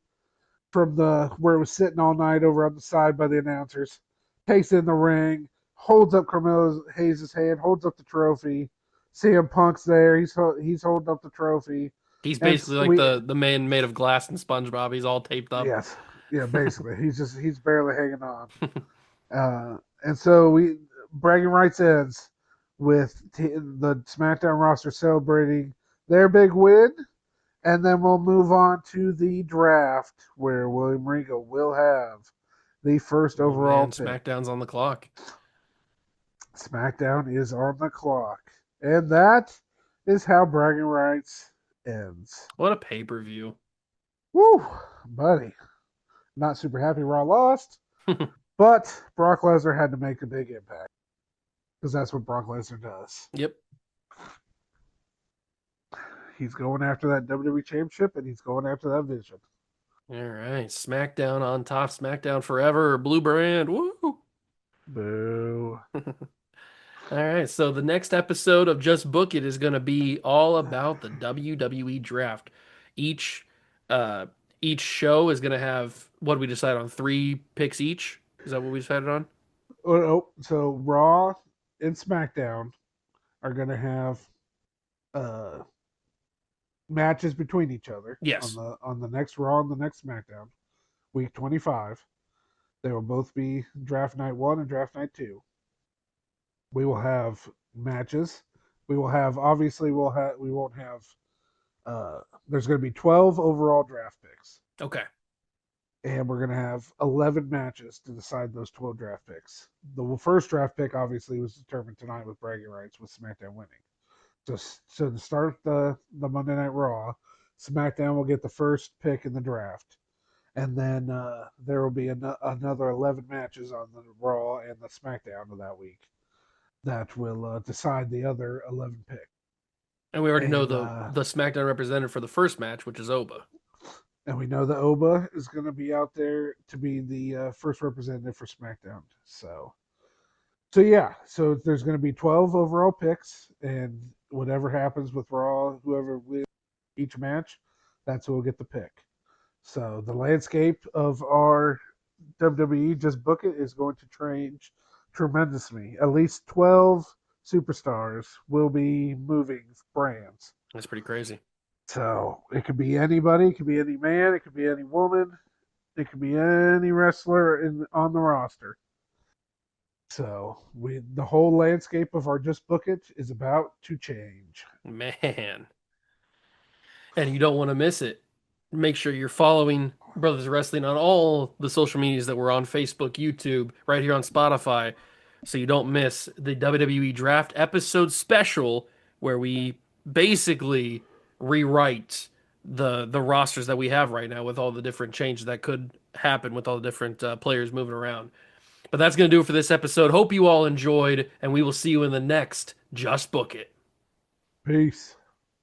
from the where it was sitting all night over on the side by the announcers, takes it in the ring, holds up Carmelo Hayes' hand, holds up the trophy. CM Punk's there. He's holding up the trophy, He's and basically like we the man made of glass in SpongeBob. He's all taped up. yes, yeah, basically he's barely hanging on. And so we bragging rights ends with the SmackDown roster celebrating their big win, and then we'll move on to the draft where William Regal will have the first Oh overall man, pick. SmackDown's on the clock. SmackDown is on the clock. And that is how bragging rights ends. What a pay-per-view. Woo, buddy. Not super happy Raw lost, but Brock Lesnar had to make a big impact because that's what Brock Lesnar does. Yep. He's going after that WWE Championship and he's going after that vision. All right. SmackDown on top. SmackDown forever. Blue brand. Woo. Boo. All right. So the next episode of Just Book It is going to be all about the WWE draft. Each uh each show is going to have what we decide on 3 picks each. Is that what we decided on? So Raw and SmackDown are going to have uh, matches between each other Yes. on the next Raw and the next SmackDown, week 25. They will both be draft night 1 and draft night 2. We will have matches. We will have obviously we won't have there's going to be 12 overall draft picks. Okay. And we're going to have 11 matches to decide those 12 draft picks. The first draft pick obviously was determined tonight with bragging rights with SmackDown winning. So to start the Monday Night Raw, SmackDown will get the first pick in the draft, and then there will be another 11 matches on the Raw and the SmackDown of that week that will decide the other 11 picks. And we already know And the SmackDown representative for the first match, which is Oba. and we know that Oba is going to be out there to be the first representative for SmackDown. So yeah, so there's going to be 12 overall picks, and whatever happens with Raw, whoever wins each match, that's who will get the pick. So the landscape of our WWE Just Book It is going to change tremendously. At least 12 superstars will be moving brands. That's pretty crazy. So it could be anybody, it could be any man, it could be any woman, it could be any wrestler on the roster. So the whole landscape of our Just Book It is about to change. Man. And you don't want to miss it. Make sure you're following Brothers Wrestling on all the social medias that we're on: Facebook, YouTube, right here on Spotify, so you don't miss the WWE Draft episode special where we basically rewrite the rosters that we have right now with all the different changes that could happen with all the different players moving around. But that's going to do it for this episode. Hope you all enjoyed, and we will see you in the next Just Book It. Peace.